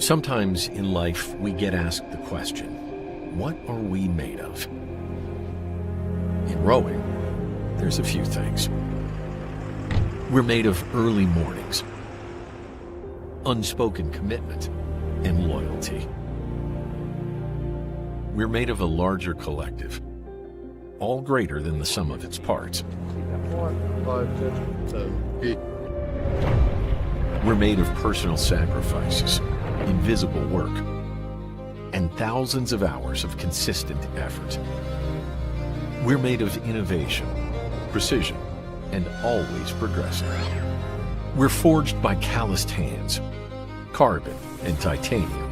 Sometimes in life, we get asked the question, what are we made of? In rowing, there's a few things. We're made of early mornings, unspoken commitment, and loyalty. We're made of a larger collective, all greater than the sum of its parts. We're made of personal sacrifices, invisible work, and thousands of hours of consistent effort. We're made of innovation, precision, and always progressing. We're forged by calloused hands, carbon and titanium.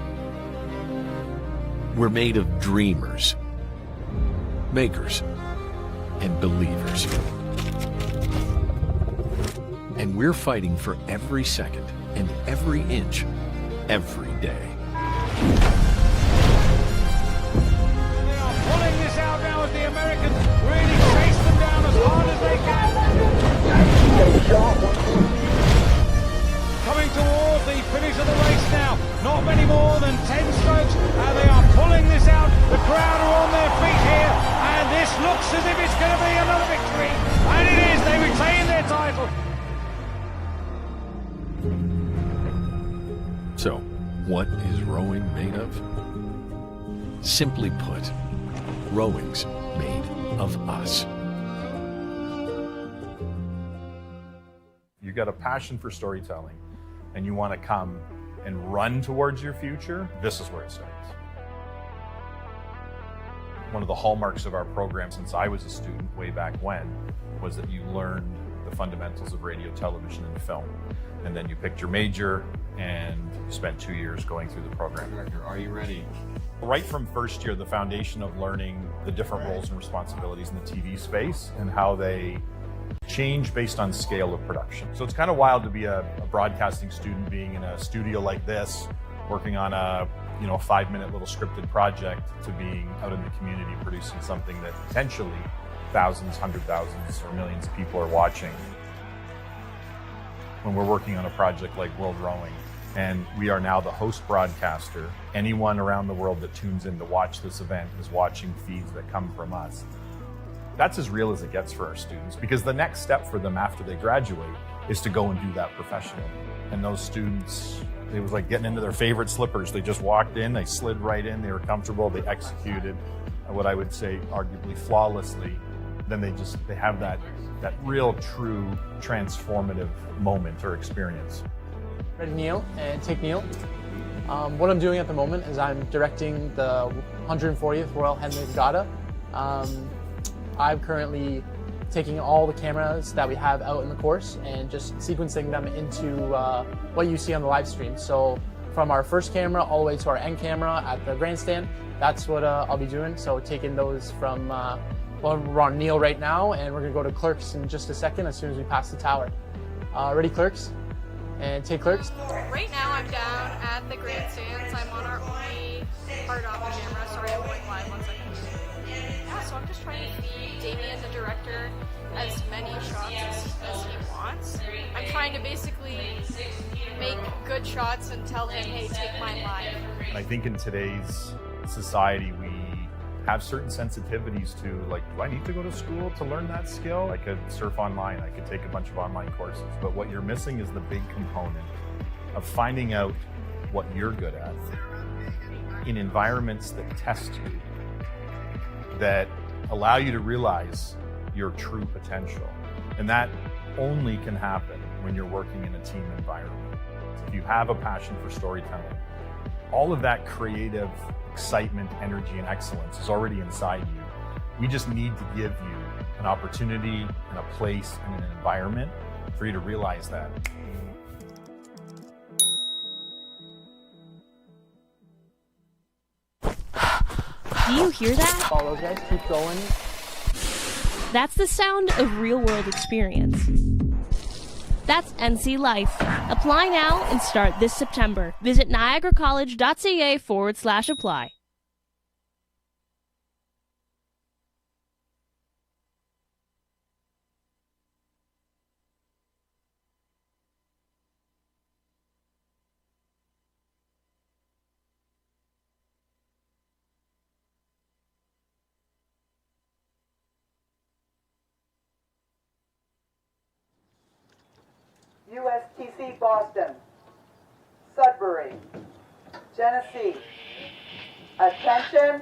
We're made of dreamers, makers, and believers. And we're fighting for every second and every inch, every day. They are pulling this out now as the Americans really chase them down as hard as they can. Coming towards the finish of the race now. Not many more than 10 strokes, and they are pulling this out. The crowd are on their feet here, and this looks as if it's going to be another victory. And it is. They retain their title. So, what is rowing made of? Simply put, rowing's made of us. You've got a passion for storytelling and you want to come and run towards your future, this is where it starts. One of the hallmarks of our program since I was a student way back when was that you learned the fundamentals of radio, television, and film. And then you picked your major and spent 2 years going through the program. Are you ready? Right from first year, the foundation of learning the different roles and responsibilities in the TV space and how they change based on scale of production. So it's kind of wild to be a broadcasting student being in a studio like this, working on a 5-minute little scripted project, to being out in the community producing something that potentially thousands, hundred thousands, or millions of people are watching. When we're working on a project like World Rowing, and we are now the host broadcaster, anyone around the world that tunes in to watch this event is watching feeds that come from us. That's as real as it gets for our students, because the next step for them after they graduate is to go and do that professionally. And those students, it was like getting into their favorite slippers. They just walked in, they slid right in, they were comfortable, they executed what I would say arguably flawlessly. Then they have that real true transformative moment or experience. Ready, kneel, and take kneel. What I'm doing at the moment is I'm directing the 140th Royal Henley Regatta. I'm currently taking all the cameras that we have out in the course and just sequencing them into what you see on the live stream. So from our first camera all the way to our end camera at the grandstand, that's what I'll be doing. So taking those from, well, we're on kneel right now, and we're gonna go to clerks in just a second as soon as we pass the tower. Ready, clerks? And take clerks. Right now I'm down at the grandstands. I'm on our only hard off camera. Sorry, I'm going live 1 second. Yeah, so I'm just trying to feed Damien, the director, as many shots as he wants. I'm trying to basically make good shots and tell him, hey, take my line. I think in today's society, we have certain sensitivities to, like, do I need to go to school to learn that skill? I could surf online, I could take a bunch of online courses, but what you're missing is the big component of finding out what you're good at in environments that test you, that allow you to realize your true potential. And that only can happen when you're working in a team environment. If you have a passion for storytelling, all of that creative excitement, energy, and excellence is already inside you. We just need to give you an opportunity and a place and an environment for you to realize that. Do you hear that? Follow those guys, keep going. That's the sound of real-world experience. That's NC Life. Apply now and start this September. Visit niagaracollege.ca/apply. USTC Boston, Sudbury, Genesee. Attention.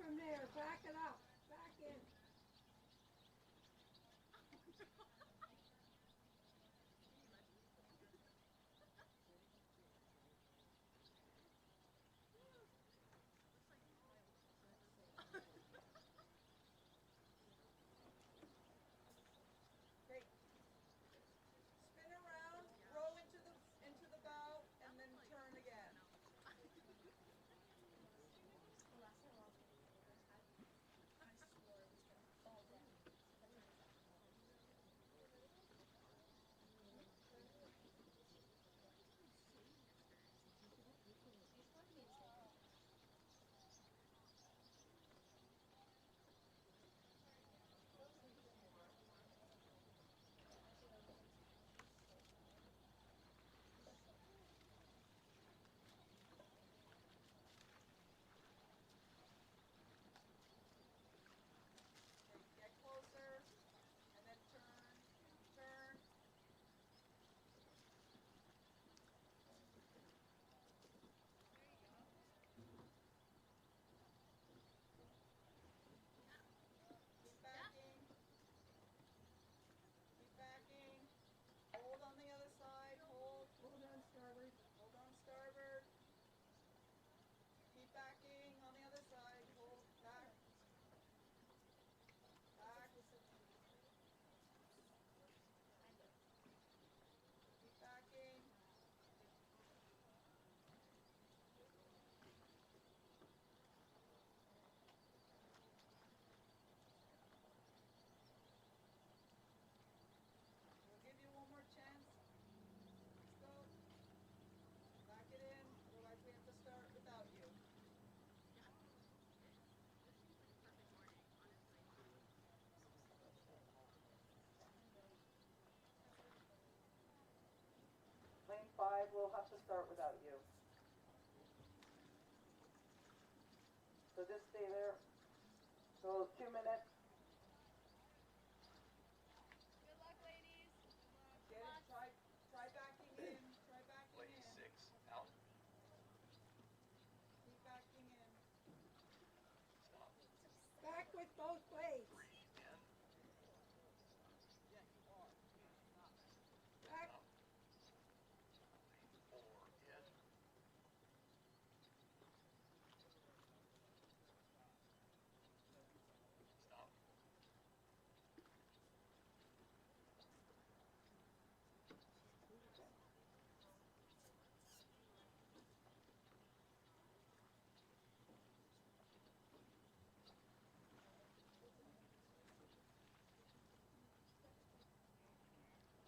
from there. Back it up. Back in. Okay. Spin around, roll into the bow, and then turn again. Get closer, and then turn, turn. Keep backing. Keep backing. Hold on the other side. Hold. Hold on, starboard. Hold on starboard. Keep backing on the other side. Hold back. Back. Keep backing. We'll give you one more chance. Let's go. Back it in, otherwise we have to start without you. Lane 5, we'll have to start without you. So just stay there. So 2 minutes. Good luck, ladies. Get it, try backing in. Try backing in. Lane 6, out. Keep backing in. Stop. Back with both blades. 3, in. Back. Stop. Lane 4, in.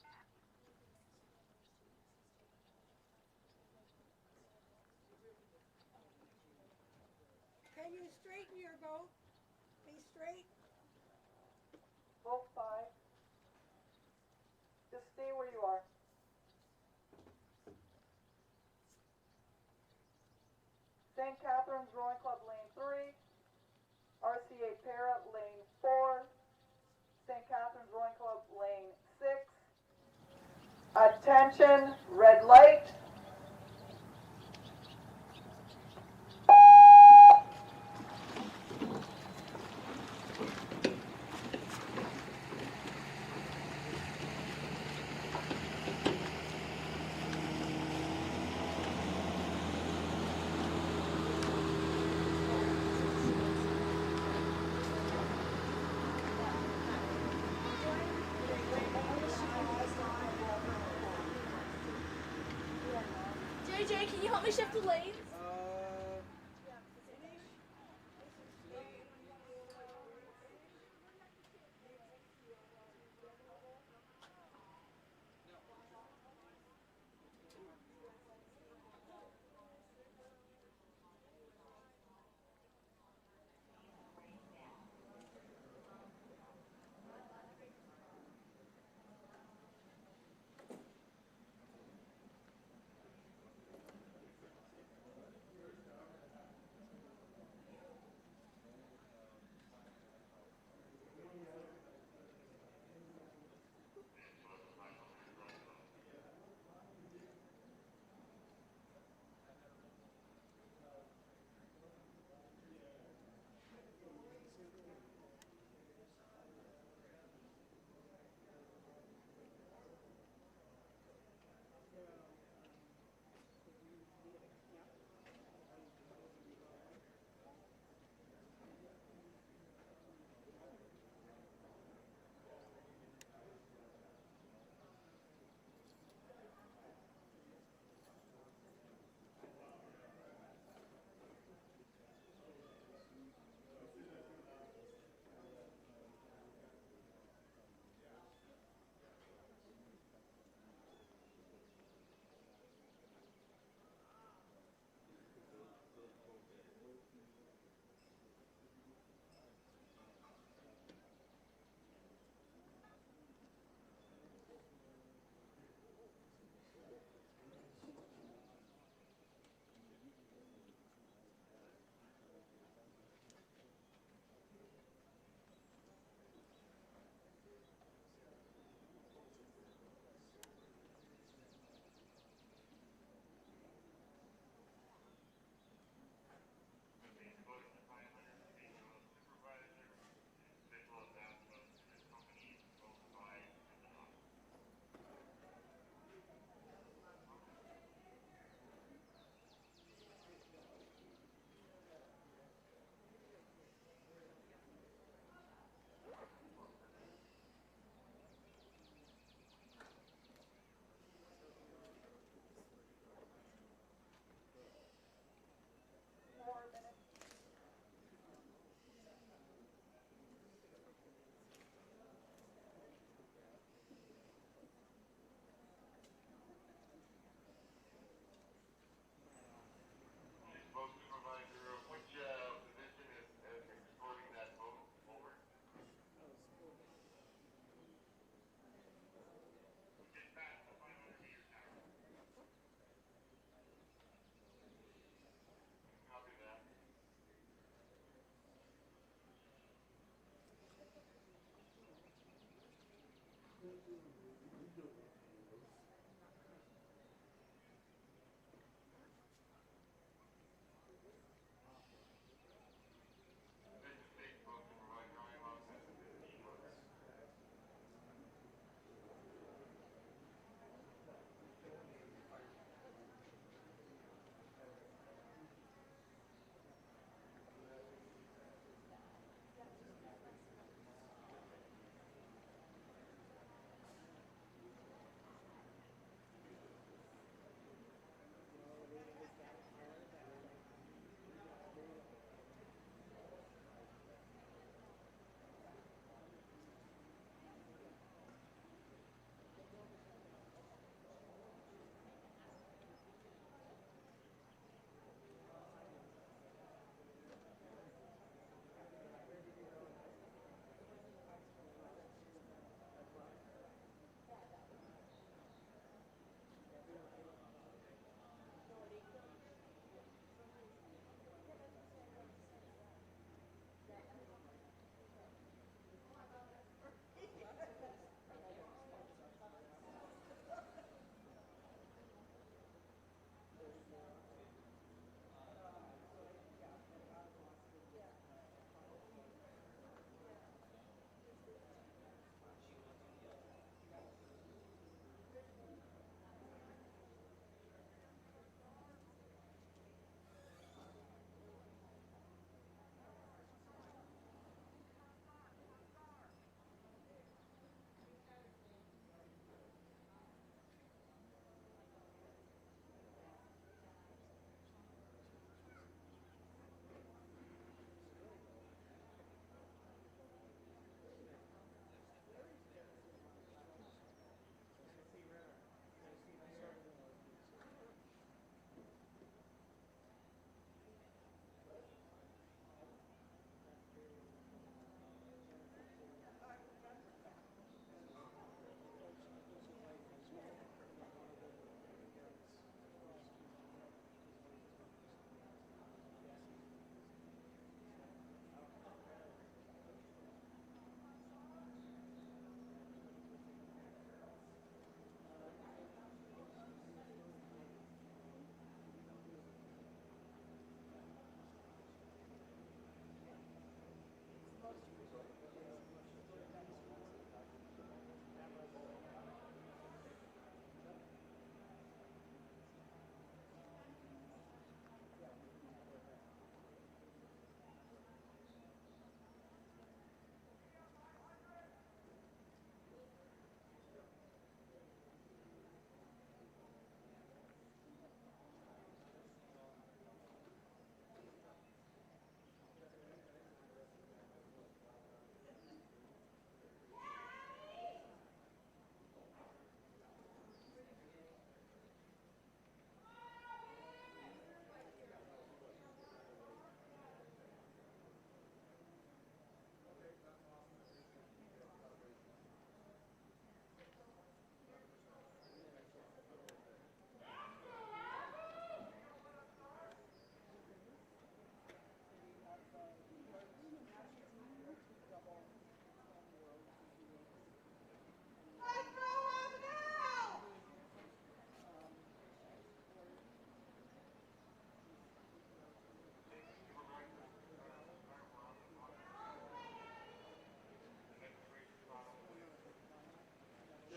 Stop. Can you straighten your boat? Be straight. Both 5. Just stay where you are. St. Catherine's Rowing Club Lane 3. RCA Para Lane 4. St. Catherine's Rowing Club Lane 6. Attention, red light. JJ, can you help me shift the lanes?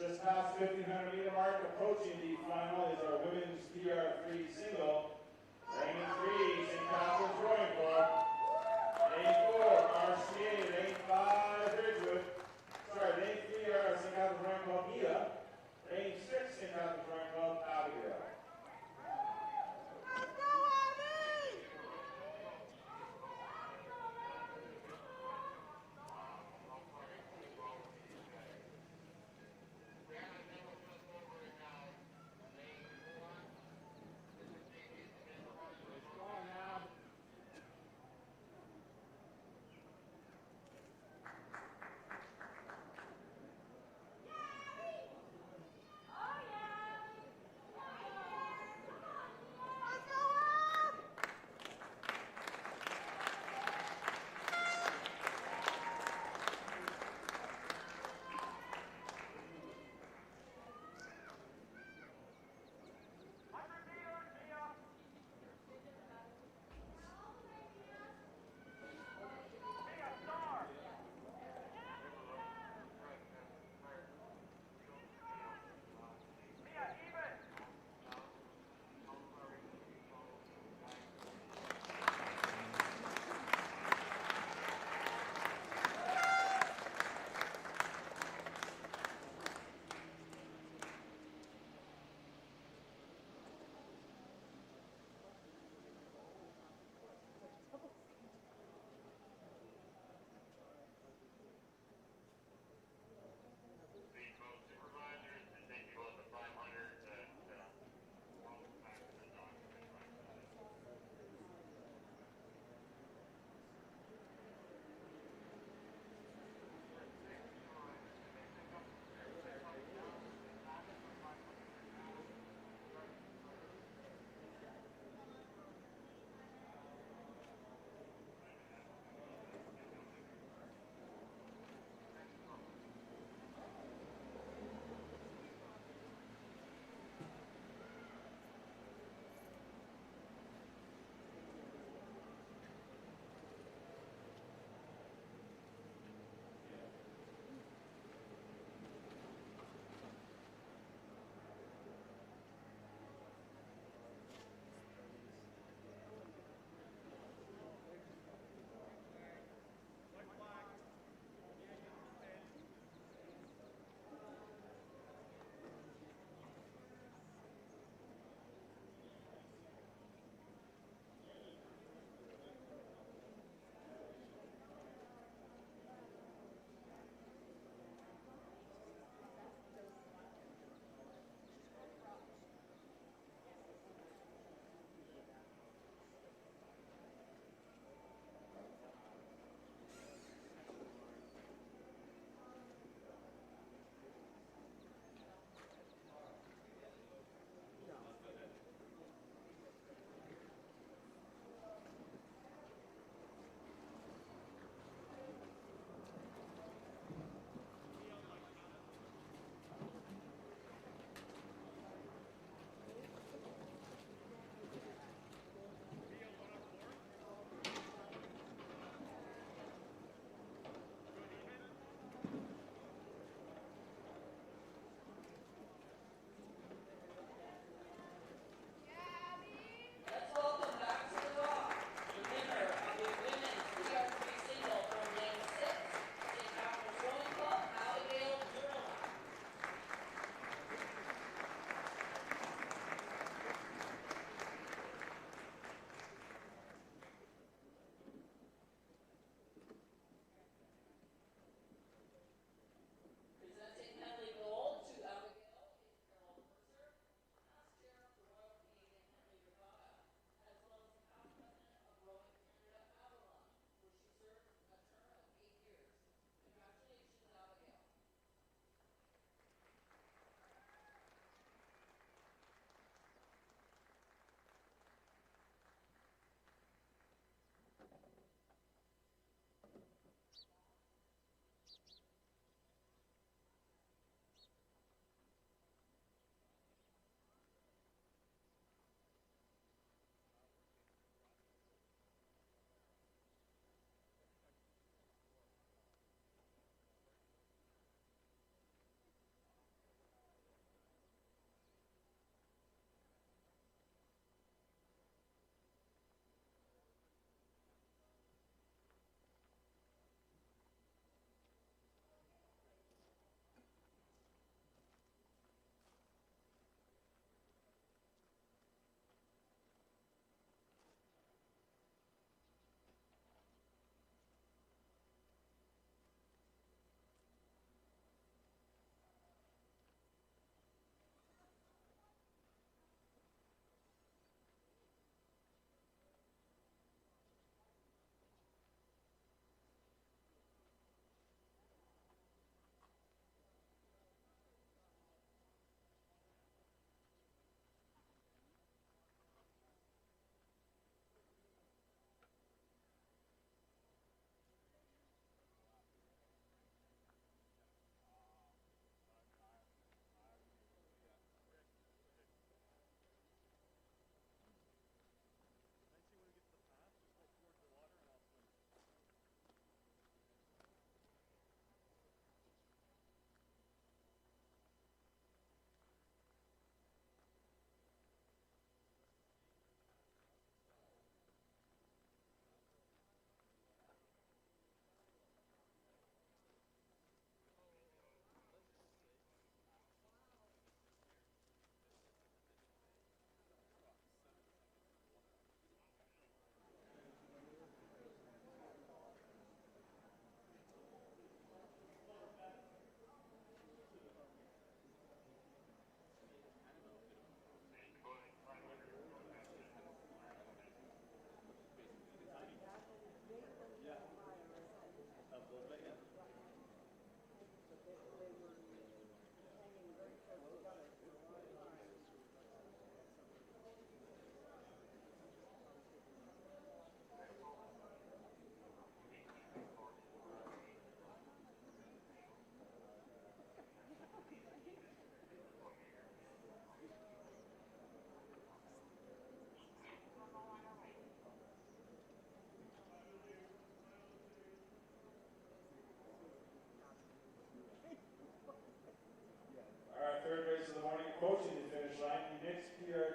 Just past 1500 meter mark, approaching the final is our women's PR3 single. Lane 3, St. Catherine's Rowing Club. Lane 4, RCA. Lane 5, Ridgewood. Lane 3, St. Catherine's Rowing Club, Eda. Lane 6, St. Catherine's Rowing Club, Abigail. Lane 4, this is David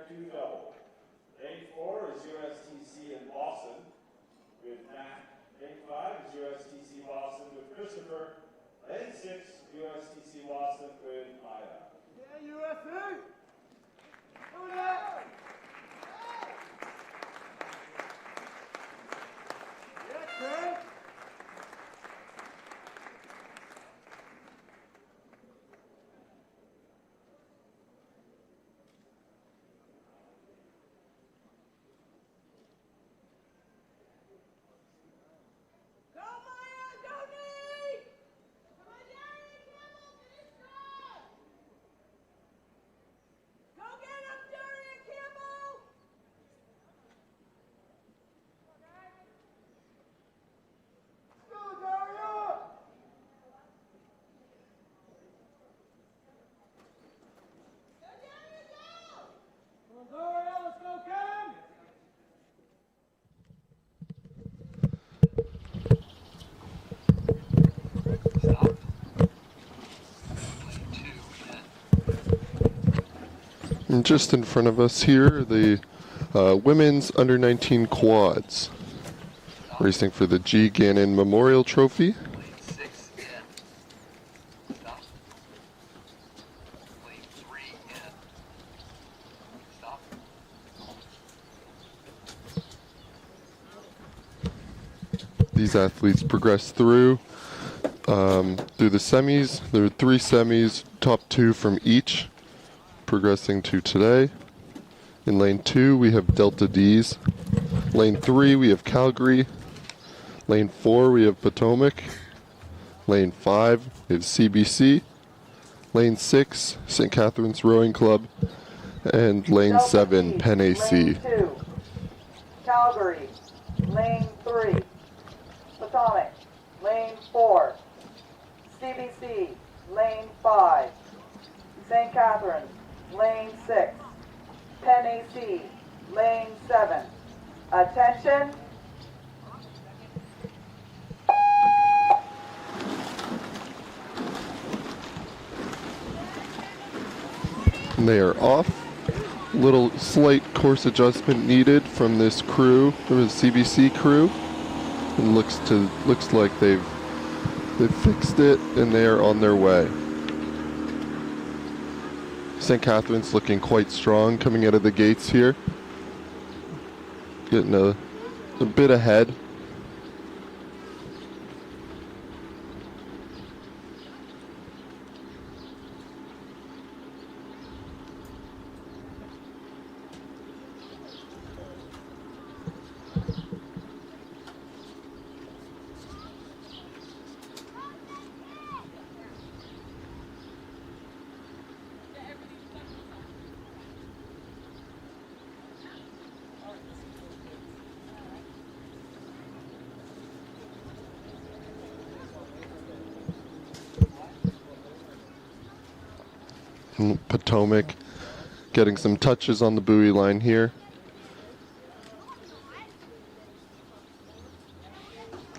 2 double. Lane 4 is USTC in Boston with Matt. Lane 5 is USTC Boston with Christopher. Lane 6, USTC Boston with Maya. Yeah, USA! Come on! Yeah, Trent! Go Maya, go Nate! Come on, Darian Campbell, finish strong! Go get him, Darian Campbell! Go, Daria! Go Darian, go! Come on, Daria, let's go, Kevin! Stop. Lane 2 in. And just in front of us here, the women's under 19 quads racing for the G. Gannon Memorial Trophy. Lane 6 in. Stop. Lane 3 in. Stop. These athletes progress through the semis. There are 3 semis, top 2 from each, progressing to today. In lane 2, we have Delta D's. Lane 3, we have Calgary. Lane 4, we have Potomac. Lane 5, we have CBC. Lane 6, St. Catharines Rowing Club. And lane Delta 7, D, Penn AC. Lane 2, Calgary. Lane 3, Potomac. Lane 4, CBC. Lane 5, St. Catharines. Lane 6, Penn AC. Lane 7. Attention. And they are off. Little slight course adjustment needed from this crew, from the CBC crew. And looks like they've fixed it and they are on their way. St. Catharines looking quite strong coming out of the gates here. Getting a bit ahead. Potomac getting some touches on the buoy line here.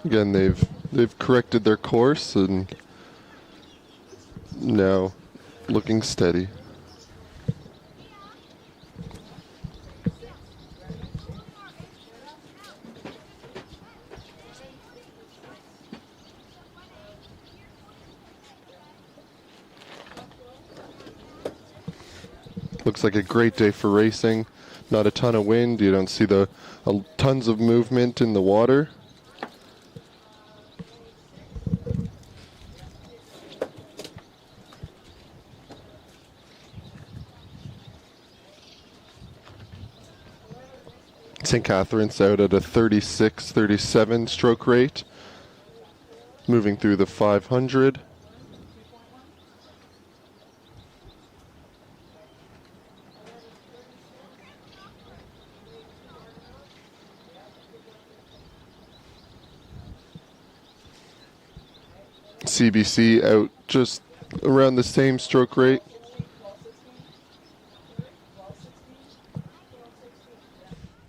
Again, they've corrected their course and now looking steady. Looks like a great day for racing. Not a ton of wind. You don't see the tons of movement in the water. St. Catharines out at a 36-37 stroke rate. Moving through the 500. CBC out just around the same stroke rate.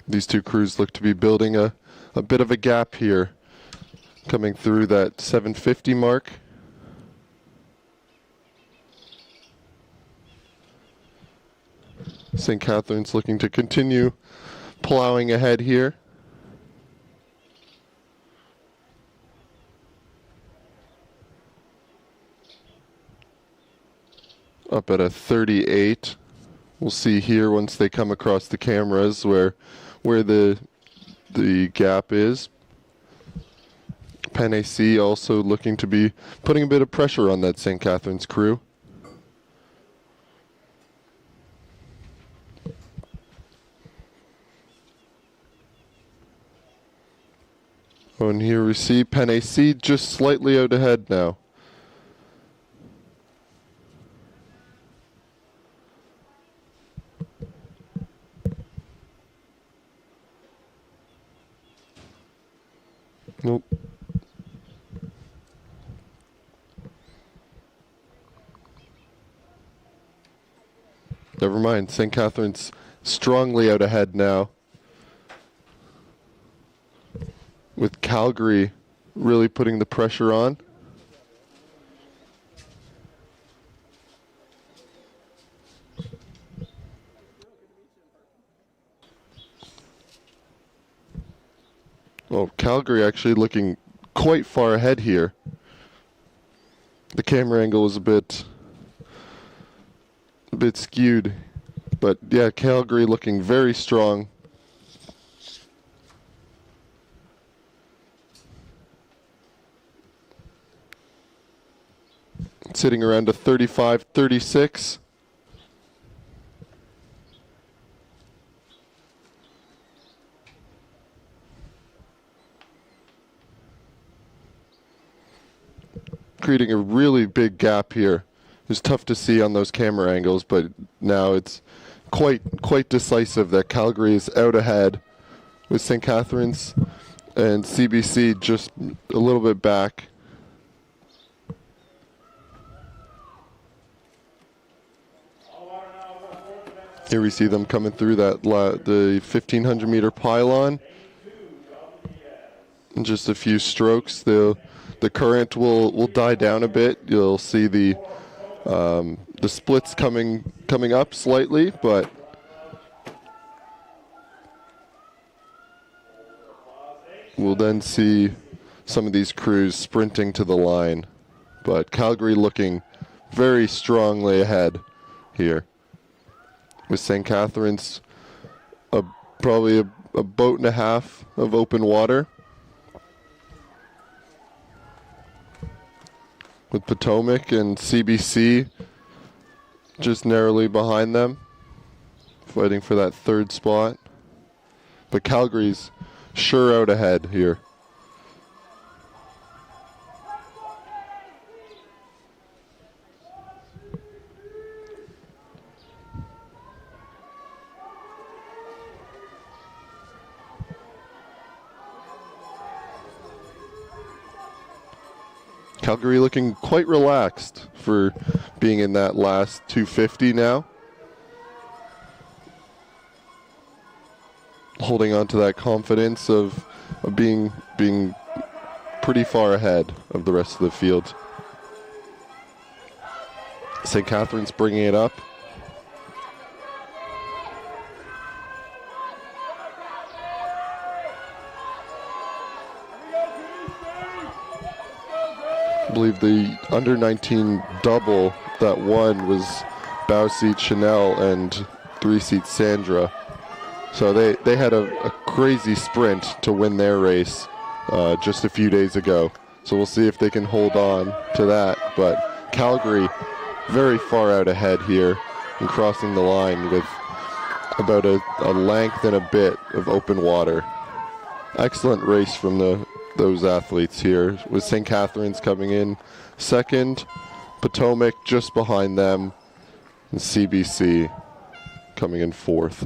These two crews look to be building a bit of a gap here, coming through that 750 mark. St. Catherine's looking to continue plowing ahead here. Up at a 38. We'll see here once they come across the cameras where the gap is. Pen AC also looking to be putting a bit of pressure on that St. Catherine's crew. Oh, and here we see Pen AC just slightly out ahead now. Nope. Never mind. St. Catherine's strongly out ahead now. With Calgary really putting the pressure on. Oh, Calgary actually looking quite far ahead here. The camera angle was a bit skewed, but yeah, Calgary looking very strong. Sitting around a 35, 36. Creating a really big gap here. It's tough to see on those camera angles, but now it's quite decisive that Calgary is out ahead with St. Catherine's and CBC just a little bit back. Here we see them coming through that the 1,500 meter pylon. In just a few strokes, the current will die down a bit. You'll see the splits coming up slightly, but we'll then see some of these crews sprinting to the line. But Calgary looking very strongly ahead here, with St. Catherine's probably a boat and a half of open water, with Potomac and CBC just narrowly behind them, fighting for that third spot. But Calgary's sure out ahead here. Calgary looking quite relaxed for being in that last 250 now. Holding on to that confidence of being pretty far ahead of the rest of the field. St. Catherine's bringing it up. I believe the under 19 double that won was bow seat Chanel and 3-seat Sandra. So they had a crazy sprint to win their race just a few days ago. So we'll see if they can hold on to that. But Calgary very far out ahead here and crossing the line with about a length and a bit of open water. Excellent race from those athletes here, with St. Catherine's coming in second, Potomac just behind them, and CBC coming in fourth.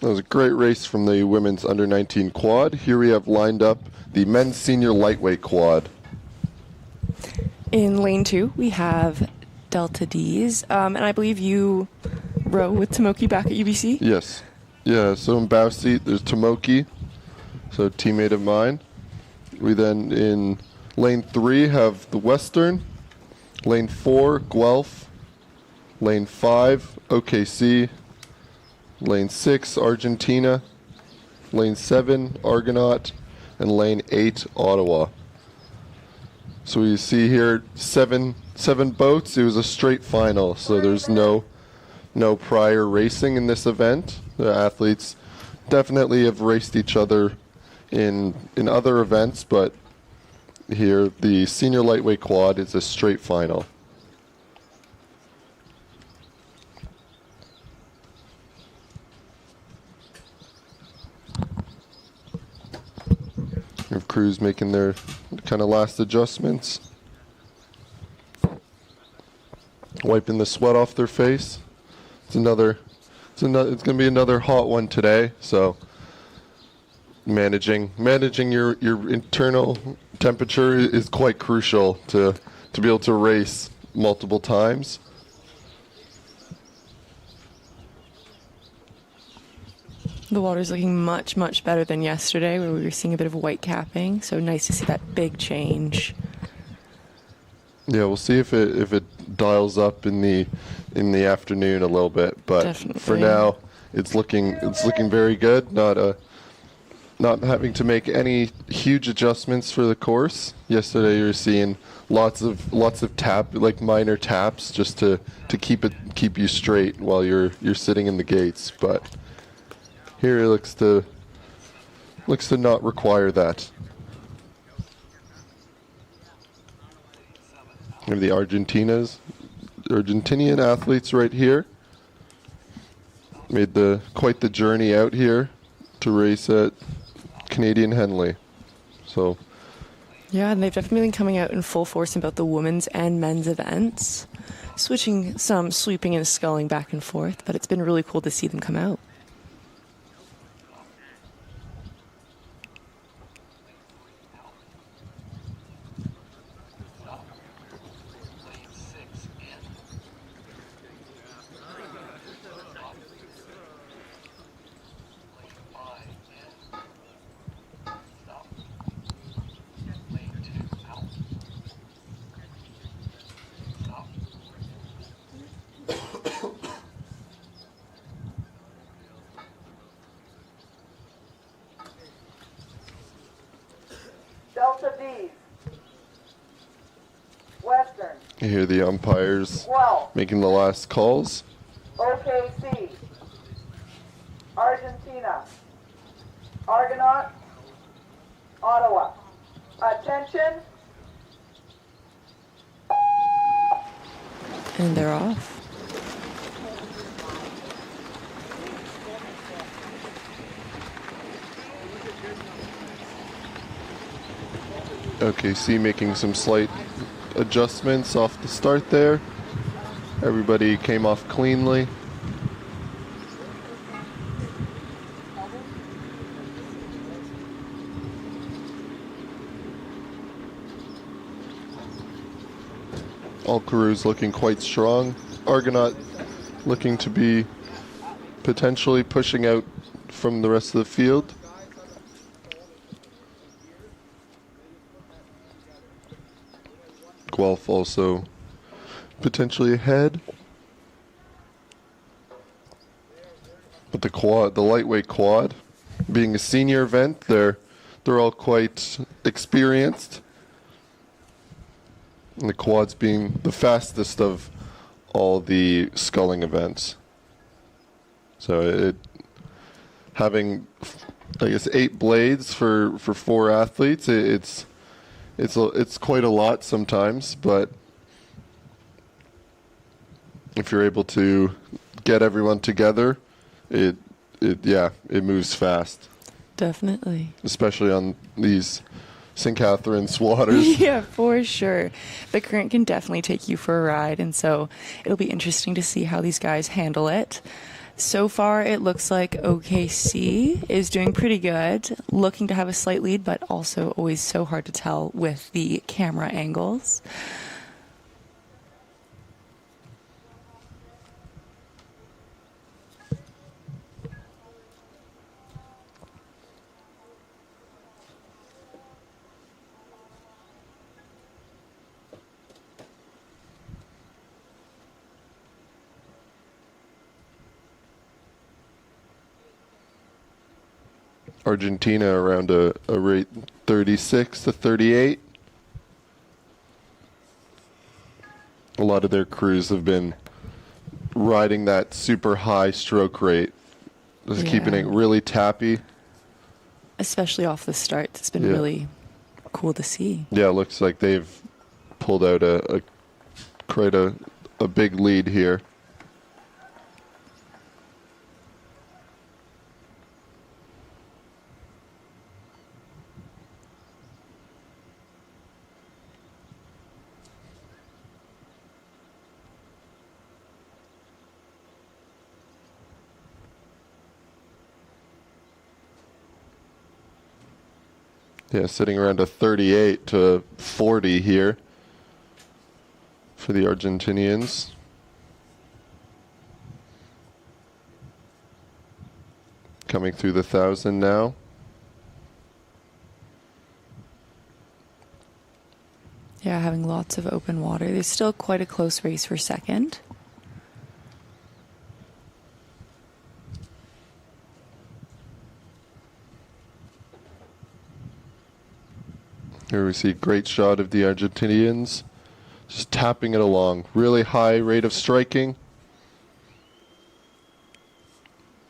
That was a great race from the women's under 19 quad. Here we have lined up the men's senior lightweight quad. In lane 2, we have Delta D's, and I believe you row with Tomoki back at UBC? Yes. Yeah, so in bow seat, there's Tomoki, so a teammate of mine. We then, in lane 3, have the Western. Lane 4, Guelph. Lane 5, OKC. Lane 6, Argentina. Lane 7, Argonaut. And lane 8, Ottawa. So we see here seven boats. It was a straight final, so there's no prior racing in this event. The athletes definitely have raced each other in other events, but here the senior lightweight quad is a straight final. We have crews making their kind of last adjustments, wiping the sweat off their face. It's going to be another hot one today. So managing your internal temperature is quite crucial to be able to race multiple times. The water's looking much, much better than yesterday where we were seeing a bit of white capping. So nice to see that big change. Yeah, we'll see if it dials up in the afternoon a little bit, but Definitely. For now it's looking very good. Not having to make any huge adjustments for the course. Yesterday you were seeing lots of minor taps just to keep you straight while you're sitting in the gates, but here it looks to not require that. We have the Argentinian athletes right here. Made quite the journey out here to race at Canadian Henley. So Yeah, and they've definitely been coming out in full force in both the women's and men's events, switching some sweeping and sculling back and forth, but it's been really cool to see them come out. Delta D's. Western. you hear the umpires 12. making the last calls. OKC. Argentina. Argonaut. Ottawa. Attention. And they're off. OKC making some slight adjustments off the start there. Everybody came off cleanly. All crews looking quite strong. Argonaut looking to be potentially pushing out from the rest of the field. Guelph also potentially ahead. But the lightweight quad, being a senior event, they're all quite experienced. And the quads being the fastest of all the sculling events. So having, I guess, 8 blades for 4 athletes, it's quite a lot sometimes, but if you're able to get everyone together, it moves fast. Definitely. Especially on these St. Catharines waters. Yeah, for sure. The current can definitely take you for a ride, and so it'll be interesting to see how these guys handle it. So far, it looks like OKC is doing pretty good, looking to have a slight lead, but also always so hard to tell with the camera angles. Argentina around a rate 36 to 38. A lot of their crews have been riding that super high stroke rate, just keeping it really tappy. Especially off the start. It's been really cool to see. Yeah, it looks like they've pulled out quite a big lead here. Yeah, sitting around a 38 to 40 here for the Argentinians. Coming through the 1,000 now. Yeah, having lots of open water. There's still quite a close race for second. Here we see a great shot of the Argentinians just tapping it along. Really high rate of striking.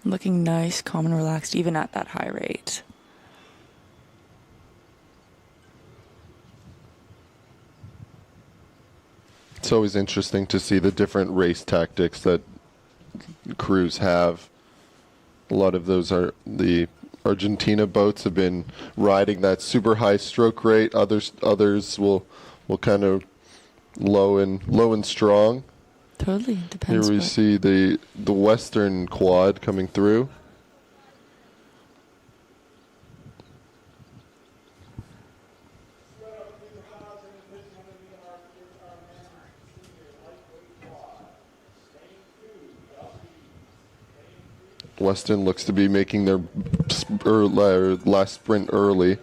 Looking nice, calm and relaxed, even at that high rate. It's always interesting to see the different race tactics that crews have. A lot of those are the Argentina boats have been riding that super high stroke rate. Others will kind of low and strong. Totally depends. Here we see the Western quad coming through. Weston looks to be making their last sprint early.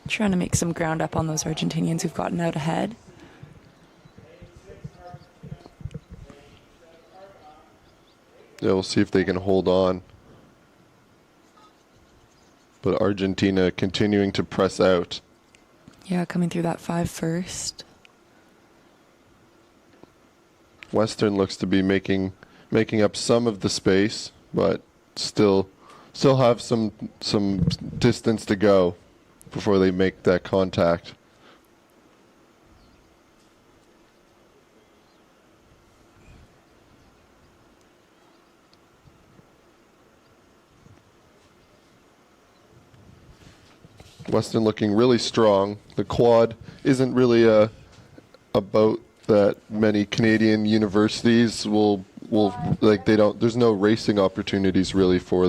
Trying to make some ground up on those Argentinians who've gotten out ahead. Yeah, we'll see if they can hold on. But Argentina continuing to press out. Yeah, coming through that 5 first. Western looks to be making up some of the space, but still have some distance to go before they make that contact. Weston looking really strong. The quad isn't really a boat that many Canadian universities will like. They don't. There's no racing opportunities really for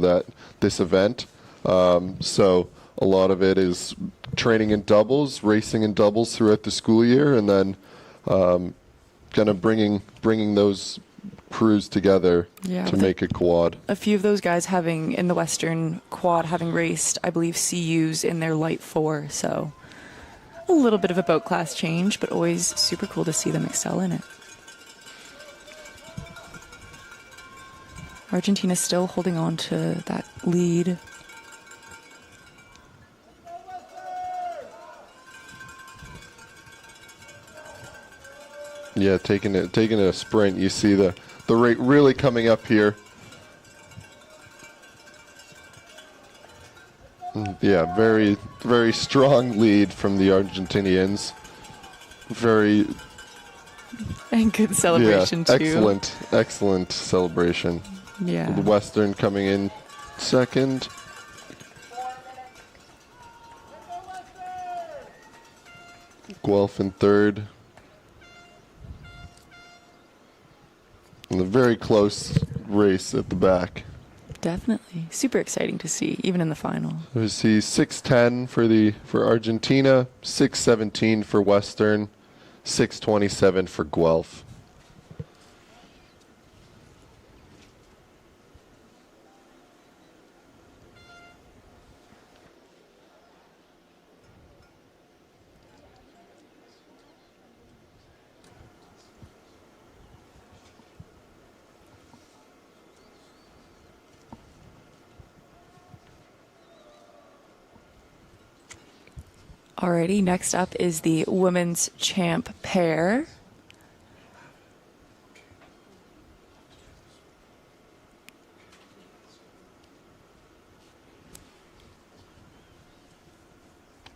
this event. So a lot of it is training in doubles, racing in doubles throughout the school year, and then kind of bringing those crews together to make a quad. A few of those guys in the Western quad having raced, I believe, CUs in their light 4, so a little bit of a boat class change, but always super cool to see them excel in it. Argentina still holding on to that lead. Yeah, taking a sprint. You see the rate really coming up here. Yeah, very, very strong lead from the Argentinians. And good celebration, too. Excellent celebration. Yeah. The Western coming in second. Guelph in third. And a very close race at the back. Definitely. Super exciting to see, even in the final. We see 6:10 for Argentina, 6:17 for Western, 6:27 for Guelph. Alrighty, next up is the women's champ pair.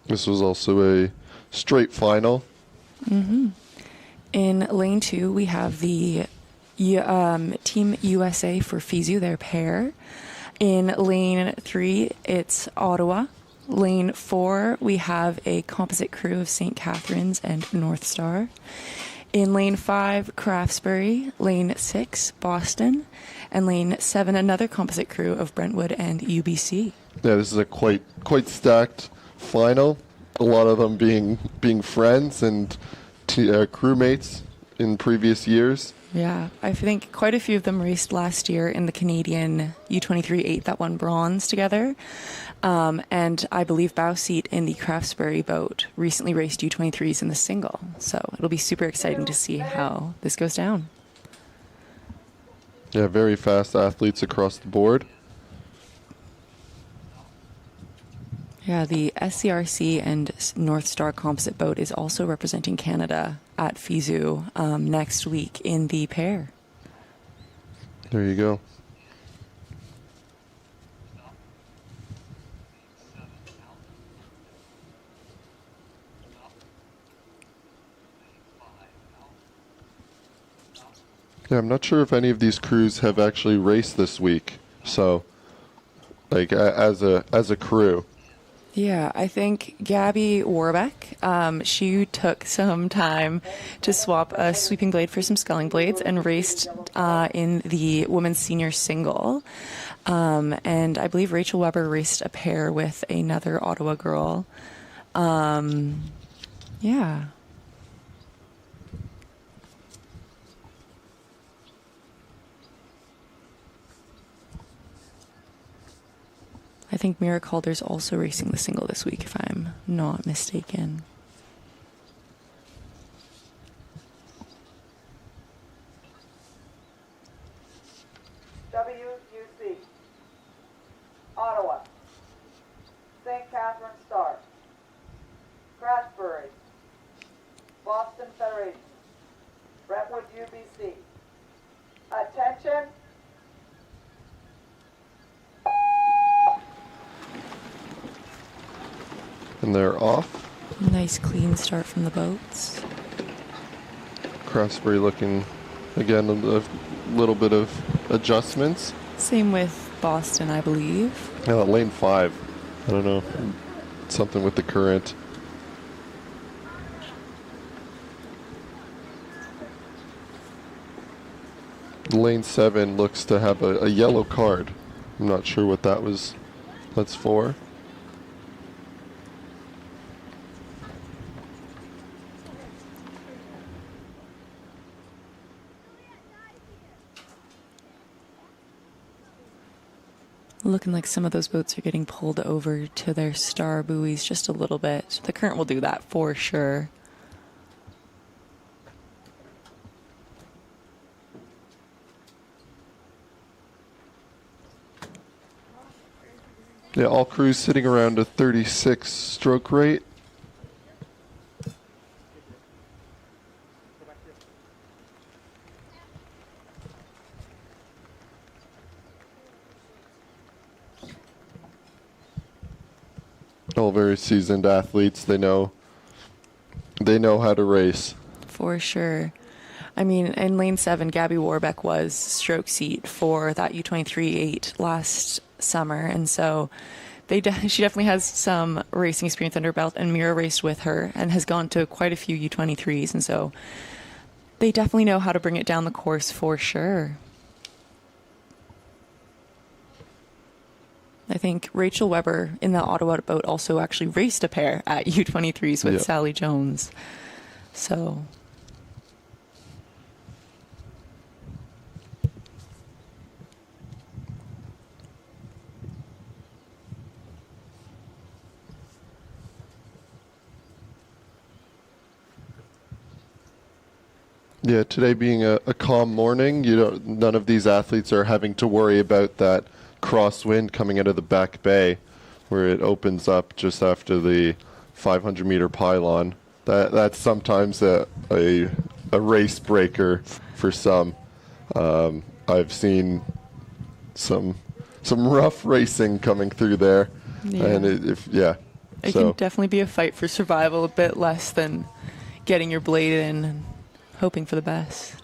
This was also a straight final. In lane 2, we have the Team USA for FISU, their pair. In lane 3, it's Ottawa. Lane 4, we have a composite crew of St. Catharines and North Star. In lane 5, Craftsbury. Lane 6, Boston. And lane 7, another composite crew of Brentwood and UBC. Yeah, this is a quite stacked final. A lot of them being friends and crewmates in previous years. Yeah, I think quite a few of them raced last year in the Canadian U23 8 that won bronze together. And I believe Bowseat in the Craftsbury boat recently raced U23s in the single. So it'll be super exciting to see how this goes down. Yeah, very fast athletes across the board. Yeah, the SCRC and North Star composite boat is also representing Canada at FISU next week in the pair. There you go. Yeah, I'm not sure if any of these crews have actually raced this week. So, like as a crew. Yeah, I think Gabby Warbeck, she took some time to swap a sweeping blade for some sculling blades and raced in the women's senior single. And I believe Rachel Weber raced a pair with another Ottawa girl. Yeah. I think Mira Calder's also racing the single this week, if I'm not mistaken. WUC, Ottawa, St. Catharines Star, Craftsbury, Boston Federation, Brentwood UBC. Attention. And they're off. Nice clean start from the boats. Craftsbury looking, again, a little bit of adjustments. Same with Boston, I believe. Yeah, lane 5. I don't know. Something with the current. Lane 7 looks to have a yellow card. I'm not sure what that's for. Looking like some of those boats are getting pulled over to their star buoys just a little bit. The current will do that for sure. Yeah, all crews sitting around a 36 stroke rate. All very seasoned athletes. They know how to race. For sure. I mean, in lane 7, Gabby Warbeck was stroke seat for that U23 8 last summer, and so she definitely has some racing experience under her belt, and Mira raced with her and has gone to quite a few U23s, and so they definitely know how to bring it down the course for sure. think Rachel Weber in the Ottawa boat also actually raced a pair at U23s with Yeah. Sally Jones. So Yeah, today being a calm morning, none of these athletes are having to worry about that crosswind coming out of the back bay, where it opens up just after the 500-meter pylon. That's sometimes a race breaker for some. I've seen some rough racing coming through there, and it so can definitely be a fight for survival, a bit less than getting your blade in and hoping for the best.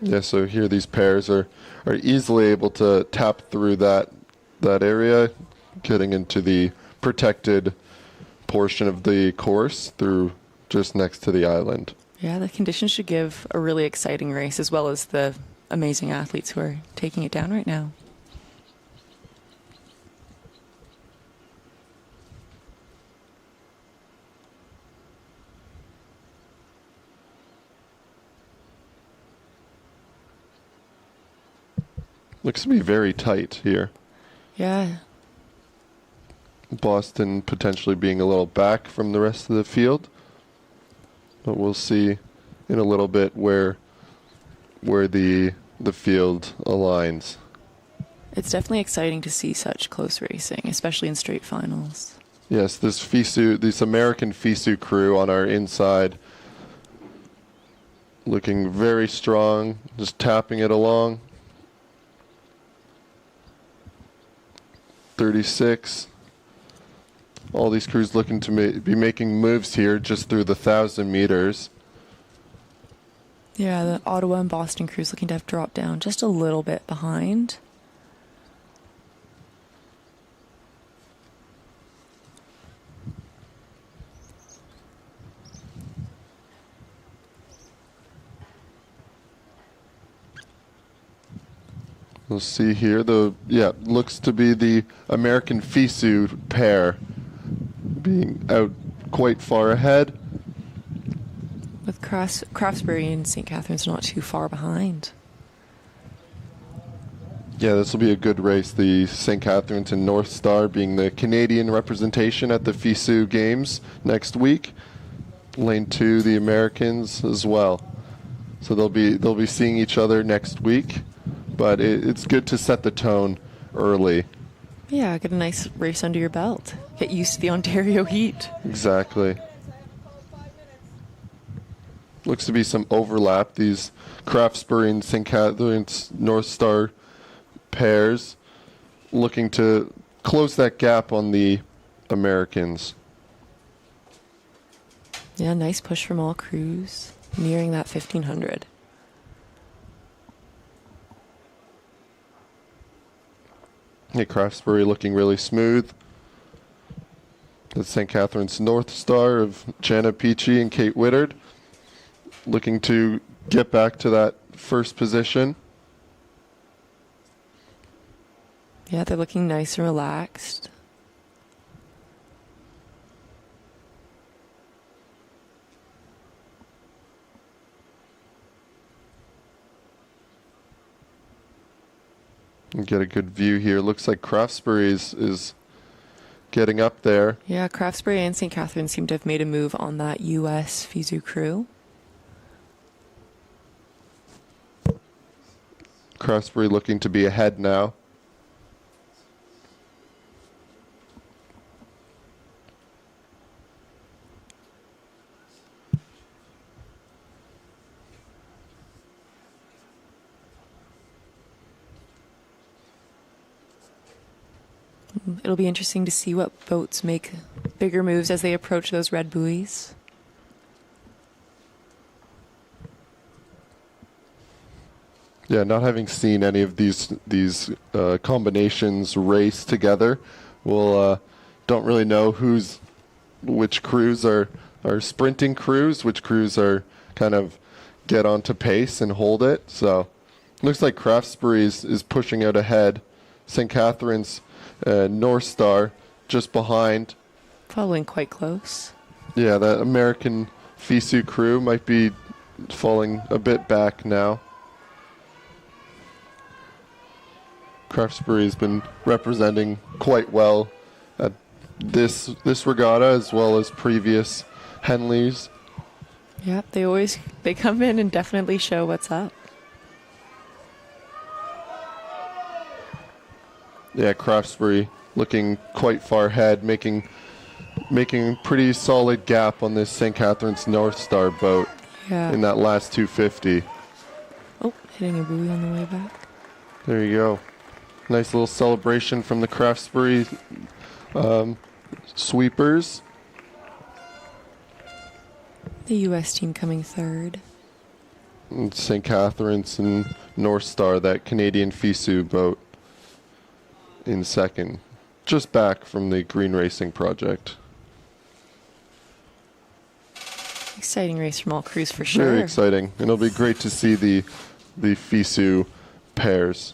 yeah. So here these pairs are easily able to tap through that area, getting into the protected portion of the course through just next to the island. Yeah, the conditions should give a really exciting race, as well as the amazing athletes who are taking it down right now. Looks to be very tight here. Yeah. Boston potentially being a little back from the rest of the field, but we'll see in a little bit where the field aligns. It's definitely exciting to see such close racing, especially in straight finals. Yes, this American FISU crew on our inside, looking very strong, just tapping it along. 36. All these crews looking to be making moves here just through the 1,000 meters. Yeah, the Ottawa and Boston crews looking to have dropped down just a little bit behind. We'll see here. Looks to be the American FISU pair being out quite far ahead. With Craftsbury and St. Catharines not too far behind. Yeah, this will be a good race. The St. Catharines and North Star being the Canadian representation at the FISU Games next week. Lane 2, the Americans as well. So they'll be seeing each other next week. But it's good to set the tone early. Yeah, get a nice race under your belt. Get used to the Ontario heat. Exactly. Looks to be some overlap. These Craftsbury and St. Catharines North Star pairs looking to close that gap on the Americans. Yeah, nice push from all crews, nearing that 1,500. Hey, Craftsbury looking really smooth. The St. Catharines North Star of Jana Peachy and Kate Whittard looking to get back to that first position. Yeah, they're looking nice and relaxed. And get a good view here. Looks like Craftsbury is getting up there. Yeah, Craftsbury and St. Catharines seem to have made a move on that U.S. FISU crew. Craftsbury looking to be ahead now. It'll be interesting to see what boats make bigger moves as they approach those red buoys. Yeah, not having seen any of these combinations race together, we'll don't really know which crews are sprinting crews, which crews are kind of get onto pace and hold it. So looks like Craftsbury is pushing out ahead. St. Catherine's North Star just behind. Following quite close. Yeah, that American FISU crew might be falling a bit back now. Craftsbury has been representing quite well at this regatta as well as previous Henleys. Yep, they come in and definitely show what's up. Yeah, Craftsbury looking quite far ahead, making pretty solid gap on this St. Catherine's North Star boat Yeah. in that last 250. Oh, hitting a buoy on the way back. There you go. Nice little celebration from the Craftsbury sweepers. The U.S. team coming third. And St. Catherine's and North Star, that Canadian FISU boat, in second. Just back from the Green Racing project. Exciting race from all crews for sure. Very exciting. And it'll be great to see the FISU pairs.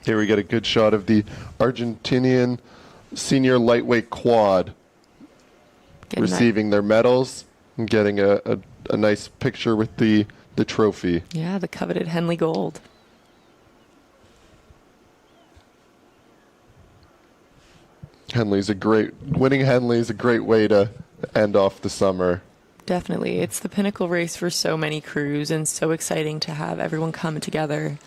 Here we get a good shot of the Argentinian senior lightweight quad receiving their medals and getting a nice picture with the trophy. Yeah, the coveted Henley gold. Winning Henley is a great way to end off the summer. Definitely. It's the pinnacle race for so many crews and so exciting to have everyone come together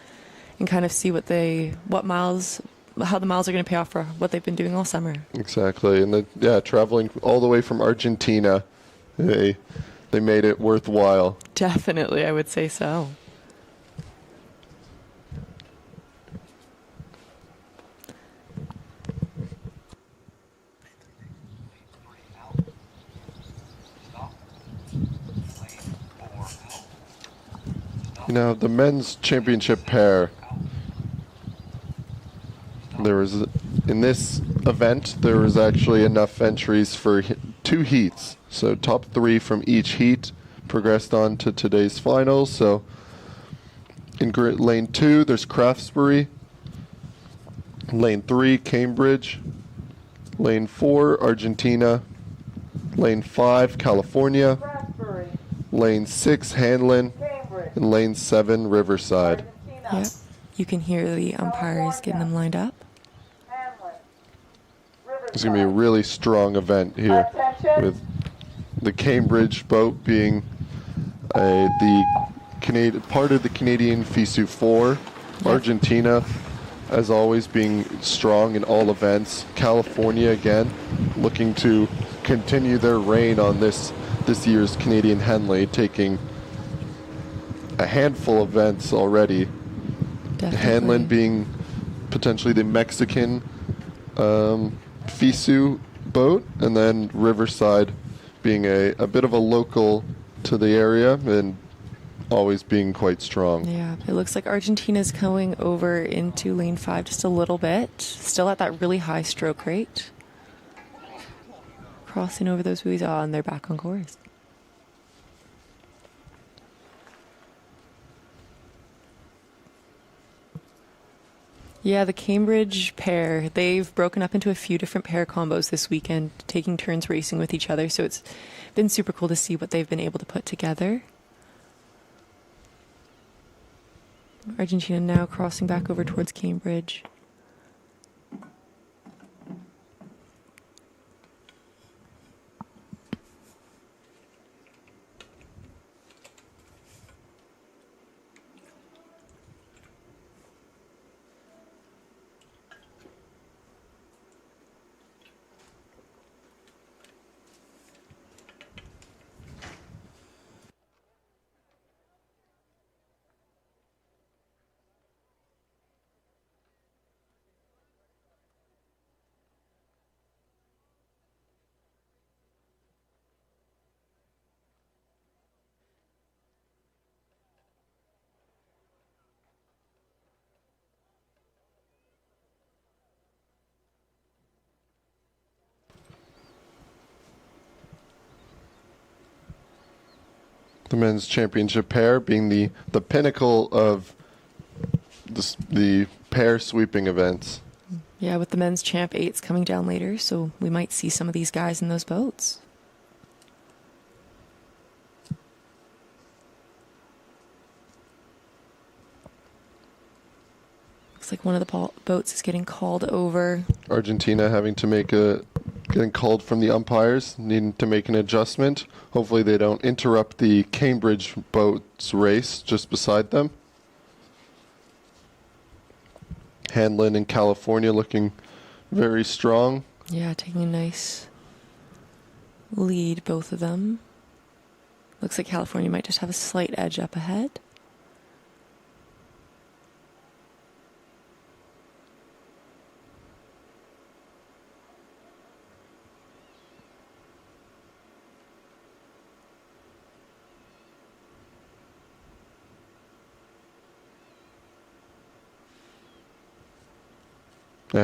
and kind of see how the miles are going to pay off for what they've been doing all summer. Exactly. And traveling all the way from Argentina, they made it worthwhile. Definitely, I would say so. You know, the men's championship pair, in this event, there was actually enough entries for 2 heats. So top 3 from each heat progressed on to today's finals. So in lane 2, there's Craftsbury. Lane 3, Cambridge. Lane 4, Argentina. Lane 5, California. Lane 6, Hanlon. And lane 7, Riverside. Yep. You can hear the umpires getting them lined up. It's going to be a really strong event here, with the Cambridge boat being part of the Canadian FISU 4. Argentina, as always, being strong in all events. California, again, looking to continue their reign on this year's Canadian Henley, taking a handful of events already. Definitely. Hanlon being potentially the Mexican FISU boat, and then Riverside being a bit of a local to the area and always being quite strong. Yeah, it looks like Argentina's going over into lane 5 just a little bit. Still at that really high stroke rate. Crossing over those buoys, and they're back on course. Yeah, the Cambridge pair, they've broken up into a few different pair combos this weekend, taking turns racing with each other. So it's been super cool to see what they've been able to put together. Argentina now crossing back over towards Cambridge. The men's championship pair being the pinnacle of the pair sweeping events. Yeah, with the men's champ 8s coming down later, so we might see some of these guys in those boats. Looks like one of the boats is getting called over. Argentina having to getting called from the umpires, needing to make an adjustment. Hopefully they don't interrupt the Cambridge boat's race just beside them. Hanlon in California looking very strong. Yeah, taking a nice lead, both of them. Looks like California might just have a slight edge up ahead.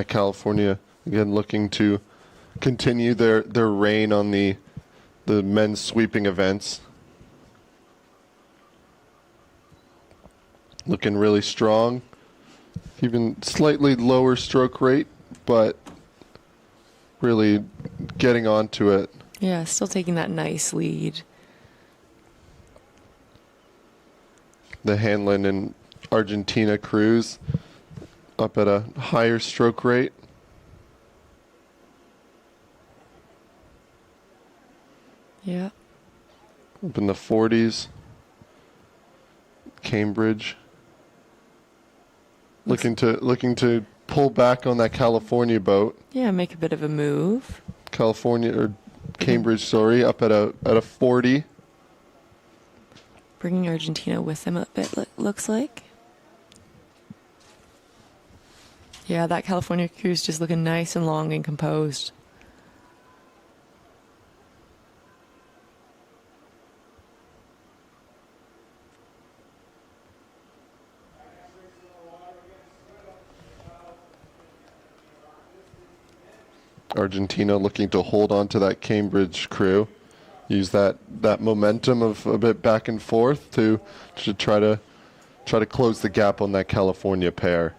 California again looking to continue their reign on the men's sweeping events. Looking really strong. Even slightly lower stroke rate, but really getting onto it. Yeah, still taking that nice lead. The Hanlon and Argentina crews up at a higher stroke rate. Yeah. Up in the 40s. Cambridge. Looking to pull back on that California boat. Yeah, make a bit of a move. Cambridge, sorry, up at a 40. Bringing Argentina with them a bit, looks like. Yeah, that California cruise just looking nice and long and composed. Argentina looking to hold on to that Cambridge crew. Use that momentum of a bit back and forth to try to close the gap on that California pair.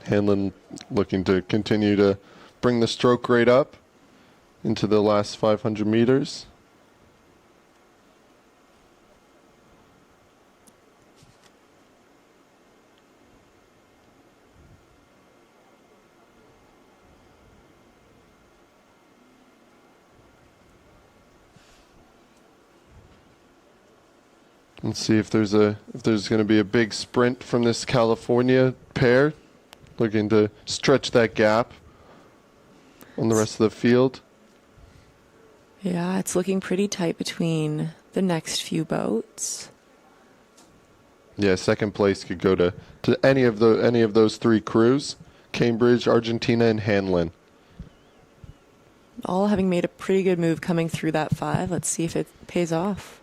Hanlon looking to continue to bring the stroke rate up into the last 500 meters. Let's see if there's going to be a big sprint from this California pair, looking to stretch that gap on the rest of the field. Yeah, it's looking pretty tight between the next few boats. Yeah, second place could go to any of those three crews: Cambridge, Argentina, and Hanlon. All having made a pretty good move coming through that 5. Let's see if it pays off.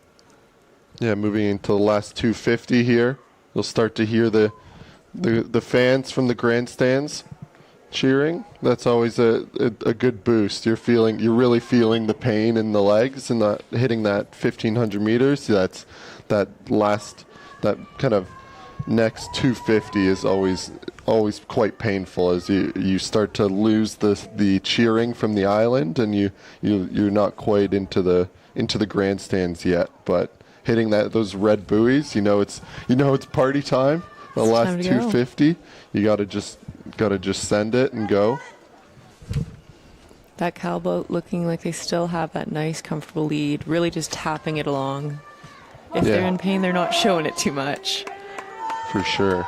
Yeah, moving into the last 250 here. You'll start to hear the fans from the grandstands cheering. That's always a good boost. You're really feeling the pain in the legs and not hitting that 1,500 meters. That kind of next 250 is always quite painful as you start to lose the cheering from the island, and you're not quite into the grandstands yet, but hitting those red buoys, it's party time. The last 250, you gotta just send it and go. That Cal boat looking like they still have that nice, comfortable lead, really just tapping it along. If they're in pain, they're not showing it too much. For sure.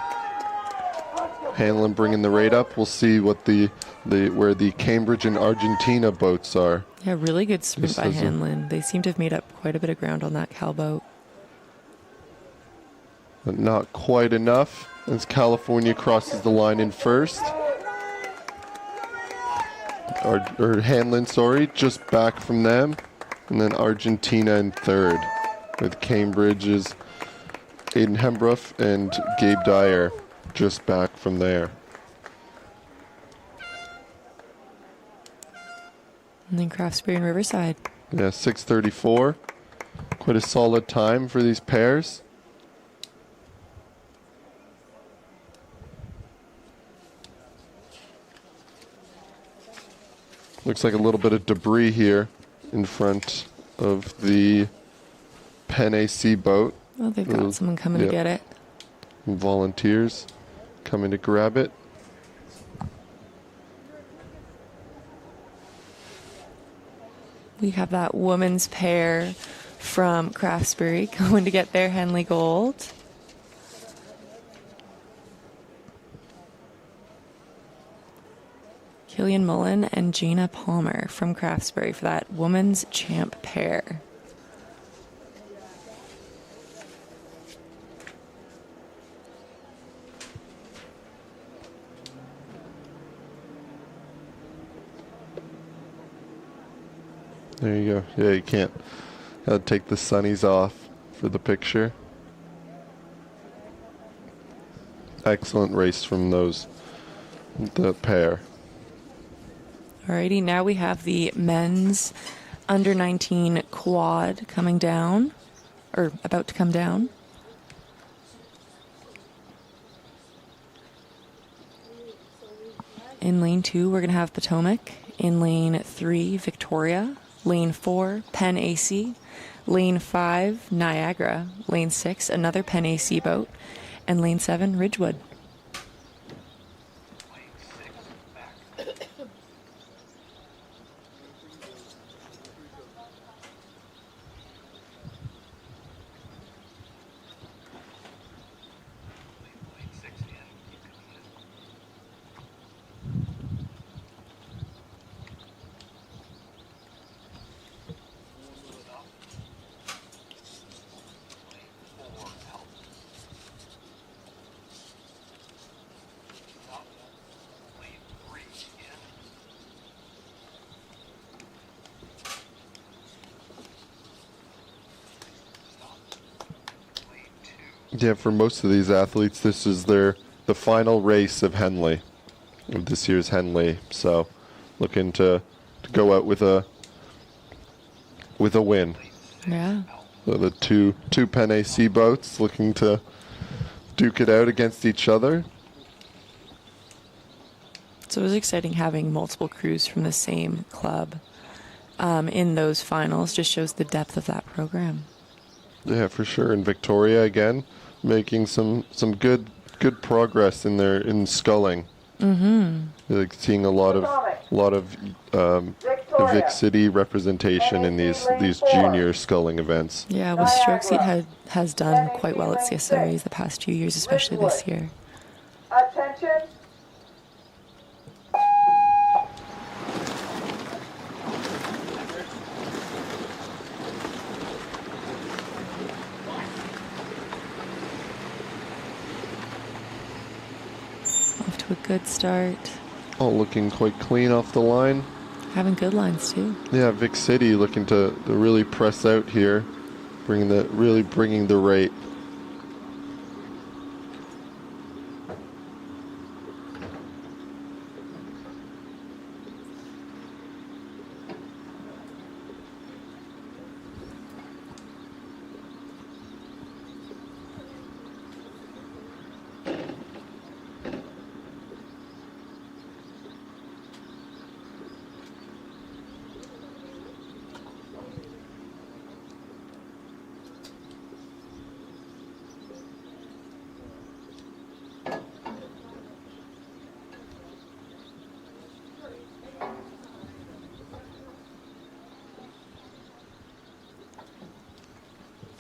Hanlon bringing the rate up. We'll see what where the Cambridge and Argentina boats are. Yeah, really good sprint by Hanlon. They seem to have made up quite a bit of ground on that Cal boat. But not quite enough as California crosses the line in first. Or Hanlon, sorry, just back from them. And then Argentina in third, with Cambridge's Aiden Hembrough and Gabe Dyer just back from there. And then Craftsbury and Riverside. Yeah, 6:34. quite a solid time for these pairs. Looks like a little bit of debris here in front of the Penn AC boat. Oh, they've got someone coming to get it. Volunteers coming to grab it. We have that women's pair from Craftsbury going to get their Henley gold. Killian Mullen and Gina Palmer from Craftsbury for that women's champ pair. There you go. Yeah, you can't. Gotta take the sunnies off for the picture. Excellent race from the pair. Alrighty, now we have the men's under 19 quad coming down, or about to come down. In lane 2, we're going to have Potomac. In lane 3, Victoria. Lane 4, Penn AC. Lane 5, Niagara. Lane 6, another Penn AC boat. And lane 7, Ridgewood. Yeah, for most of these athletes, this is the final race of Henley, of this year's Henley. So, looking to go out with a win. Yeah. So the two Penn AC boats looking to duke it out against each other. So it was exciting having multiple crews from the same club in those finals. Just shows the depth of that program. Yeah, for sure. And Victoria again, making some good progress in sculling. Mm-hmm. Like seeing a lot of Vic City representation in these junior sculling events. Yeah, well, Stroke Seat has done quite well at CSRAs the past few years, especially this year. Attention. Off to a good start. All looking quite clean off the line. Having good lines too. Yeah, Vic City looking to really press out here, bringing the rate.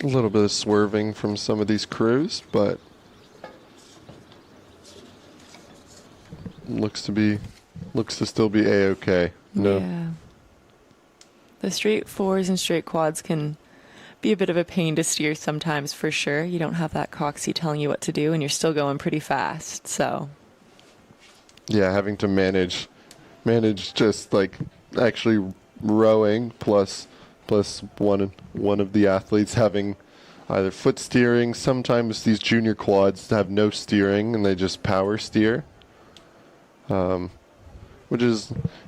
A little bit of swerving from some of these crews, but looks to still be a-okay. No. Yeah. The straight fours and straight quads can be a bit of a pain to steer sometimes, for sure. You don't have that coxie telling you what to do, and you're still going pretty fast. So. Yeah, having to manage just like actually rowing plus one of the athletes having either foot steering. Sometimes these junior quads have no steering and they just power steer, which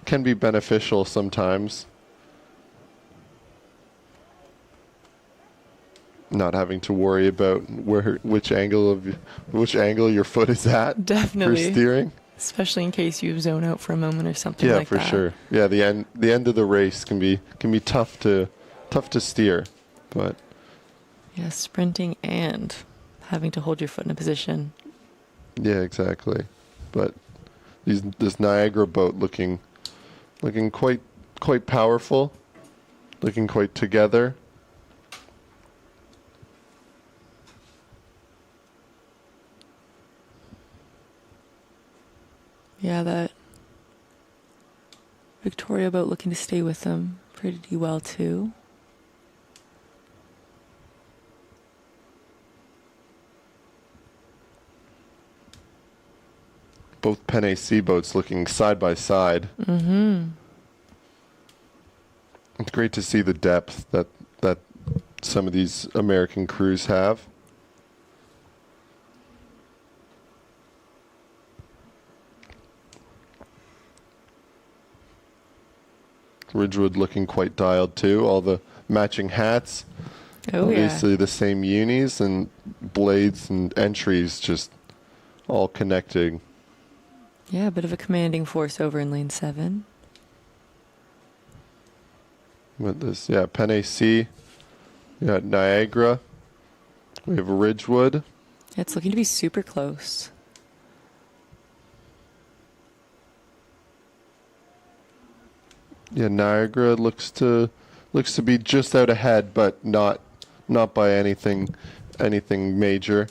can be beneficial sometimes. not having to worry about which angle your foot is at. Definitely. For steering. Especially in case you zone out for a moment or something Yeah, like for that. sure. Yeah, the end of the race can be tough to steer, but Yeah, sprinting and having to hold your foot in a position. yeah, exactly. But this Niagara boat looking quite powerful, looking quite together. Yeah, that Victoria boat looking to stay with them pretty well too. Both Penne Sea boats looking side by side. Mm-hmm. It's great to see the depth that some of these American crews have. Ridgewood looking quite dialed too. All the matching hats. Oh, obviously the same unis and blades and entries just all connecting. Yeah, a bit of a commanding force over in lane 7. With this, yeah, Penne Sea. You got Niagara. We have Ridgewood. It's looking to be super close. Yeah, Niagara looks to be just out ahead, but not by anything major.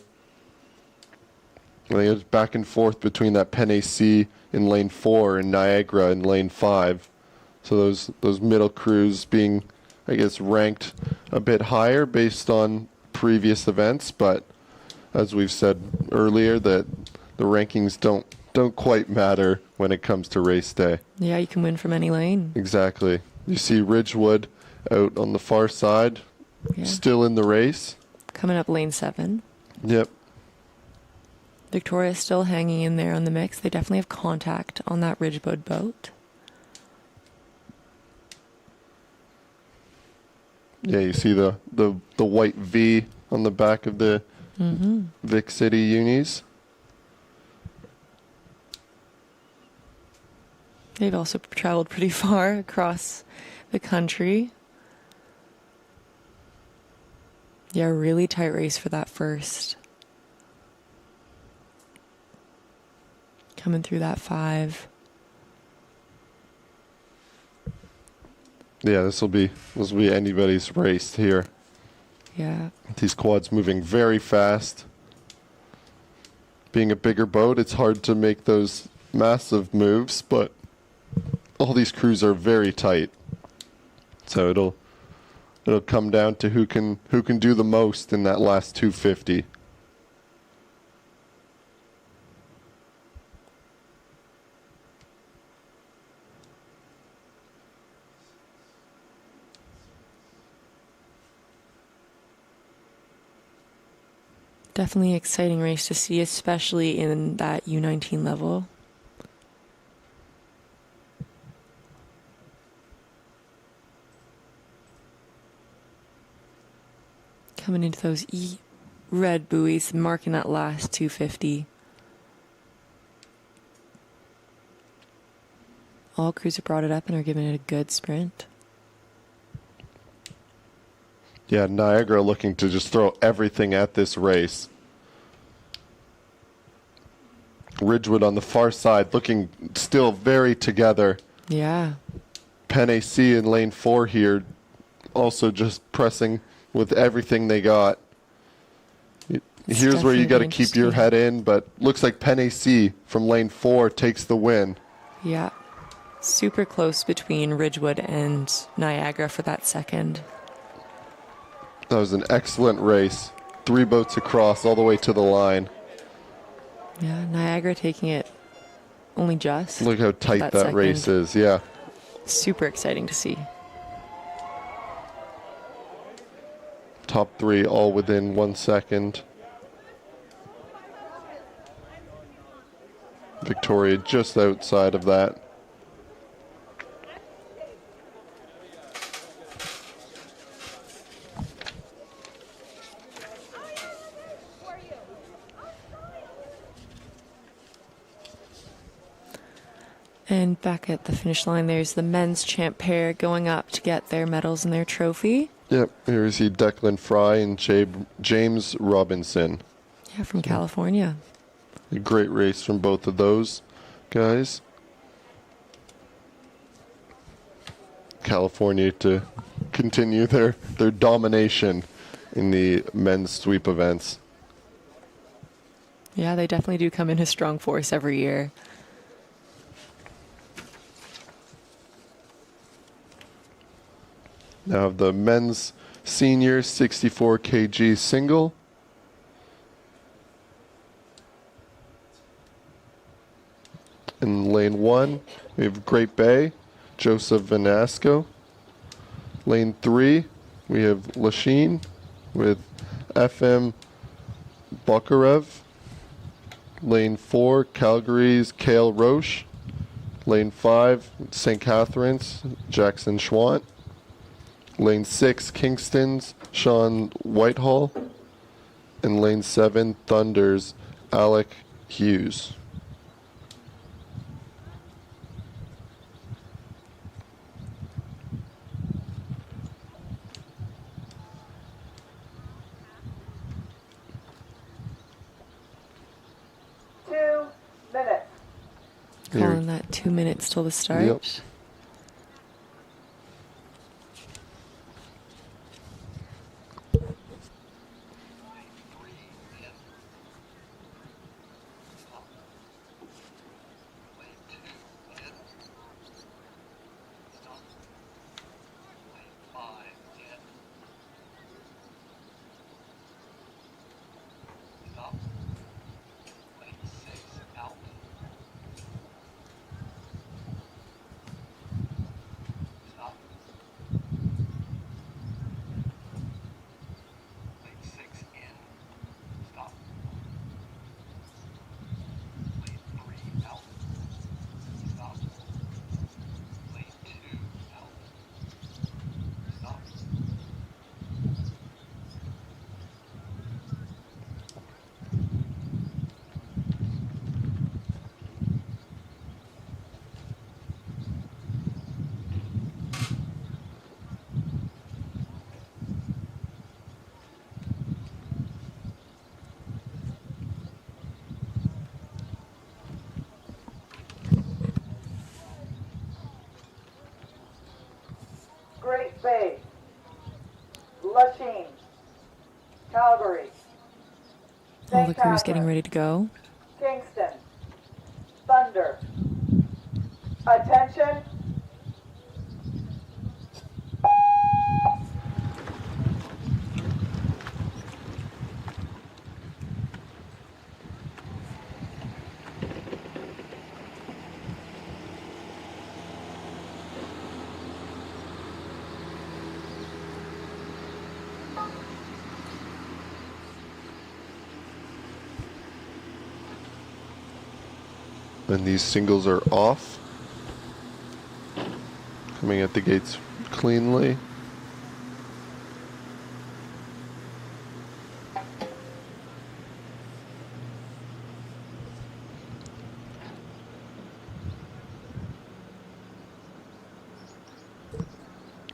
I think it's back and forth between that Penne Sea in lane 4 and Niagara in lane 5. So those middle crews being, I guess, ranked a bit higher based on previous events, but as we've said earlier, that the rankings don't quite matter when it comes to race day. Yeah, you can win from any lane. Exactly. You see Ridgewood out on the far side, still in the race. Coming up lane 7. Yep. Victoria's still hanging in there on the mix. They definitely have contact on that Ridgewood boat. Yeah, you see the white V on the back of the Vic City unis. They've also traveled pretty far across the country. Yeah, really tight race for that first. Coming through that 5. Yeah, this will be anybody's race here. Yeah. These quads moving very fast. Being a bigger boat, it's hard to make those massive moves, but all these crews are very tight. So it'll come down to who can do the most in that last 250. Definitely exciting race to see, especially in that U19 level. Coming into those red buoys, marking that last 250. All crews have brought it up and are giving it a good sprint. Yeah, Niagara looking to just throw everything at this race. Ridgewood on the far side looking still very together. Yeah. Penne Sea in lane 4 here also just pressing with everything they got. Here's where you got to keep your head in, but looks like Penne Sea from lane 4 takes the win. Yeah. Super close between Ridgewood and Niagara for that second. That was an excellent race. 3 boats across all the way to the line. Yeah, Niagara taking it only just. Look how tight that race is, yeah. Super exciting to see. Top 3 all within 1 second. Victoria just outside of that. And back at the finish line, there's the men's champ pair going up to get their medals and their trophy. Yep, here we see Declan Fry and James Robinson. Yeah, from California. A great race from both of those guys. California to continue their domination in the men's sweep events. Yeah, they definitely do come in a strong force every year. Now the men's senior 64 kg single. In lane 1, we have Great Bay, Joseph Vanasco. Lane 3, we have Lachine with FM Bakarev. Lane 4, Calgary's Cale Roche. Lane 5, St. Catharines, Jackson Schwant. Lane 6, Kingston's Sean Whitehall. And lane 7, Thunder's Alec Hughes. Calling that 2 minutes till the start. Yep. Great Bay, Lachine, Calgary, All the St. crew's getting Catharines, ready to go. Kingston, Thunder. Attention. And these singles are off. Coming at the gates cleanly.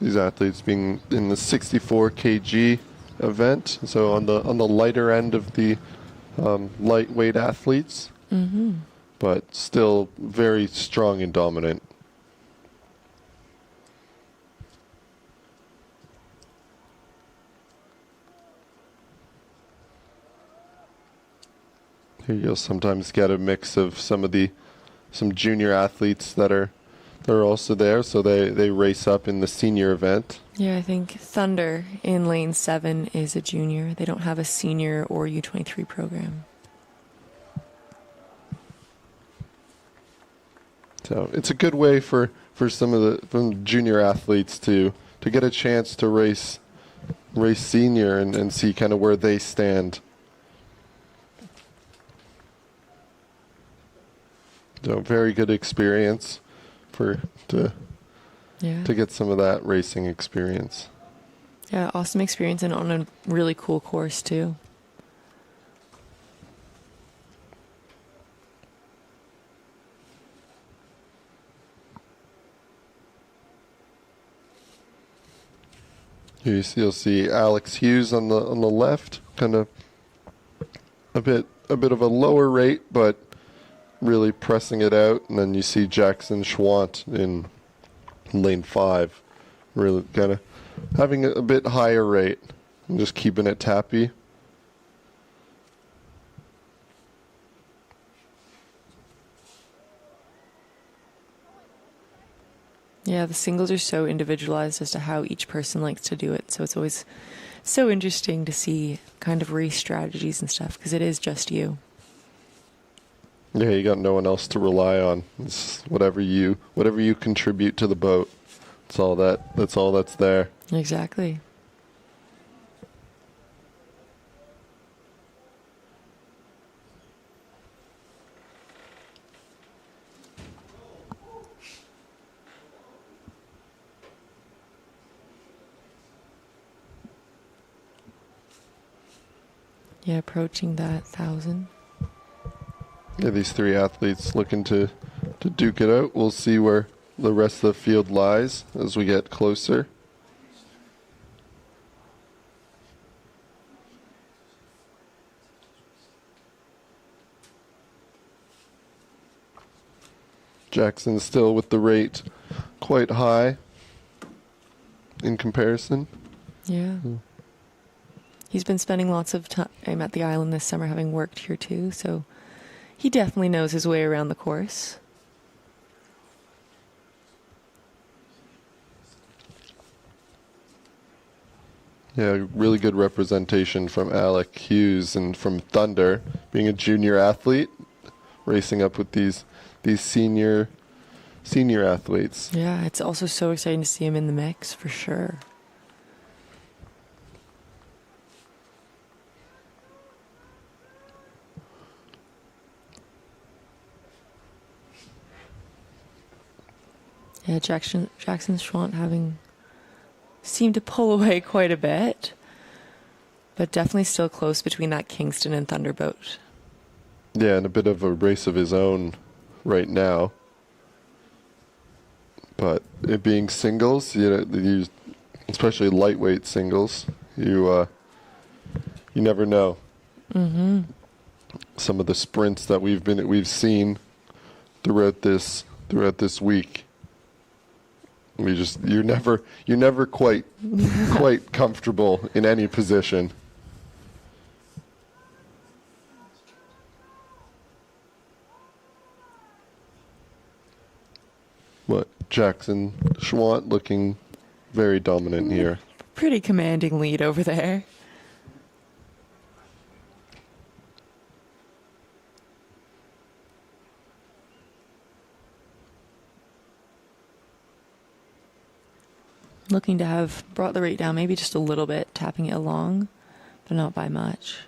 These athletes being in the 64 kg event, so on the lighter end of the lightweight athletes. Mm-hmm. But still very strong and dominant. Here you'll sometimes get a mix of some junior athletes that are also there, so they race up in the senior event. Yeah, I think Thunder in lane 7 is a junior. They don't have a senior or U23 program. So it's a good way for some of the junior athletes to get a chance to race senior and see kind of where they stand. So very good experience to get some of that racing experience. Yeah, awesome experience and on a really cool course too. You'll see Alex Hughes on the left, kind of a bit of a lower rate, but really pressing it out. And then you see Jackson Schwant in lane 5, really kind of having a bit higher rate and just keeping it tappy. Yeah, the singles are so individualized as to how each person likes to do it. So it's always so interesting to see kind of race strategies and stuff because it is just you. Yeah, you got no one else to rely on. It's whatever you contribute to the boat. That's all that's there. Exactly. Yeah, approaching that 1,000. Yeah, these 3 athletes looking to duke it out. We'll see where the rest of the field lies as we get closer. Jackson still with the rate quite high in comparison. Yeah. He's been spending lots of time at the island this summer, having worked here too, so he definitely knows his way around the course. Yeah, really good representation from Alec Hughes and from Thunder, being a junior athlete, racing up with these senior athletes. Yeah, it's also so exciting to see him in the mix for sure. Yeah, Jackson Schwant having seemed to pull away quite a bit, but definitely still close between that Kingston and Thunderboat. Yeah, and a bit of a race of his own right now. But it being singles, especially lightweight singles, you never know. Mm-hmm. Some of the sprints that we've seen throughout this week. You're never quite comfortable in any position. But Jackson Schwant looking very dominant here. Pretty commanding lead over there. Looking to have brought the rate down maybe just a little bit, tapping it along, but not by much.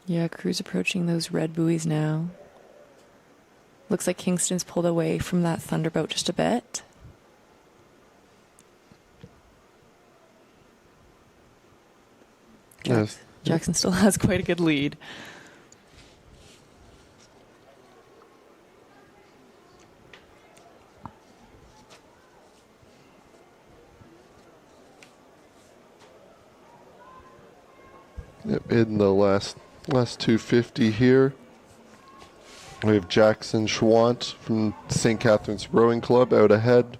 Yeah, crew's approaching those red buoys now. Looks like Kingston's pulled away from that Thunderboat just a bit. Yes. Jackson still has quite a good lead. Yep, in the last 250 here. We have Jackson Schwant from St. Catharines Rowing Club out ahead.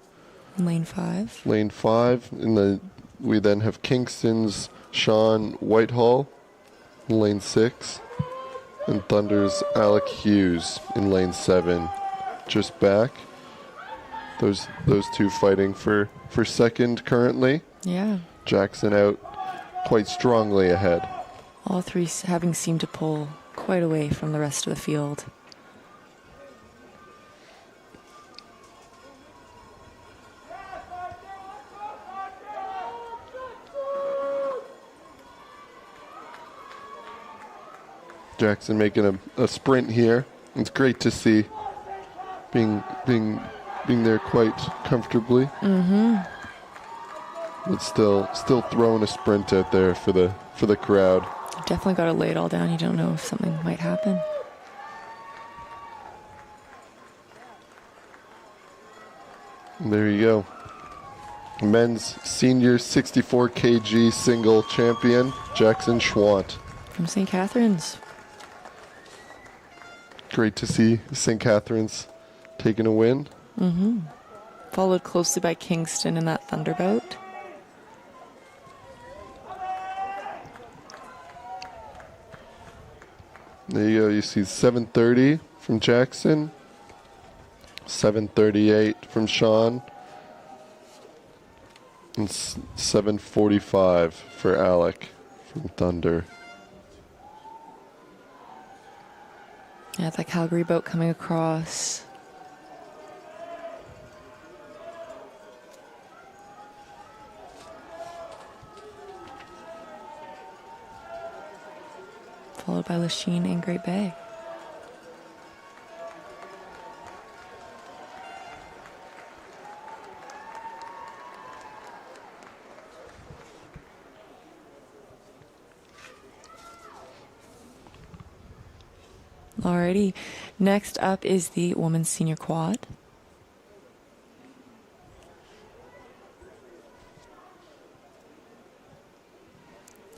Lane 5. Lane 5. We then have Kingston's Sean Whitehall in lane 6. And Thunder's Alec Hughes in lane 7. Just back. Those two fighting for second currently. Yeah. Jackson out quite strongly ahead. All three having seemed to pull quite away from the rest of the field. Jackson making a sprint here. It's great to see being there quite comfortably. Mm-hmm. But still throwing a sprint out there for the crowd. Definitely got to lay it all down. You don't know if something might happen. And there you go. Men's senior 64 kg single champion, Jackson Schwant. From St. Catharines. Great to see St. Catharines taking a win. Mm-hmm. Followed closely by Kingston in that Thunderbout. There you go. You see 7:30 from Jackson, 7:38 from Sean, and 7:45 for Alec from Thunder. Yeah, that Calgary boat coming across. Followed by Lachine and Great Bay. Alrighty, next up is the women's senior quad.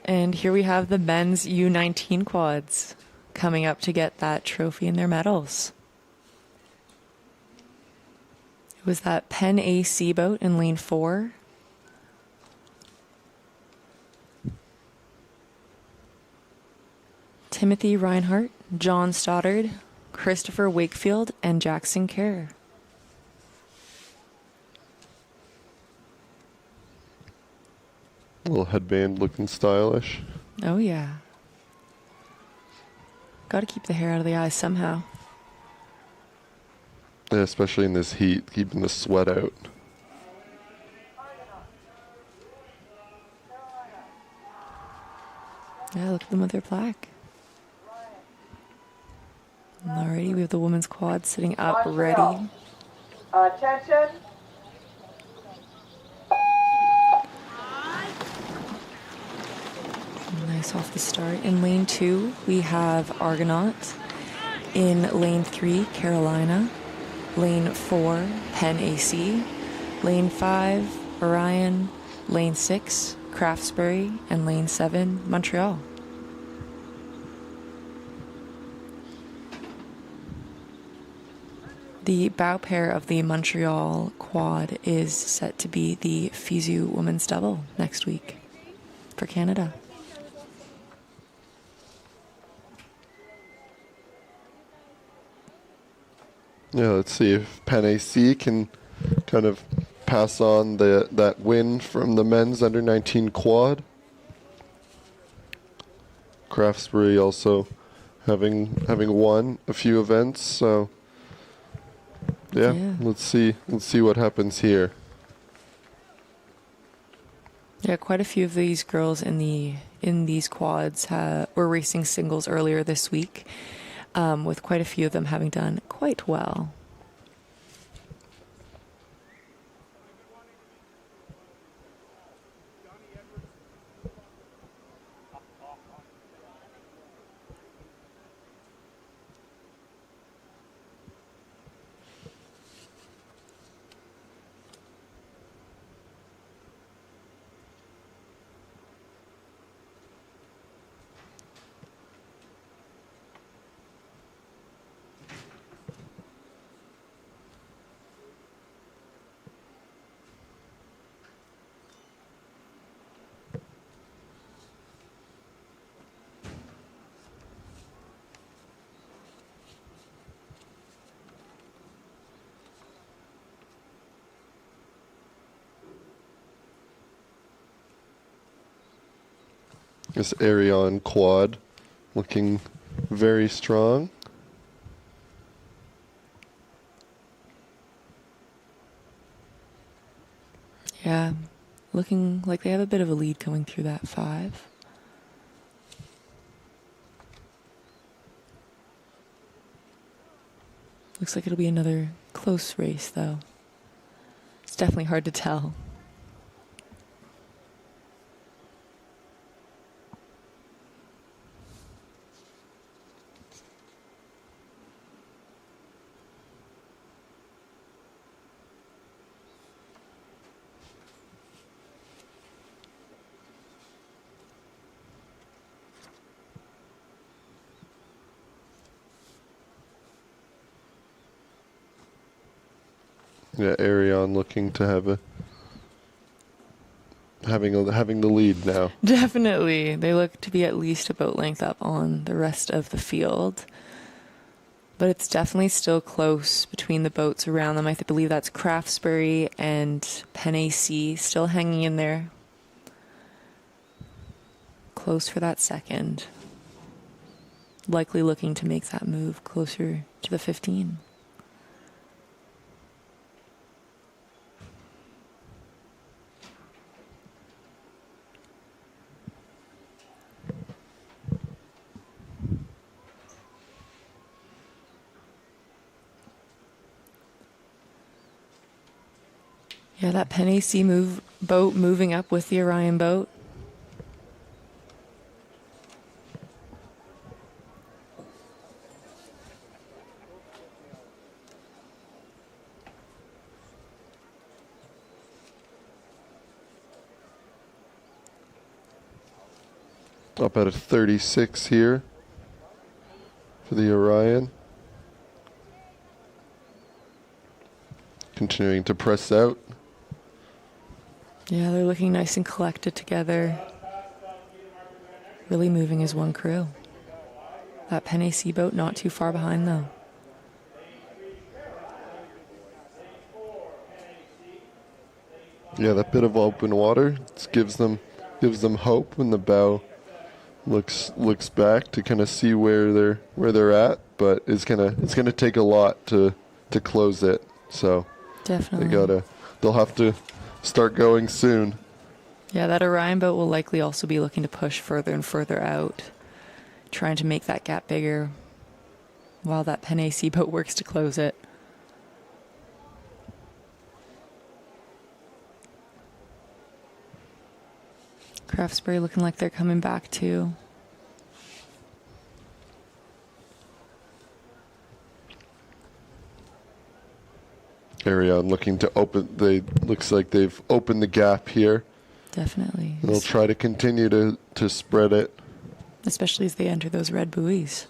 And here we have the men's U19 quads coming up to get that trophy and their medals. It was that Penn AC boat in lane 4. Timothy Reinhardt, John Stoddard, Christopher Wakefield, and Jackson Kerr. Little headband looking stylish. Oh, yeah. Got to keep the hair out of the eyes somehow. Yeah, especially in this heat, keeping the sweat out. Yeah, look at them with their plaque. Alrighty, we have the women's quad sitting up ready. Attention. Nice off the start. In lane 2, we have Argonaut. In lane 3, Carolina. Lane 4, Penn AC. Lane 5, Orion. Lane 6, Craftsbury. And lane 7, Montreal. The bow pair of the Montreal quad is set to be the FISU women's double next week for Canada. Yeah, let's see if Penn AC can kind of pass on that win from the men's under 19 quad. Craftsbury also having won a few events, so yeah. Let's see what happens here. Yeah, quite a few of these girls in these quads were racing singles earlier this week, with quite a few of them having done quite well. This Arion quad looking very strong. Yeah, looking like they have a bit of a lead coming through that 5. Looks like it'll be another close race, though. It's definitely hard to tell. Yeah, Arion looking to have having the lead now. Definitely. They look to be at least a boat length up on the rest of the field. But it's definitely still close between the boats around them. I believe that's Craftsbury and Penn-AC still hanging in there. Close for that second. Likely looking to make that move closer to the 15. Yeah, that Penn-AC boat moving up with the Orion boat. Up at a 36 here for the Orion. Continuing to press out. Yeah, they're looking nice and collected together. Really moving as one crew. That Penn-AC boat not too far behind, though. Yeah, that bit of open water gives them hope when the bow looks back to kind of see where they're at, but it's gonna take a lot to close it. So definitely they'll have to start going soon. Yeah, that Orion boat will likely also be looking to push further and further out, trying to make that gap bigger while that Penn-AC boat works to close it. Craftsbury looking like they're coming back too. Arion looking to looks like they've opened the gap here. Definitely. They'll try to continue to spread it. Especially as they enter those red buoys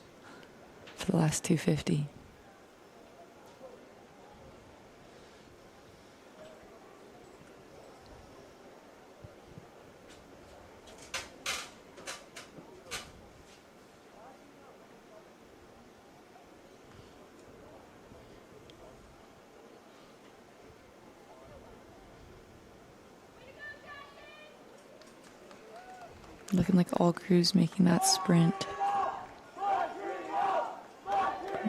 for the last 250. Looking like all crews making that sprint.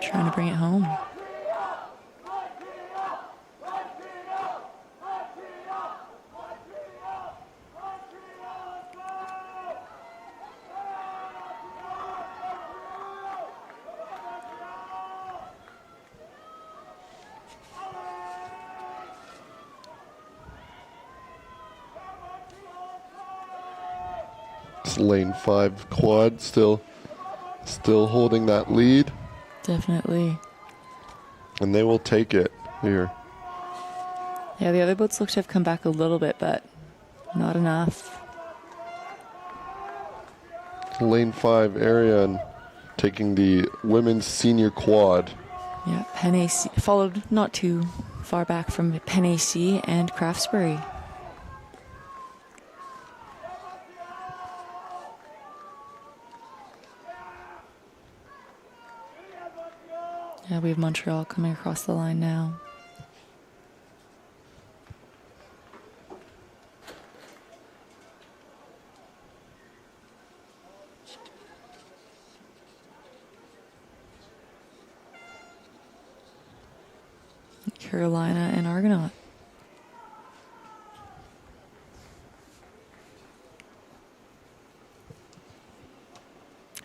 Trying to bring it home. Lane 5 quad still holding that lead. Definitely. And they will take it here. Yeah, the other boats look to have come back a little bit, but not enough. Lane 5 Arion taking the women's senior quad. Yeah, Penn-AC followed not too far back from Penn-AC and Craftsbury. Yeah, we have Montreal coming across the line now. Carolina and Argonaut.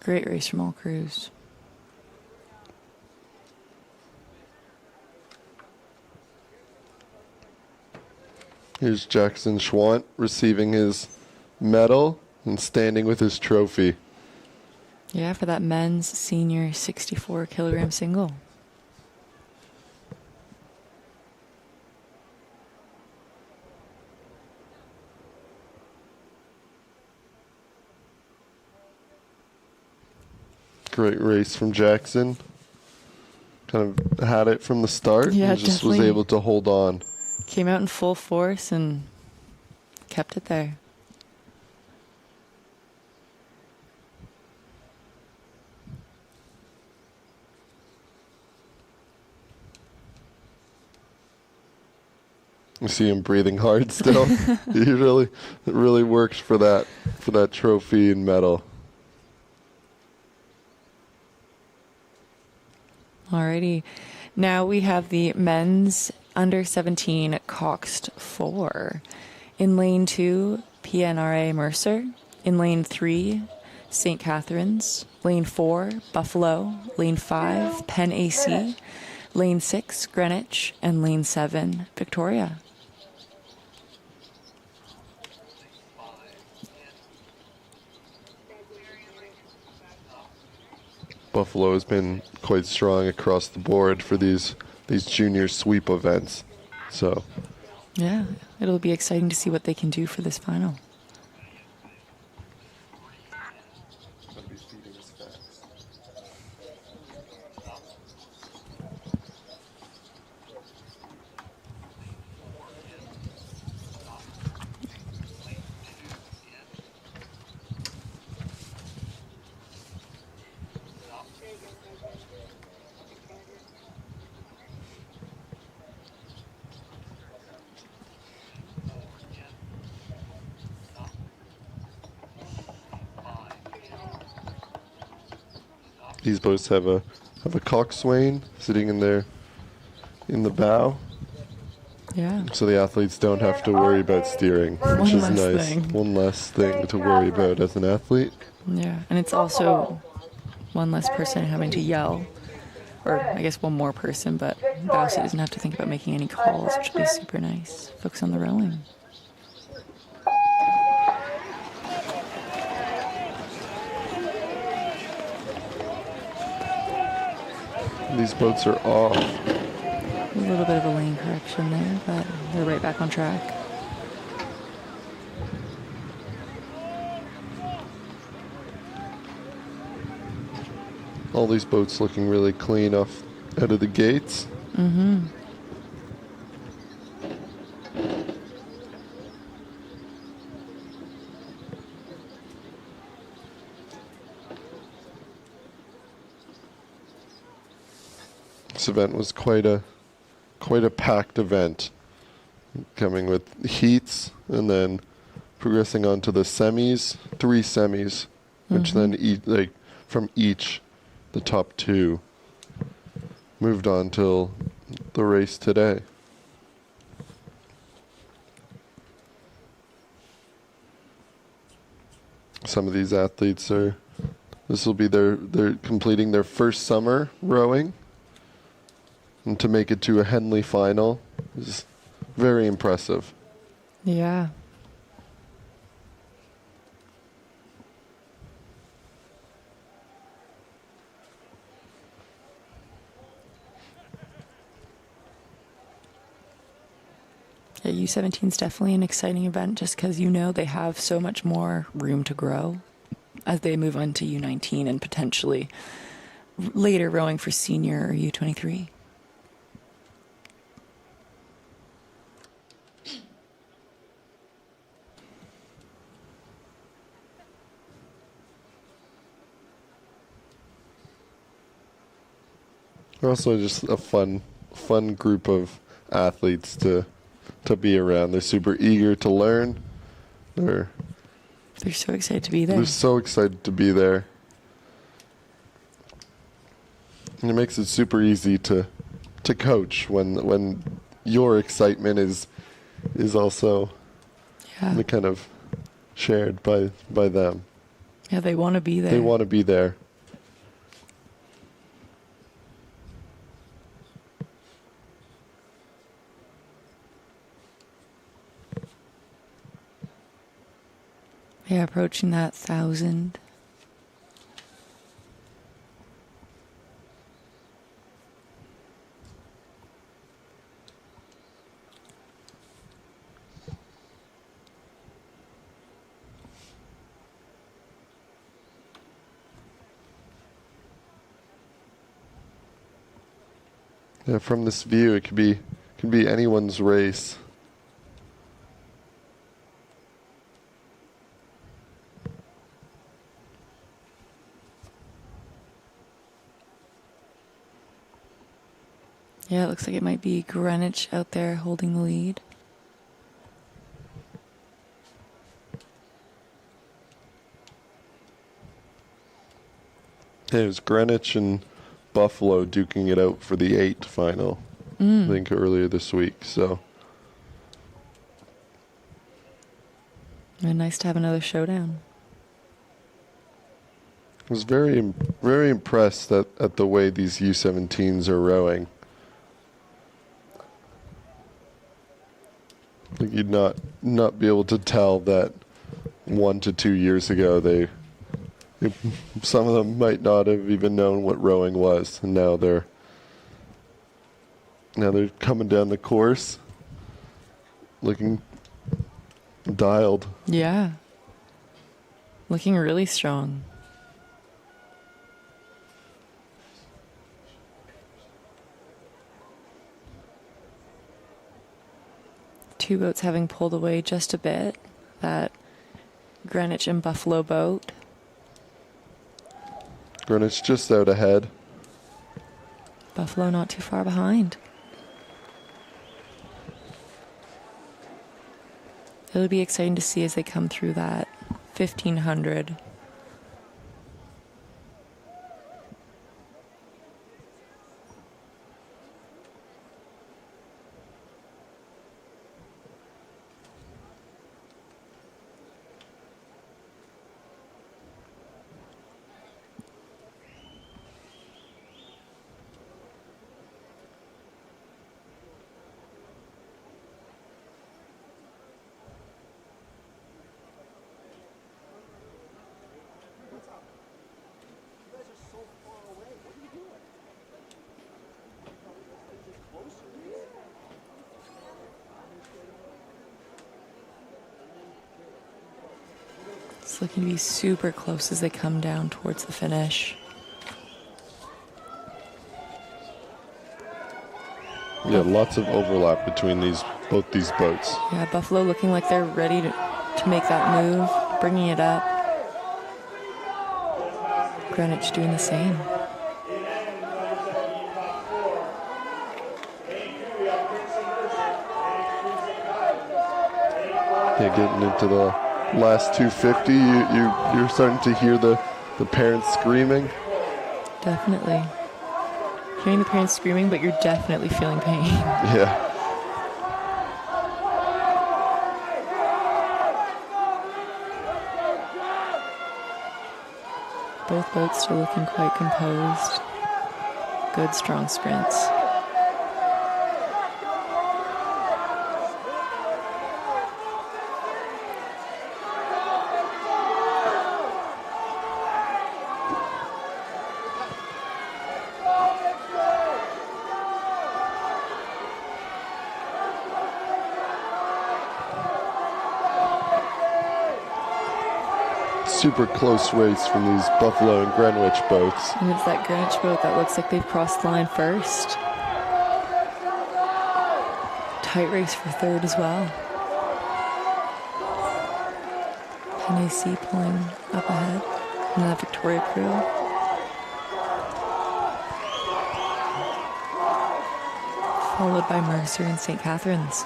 Great race from all crews. Here's Jackson Schwant receiving his medal and standing with his trophy. Yeah, for that men's senior 64 kilogram single. Great race from Jackson. Kind of had it from the start Yeah, and just was definitely. able to hold on. Came out in full force and kept it there. You see him breathing hard still. He really worked for that trophy and medal. Alrighty. Now we have the men's under 17 Coxed 4. In lane 2, PNRA Mercer. In lane 3, St. Catharines. Lane 4, Buffalo. Lane 5, Penn AC. Lane 6, Greenwich. And lane 7, Victoria. Buffalo has been quite strong across the board for these junior sweep events. So Yeah, it'll be exciting to see what they can do for this final. these boats have a coxswain sitting in the bow. Yeah. So the athletes don't have to worry about steering, which is nice. One less thing to worry about as an athlete. Yeah, and it's also one less person having to yell. Or I guess one more person, but Bousy doesn't have to think about making any calls, which would be super nice. Focus on the rowing. These boats are off. A little bit of a lane correction there, but they're right back on track. All these boats looking really clean off out of the gates. Mm-hmm. This event was quite a packed event, coming with heats and then progressing on to the semis, 3 semis, which then from each the top 2 moved on till the race today. Some of these athletes this will be they're completing their first summer rowing. And to make it to a Henley final is very impressive. Yeah. Yeah, U17 is definitely an exciting event just because they have so much more room to grow as they move on to U19 and potentially later rowing for senior or U23. They're also just a fun group of athletes to be around. They're super eager to learn. They're so excited to be there. They're so excited to be there. And it makes it super easy to coach when your excitement is also kind of shared by them. Yeah, they want to be there. They want to be there. Yeah, approaching that 1,000. Yeah, from this view, it could be anyone's race. Yeah, it looks like it might be Greenwich out there holding the lead. Yeah, it was Greenwich and Buffalo duking it out for the 8 final, I think earlier this week. So And nice to have another showdown. I was very impressed at the way these U17s are rowing. Like you'd not be able to tell that 1 to 2 years ago some of them might not have even known what rowing was, and now they're coming down the course looking dialed. Yeah. Looking really strong. Two boats having pulled away just a bit. That Greenwich and Buffalo boat. Greenwich just out ahead. Buffalo not too far behind. It'll be exciting to see as they come through that 1,500. It's looking to be super close as they come down towards the finish. Yeah, lots of overlap between both these boats. Yeah, Buffalo looking like they're ready to make that move, bringing it up. Greenwich doing the same. Yeah, getting into the last 250, you're starting to hear the parents screaming. Definitely. Hearing the parents screaming, but you're definitely feeling pain. Yeah. Both boats still looking quite composed. Good, strong sprints. Super close race from these Buffalo and Greenwich boats. And it's that Greenwich boat that looks like they've crossed the line first. Tight race for third as well. NAC pulling up ahead. And that Victoria crew. Followed by Mercer and St. Catharines.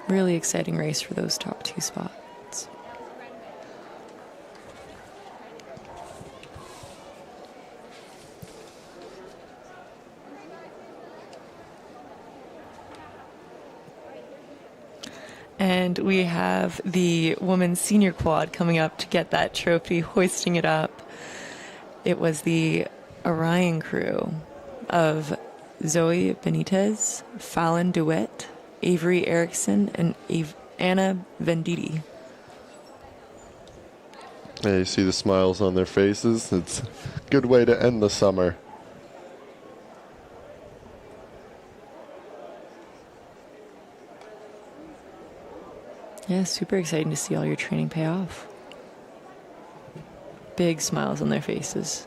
Really exciting race for those top two spots. And we have the women's senior quad coming up to get that trophy, hoisting it up. It was the Orion crew of Zoe Benitez, Fallon DeWitt, Avery Erickson, and Anna Venditti. Yeah, you see the smiles on their faces. It's a good way to end the summer. Yeah, super exciting to see all your training pay off. Big smiles on their faces.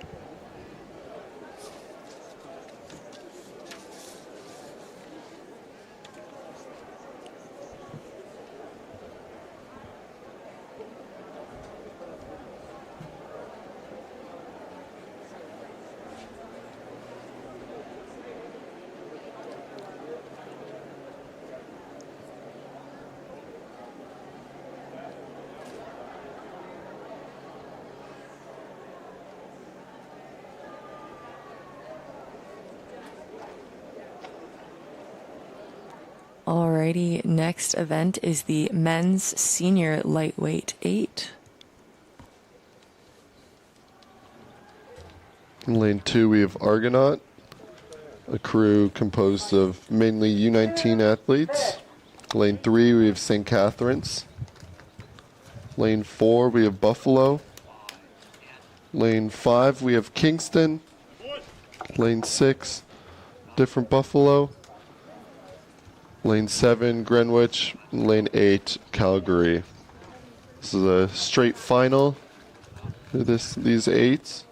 Alrighty, next event is the men's senior lightweight 8. In lane 2, we have Argonaut, a crew composed of mainly U19 athletes. Lane 3, we have St. Catharines. Lane 4, we have Buffalo. Lane 5, we have Kingston. Lane 6, different Buffalo. Lane 7, Greenwich. Lane 8, Calgary. This is a straight final for these 8s.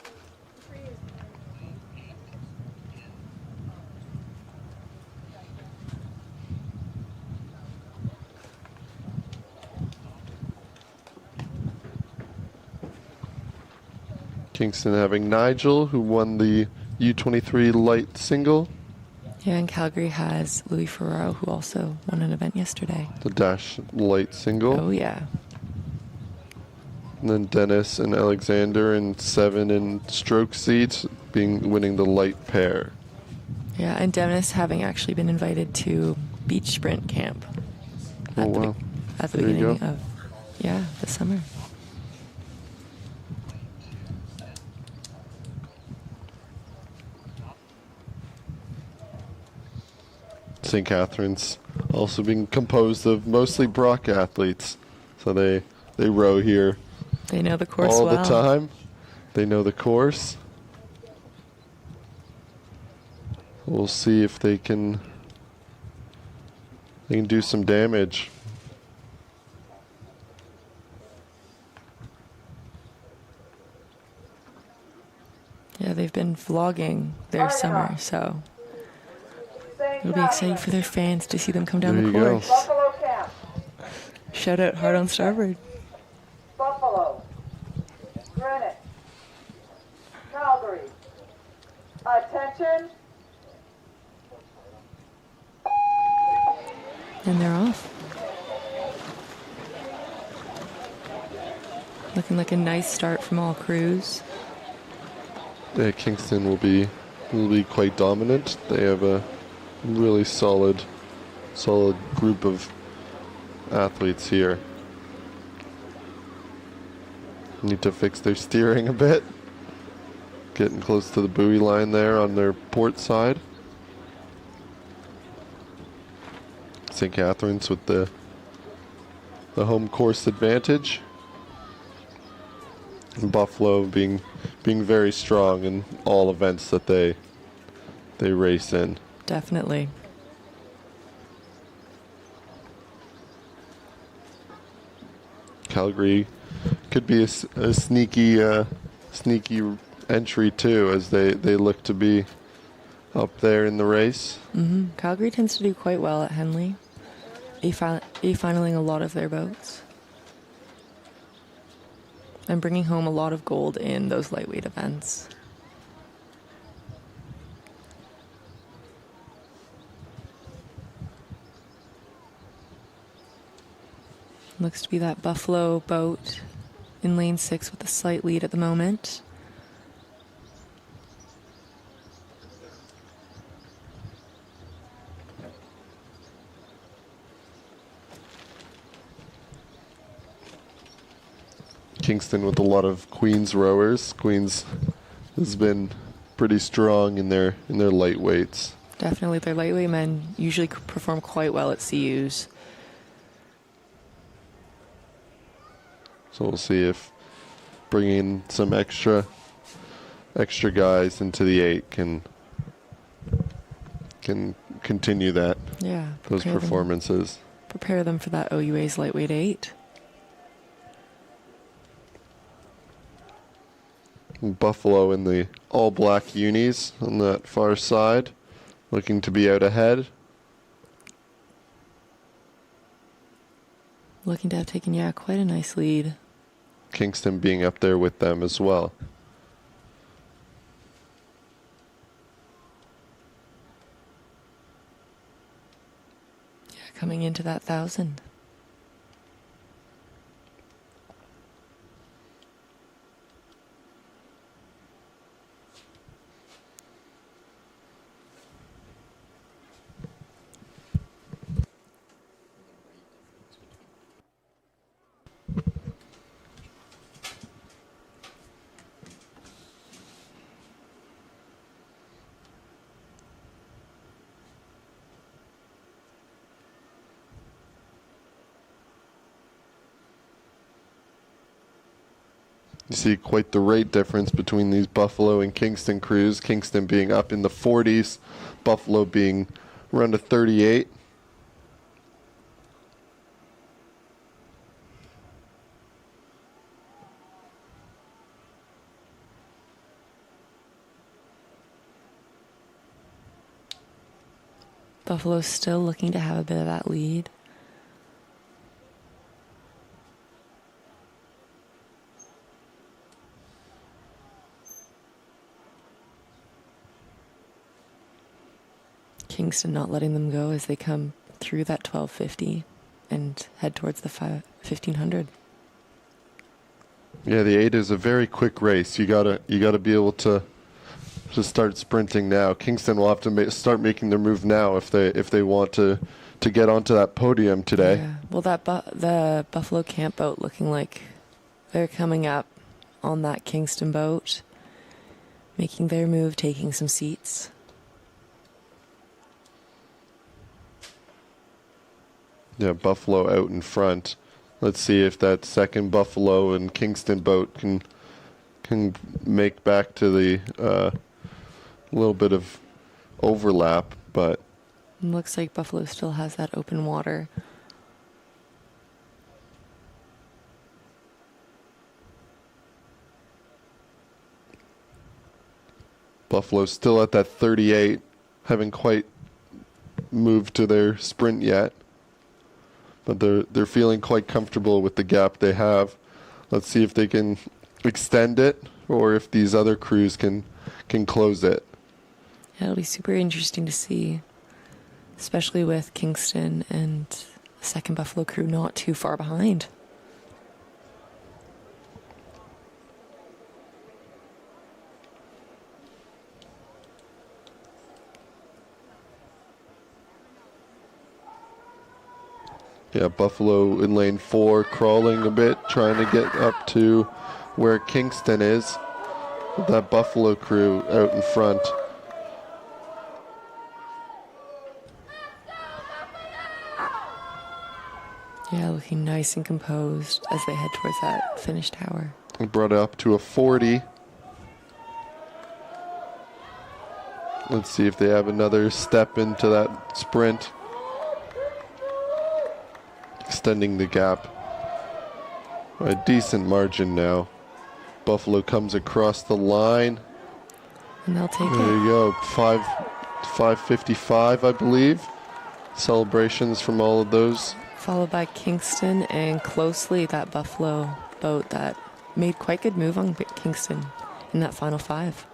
Kingston having Nigel, who won the U23 light single. Yeah, and Calgary has Louis Ferraro, who also won an event yesterday. The dash light single. Oh, yeah. And then Dennis and Alexander in 7 and stroke seats, winning the light pair. Yeah, and Dennis having actually been invited to beach sprint camp. Oh, wow. At the There you beginning go. of, the summer. St. Catharines also being composed of mostly Brock athletes. So they row here They know the course all well. the time. They know the course. We'll see if they can do some damage. Yeah, they've been vlogging their summer, so it'll be exciting for their fans to see them come down There the you go. course. Buffalo Camp. Shout out Hard on Starboard. Buffalo. Greenwich. Calgary. Attention. And they're off. Looking like a nice start from all crews. Yeah, Kingston will be quite dominant. They have a really solid group of athletes here. Need to fix their steering a bit. Getting close to the buoy line there on their port side. St. Catharines with the home course advantage. And Buffalo being very strong in all events that they race in. Definitely. Calgary could be a sneaky entry too, as they look to be up there in the race. Calgary tends to do quite well at Henley, finaling a lot of their boats. And bringing home a lot of gold in those lightweight events. Looks to be that Buffalo boat in lane 6 with a slight lead at the moment. Kingston with a lot of Queens rowers. Queens has been pretty strong in their lightweights. Definitely, their lightweight men usually perform quite well at CUs. So we'll see if bringing some extra guys into the 8 can continue that. Yeah, those performances. Prepare them for that OUA's lightweight 8. Buffalo in the all black unis on that far side, looking to be out ahead. Looking to have taken, quite a nice lead. Kingston being up there with them as well. Yeah, coming into that 1,000. You see quite the rate difference between these Buffalo and Kingston crews. Kingston being up in the 40s, Buffalo being around a 38. Buffalo's still looking to have a bit of that lead. Kingston not letting them go as they come through that 1250 and head towards the 1500. Yeah, the 8 is a very quick race. You gotta be able to start sprinting now. Kingston will have to start making their move now if they want to get onto that podium today. Yeah. Well, the Buffalo camp boat looking like they're coming up on that Kingston boat, making their move, taking some seats. Yeah, Buffalo out in front. Let's see if that second Buffalo and Kingston boat can make back to the little bit of overlap, but Looks like Buffalo still has that open water. Buffalo's still at that 38, haven't quite moved to their sprint yet, but they're feeling quite comfortable with the gap they have. Let's see if they can extend it or if these other crews can close it. Yeah, it'll be super interesting to see, especially with Kingston and the second Buffalo crew not too far behind. Yeah, Buffalo in lane 4, crawling a bit, trying to get up to where Kingston is. That Buffalo crew out in front. Yeah, looking nice and composed as they head towards that finish tower. Brought it up to a 40. Let's see if they have another step into that sprint. Extending the gap. A decent margin now. Buffalo comes across the line. And they'll take There you go. 5:55, I believe. Celebrations from all of those. Followed by Kingston and closely that Buffalo boat that made quite good move on Kingston in that final 5.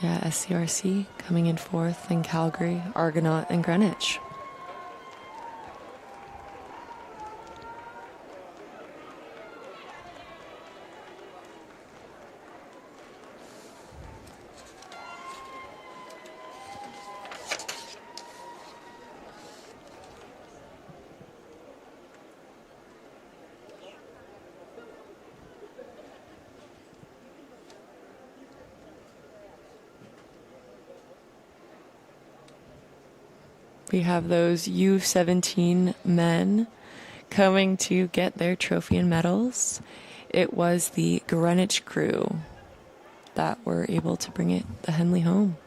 Yeah, SCRC coming in 4th, and Calgary, Argonaut, and Greenwich. We have those U17 men coming to get their trophy and medals. It was the Greenwich crew that were able to bring the Henley home.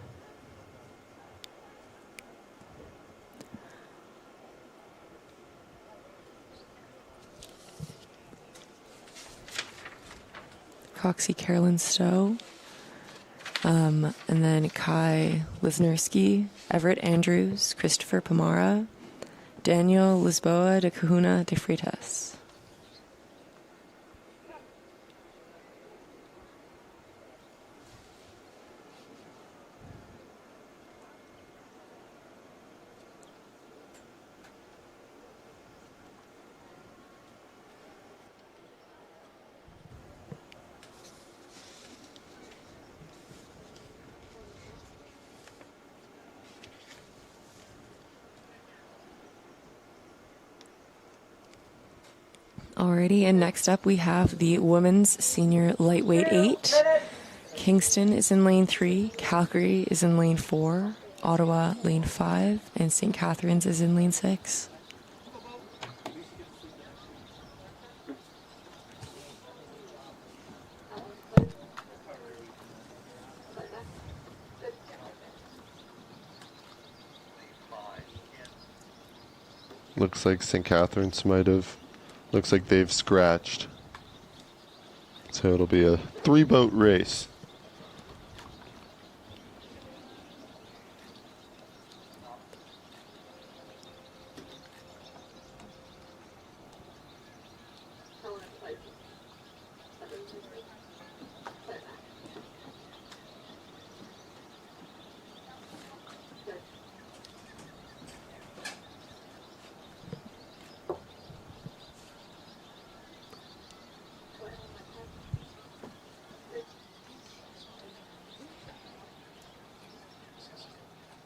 Coxie Carolyn Stowe, and then Kai Wisniewski, Everett Andrews, Christopher Pomara, Daniel Lisboa de Kahuna de Freitas. Alrighty, and next up we have the women's senior lightweight 8. Kingston is in lane 3, Calgary is in lane 4, Ottawa lane 5, and St. Catharines is in lane 6. Looks like St. Catharines looks like they've scratched. So it'll be a 3-boat race.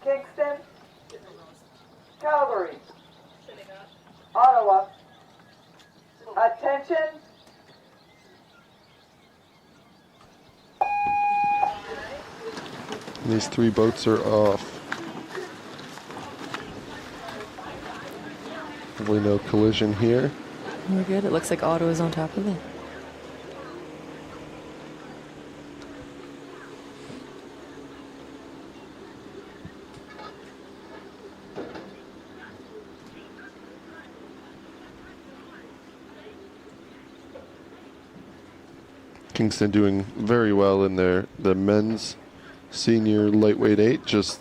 Kingston, Calgary, Ottawa. Attention. These 3 boats are off. Hopefully no collision here. We're good. It looks like Ottawa's on top of it. Kingston doing very well in the men's senior lightweight 8 just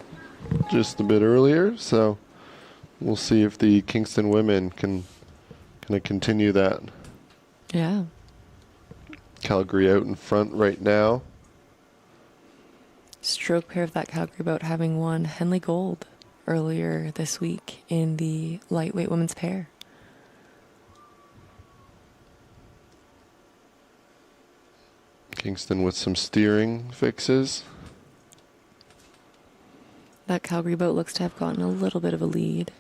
a bit earlier. So we'll see if the Kingston women can continue that. Yeah. Calgary out in front right now. Stroke pair of that Calgary boat having won Henley Gold earlier this week in the lightweight women's pair. Kingston with some steering fixes. That Calgary boat looks to have gotten a little bit of a lead.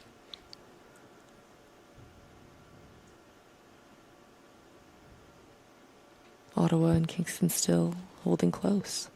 Ottawa and Kingston still holding close.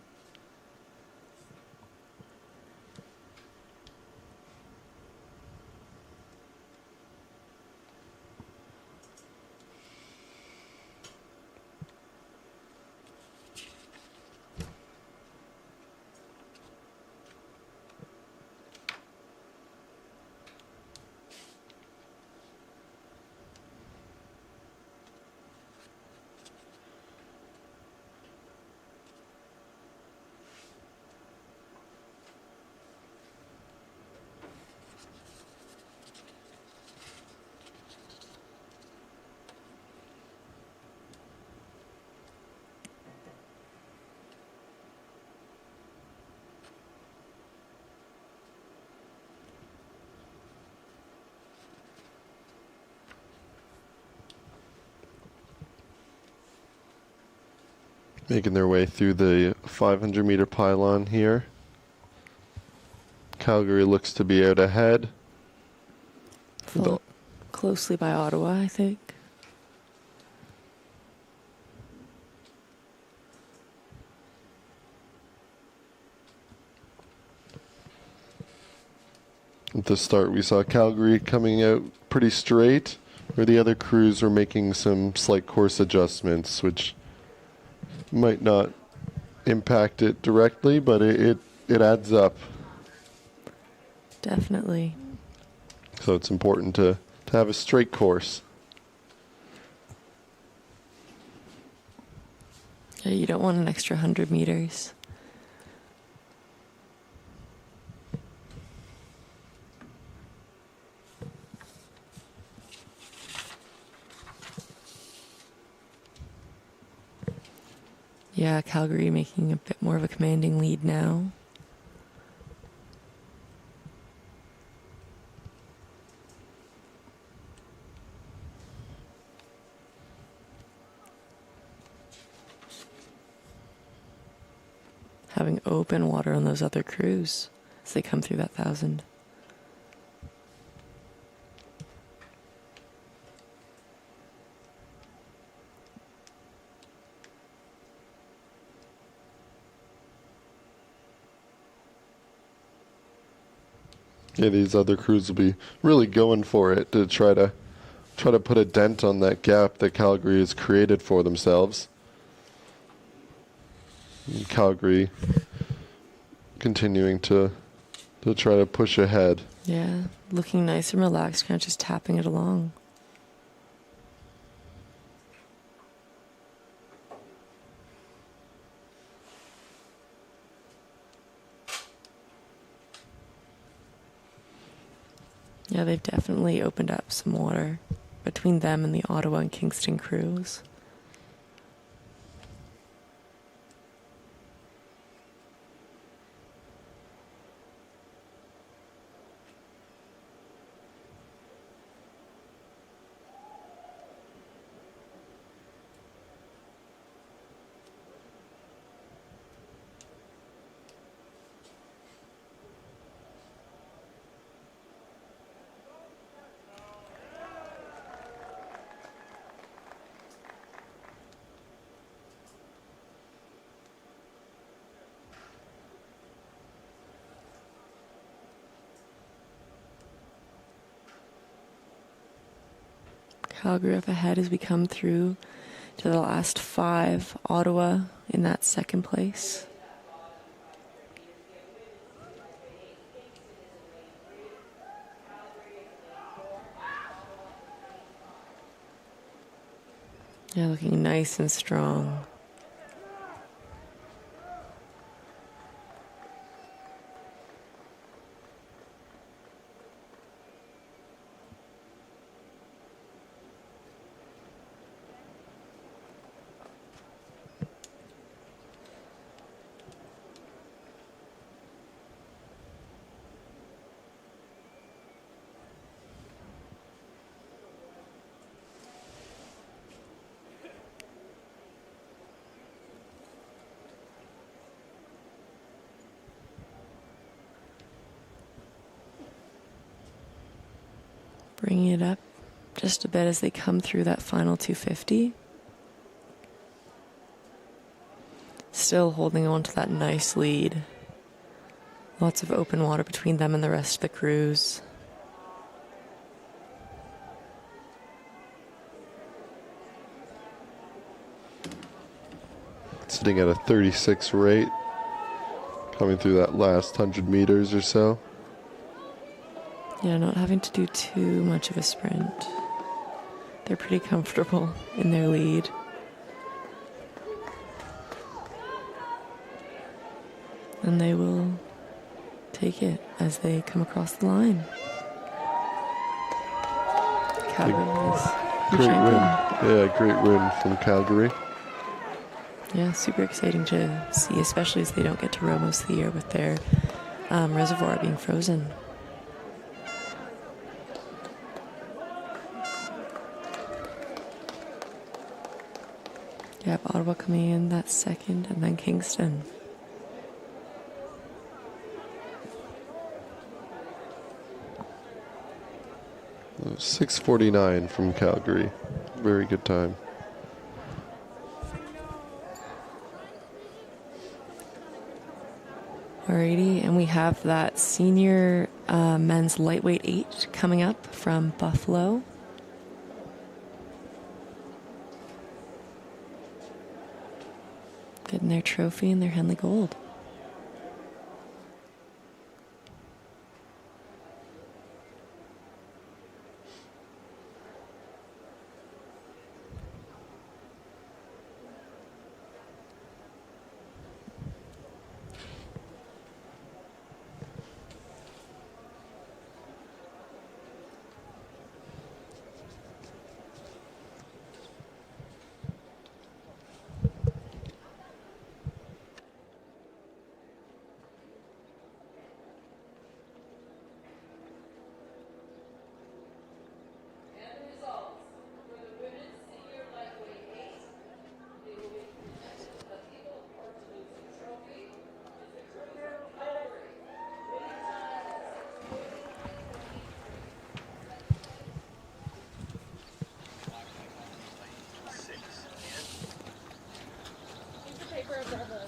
Making their way through the 500-meter pylon here. Calgary looks to be out ahead. Followed closely by Ottawa, I think. At the start, we saw Calgary coming out pretty straight, where the other crews were making some slight course adjustments, which might not impact it directly, but it adds up. Definitely. So it's important to have a straight course. Yeah, you don't want an extra 100 meters. Yeah, Calgary making a bit more of a commanding lead now. Having open water on those other crews as they come through that 1,000. Yeah, these other crews will be really going for it to try to put a dent on that gap that Calgary has created for themselves. And Calgary continuing to try to push ahead. Yeah, looking nice and relaxed, kind of just tapping it along. Yeah, they've definitely opened up some water between them and the Ottawa and Kingston crews. Calgary up ahead as we come through to the last 5. Ottawa in that second place. Yeah, looking nice and strong. Bringing it up just a bit as they come through that final 250. Still holding on to that nice lead. Lots of open water between them and the rest of the crews. Sitting at a 36 rate, coming through that last 100 meters or so. Yeah, not having to do too much of a sprint. They're pretty comfortable in their lead. And they will take it as they come across the line. Calgary is Great champion. win. Yeah, great win from Calgary. Yeah, super exciting to see, especially as they don't get to row most of the year with their reservoir being frozen. Yeah, Ottawa coming in that second, and then Kingston. Uh, 6:49 from Calgary. Very good time. Alrighty, and we have that senior men's lightweight 8 coming up from Buffalo. Getting their trophy and their Henley gold.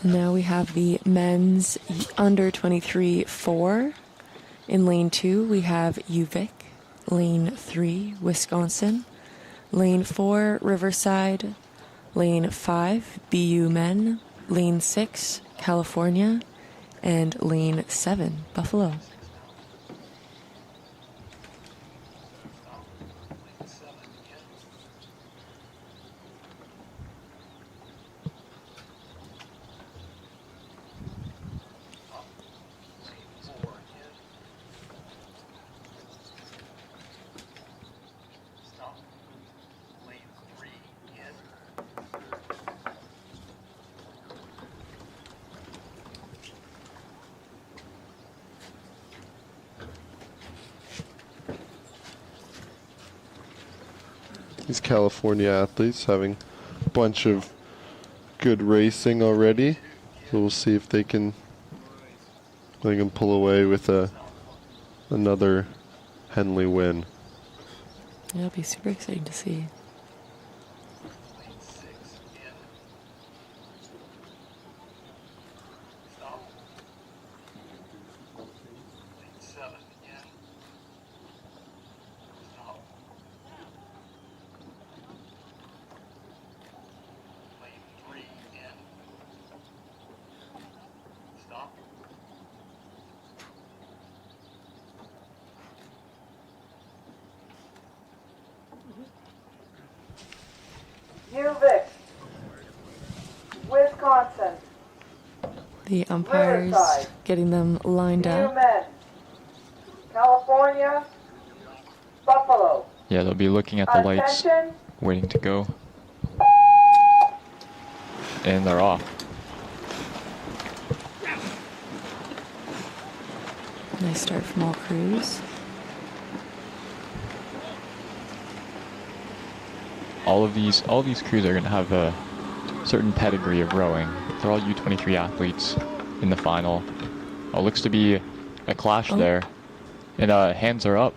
Now we have the men's under 23 4. In lane 2, we have UVic. Lane 3, Wisconsin. Lane 4, Riverside. Lane 5, BU men. Lane 6, California. And lane 7, Buffalo. These California athletes having a bunch of good racing already. So we'll see if they can pull away with another Henley win. Yeah, it'll be super exciting to see. UVic, Wisconsin. The umpires Riverside. getting them lined BU up. men, California, Buffalo. Yeah, they'll be looking at the lights, Attention. waiting to go. And they're off. Nice start from all crews. All these crews are going to have a certain pedigree of rowing. They're all U23 athletes in the final. Oh, looks to be a clash there. And hands are up.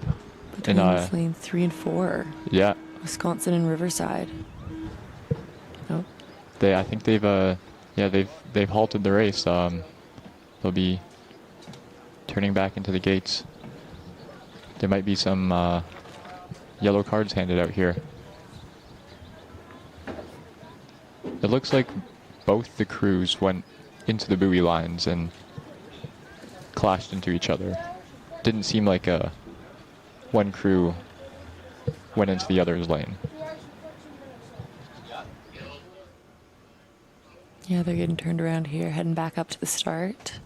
Between lane 3 and 4. Yeah. Wisconsin and Riverside. Oh. I think they've halted the race. They'll be turning back into the gates. There might be some yellow cards handed out here. It looks like both the crews went into the buoy lines and clashed into each other. Didn't seem like one crew went into the other's lane. Yeah, they're getting turned around here, heading back up to the start.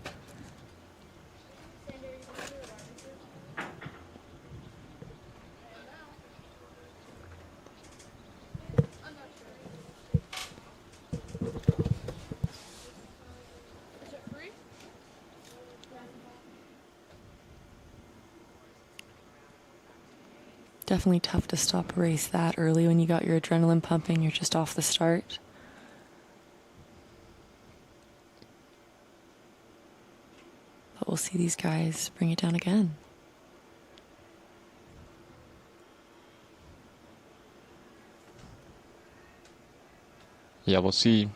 Definitely tough to stop a race that early when you got your adrenaline pumping, you're just off the start. But we'll see these guys bring it down again. Yeah, we'll see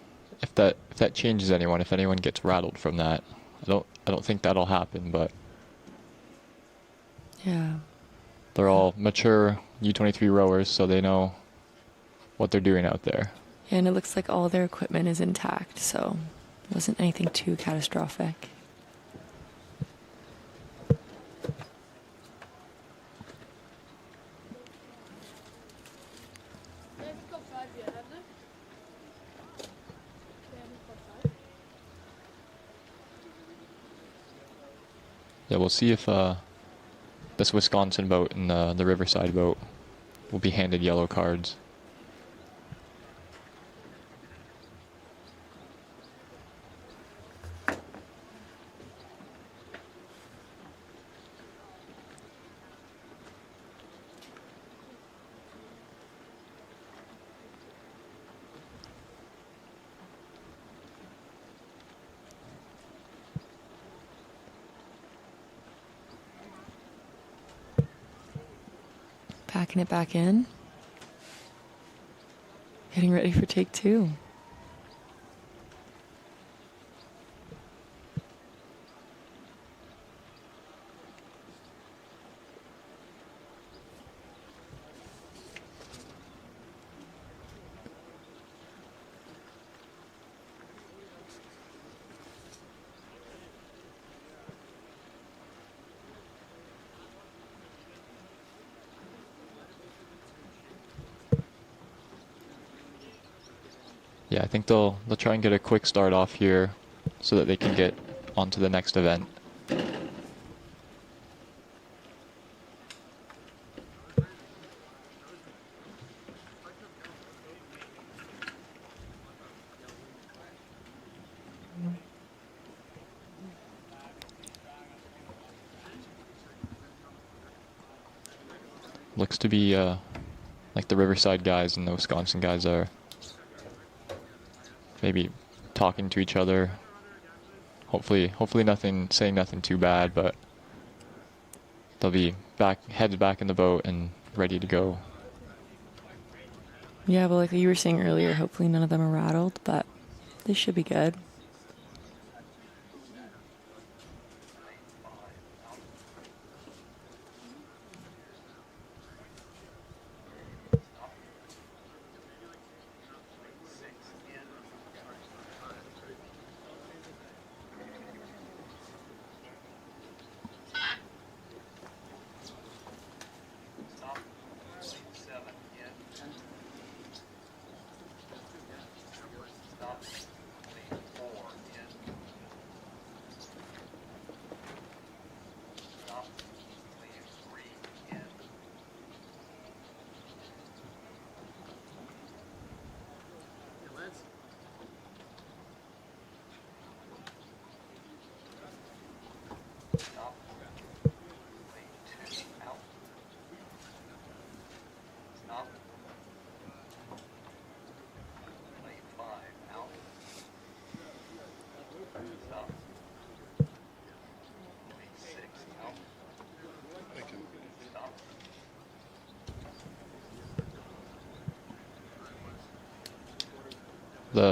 if that changes anyone, if anyone gets rattled from that. I don't think that'll happen, but Yeah. They're all mature U23 rowers, so they know what they're doing out there. And it looks like all their equipment is intact, so it wasn't anything too catastrophic. Yeah, we'll see if this Wisconsin boat and the Riverside boat will be handed yellow cards. Packing it back in. Getting ready for take 2. Yeah, I think they'll try and get a quick start off here so that they can get on to the next event. Looks to be like the Riverside guys and the Wisconsin guys are maybe talking to each other. Hopefully saying nothing too bad, but they'll be headed back in the boat and ready to go. Yeah, but like you were saying earlier, hopefully none of them are rattled, but this should be good.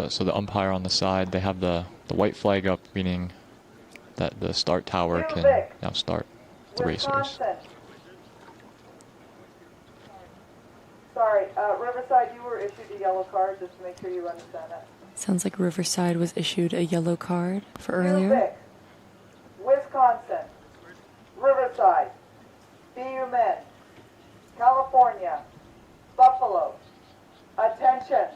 So the umpire on the side, they have the white flag up, meaning that the start tower can now start the racers. Sorry, Riverside, you were issued a yellow card, just to make sure you understand that. Sounds like Riverside was issued a yellow card for earlier. Wisconsin, Riverside, BU men, California, Buffalo, attention.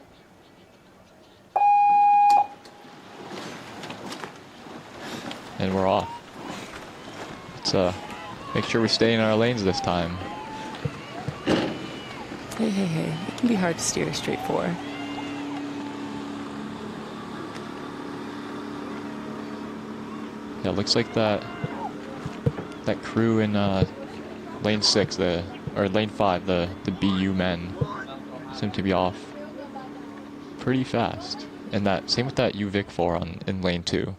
And we're off. Let's make sure we stay in our lanes this time. Hey. It can be hard to steer straight for. Yeah, looks like that crew in lane 6, or lane 5, the BU men seem to be off pretty fast. And same with that U Vic 4 in lane 2.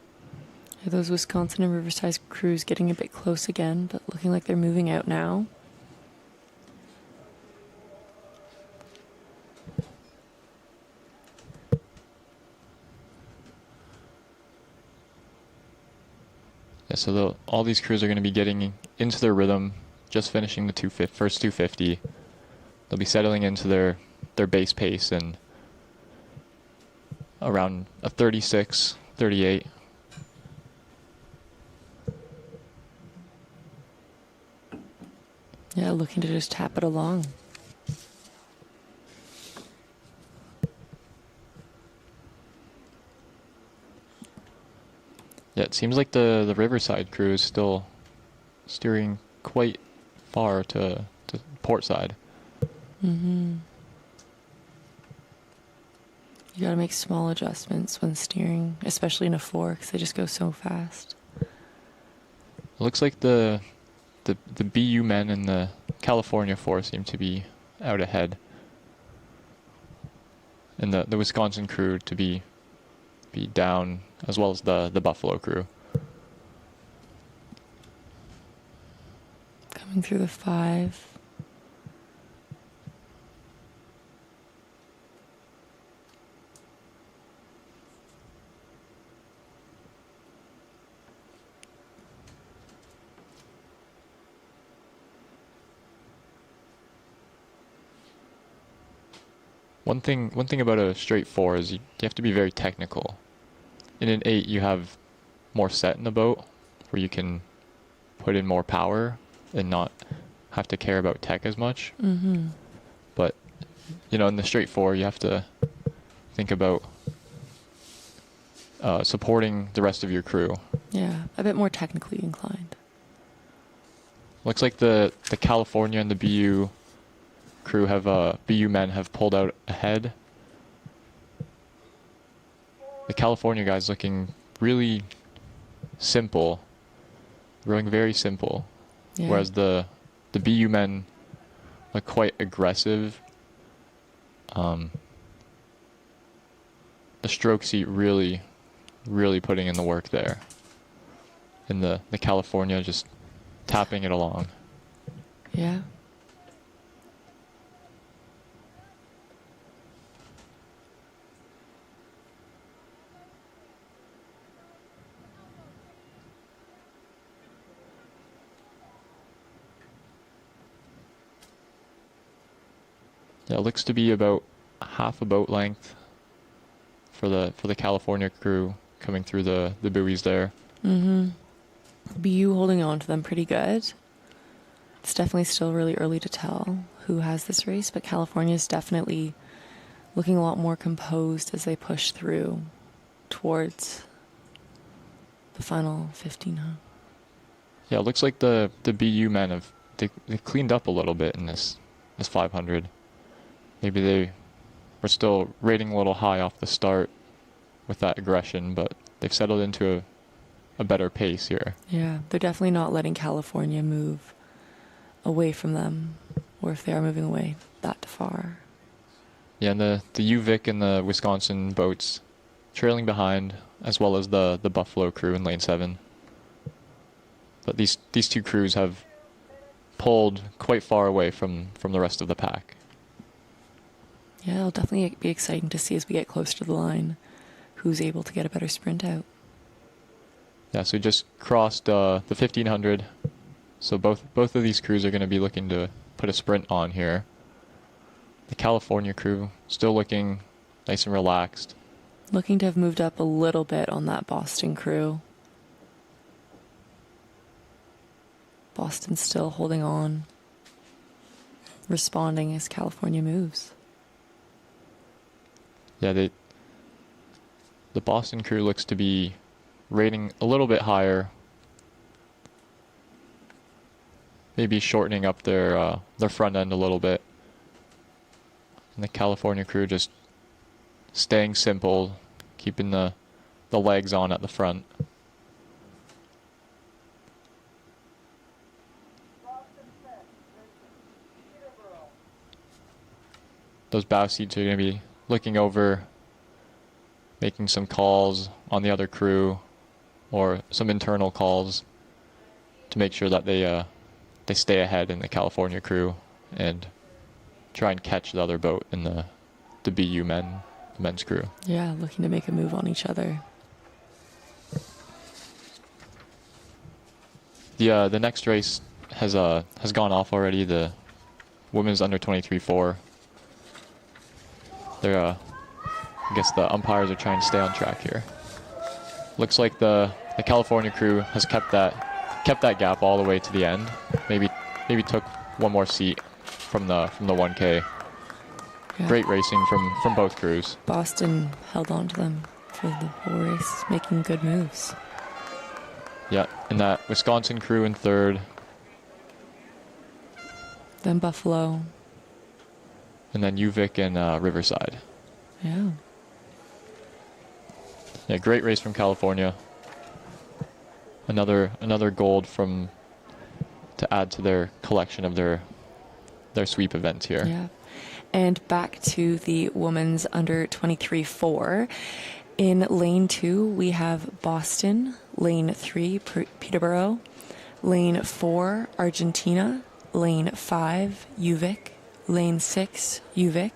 Are those Wisconsin and Riverside crews getting a bit close again, but looking like they're moving out now? Yeah, so all these crews are going to be getting into their rhythm just finishing the first 250. They'll be settling into their base pace and around a 36, 38. Yeah, looking to just tap it along. Yeah, it seems like the Riverside crew is still steering quite far to port side. Mm-hmm. You gotta make small adjustments when steering, especially in a 4, because they just go so fast. It looks like the BU men and the California 4 seem to be out ahead. And the Wisconsin crew to be down, as well as the Buffalo crew. Coming through the 5. One thing about a straight 4 is you have to be very technical. In an 8, you have more set in the boat, where you can put in more power and not have to care about tech as much. Mm-hmm. But, in the straight 4, you have to think about supporting the rest of your crew. Yeah, a bit more technically inclined. Looks like the California and the BU crew BU men have pulled out ahead. The California guys looking really simple, rowing very simple, Yeah. whereas the BU men look quite aggressive. The stroke seat really putting in the work there, and the California just tapping it along. Yeah. Yeah, it looks to be about half a boat length for the California crew coming through the buoys there. Mm-hmm. BU holding on to them pretty good. It's definitely still really early to tell who has this race, but California is definitely looking a lot more composed as they push through towards the final 1500. Yeah, it looks like the BU men have they cleaned up a little bit in this 500. Maybe they were still rating a little high off the start with that aggression, but they've settled into a better pace here. Yeah, they're definitely not letting California move away from them, or if they are moving away that far. Yeah, and the UVic and the Wisconsin boats trailing behind, as well as the Buffalo crew in lane 7. But these two crews have pulled quite far away from the rest of the pack. Yeah, it'll definitely be exciting to see as we get closer to the line who's able to get a better sprint out. Yeah, so we just crossed the 1500. So both of these crews are going to be looking to put a sprint on here. The California crew still looking nice and relaxed. Looking to have moved up a little bit on that Boston crew. Boston's still holding on, responding as California moves. Yeah, the Boston crew looks to be rating a little bit higher. Maybe shortening up their front end a little bit. And the California crew just staying simple, keeping the legs on at the front. Those bow seats are going to be looking over, making some calls on the other crew, or some internal calls to make sure that they stay ahead in the California crew and try and catch the other boat in the BU men's crew. Yeah, looking to make a move on each other. The next race has gone off already. The women's under 23-4. They're I guess the umpires are trying to stay on track here. Looks like the California crew has kept that gap all the way to the end. Maybe took one more seat from the 1K. Yeah. Great racing from both crews. Boston held on to them for the whole race, making good moves. Yeah, and that Wisconsin crew in third. Then Buffalo. And then UVic and Riverside. Yeah. Yeah, great race from California. Another gold to add to their collection of their sweep events here. Yeah. And back to the women's under 23-4. In lane 2, we have Boston. Lane 3, Peterborough. Lane 4, Argentina. Lane 5, UVic. Lane 6, UVic.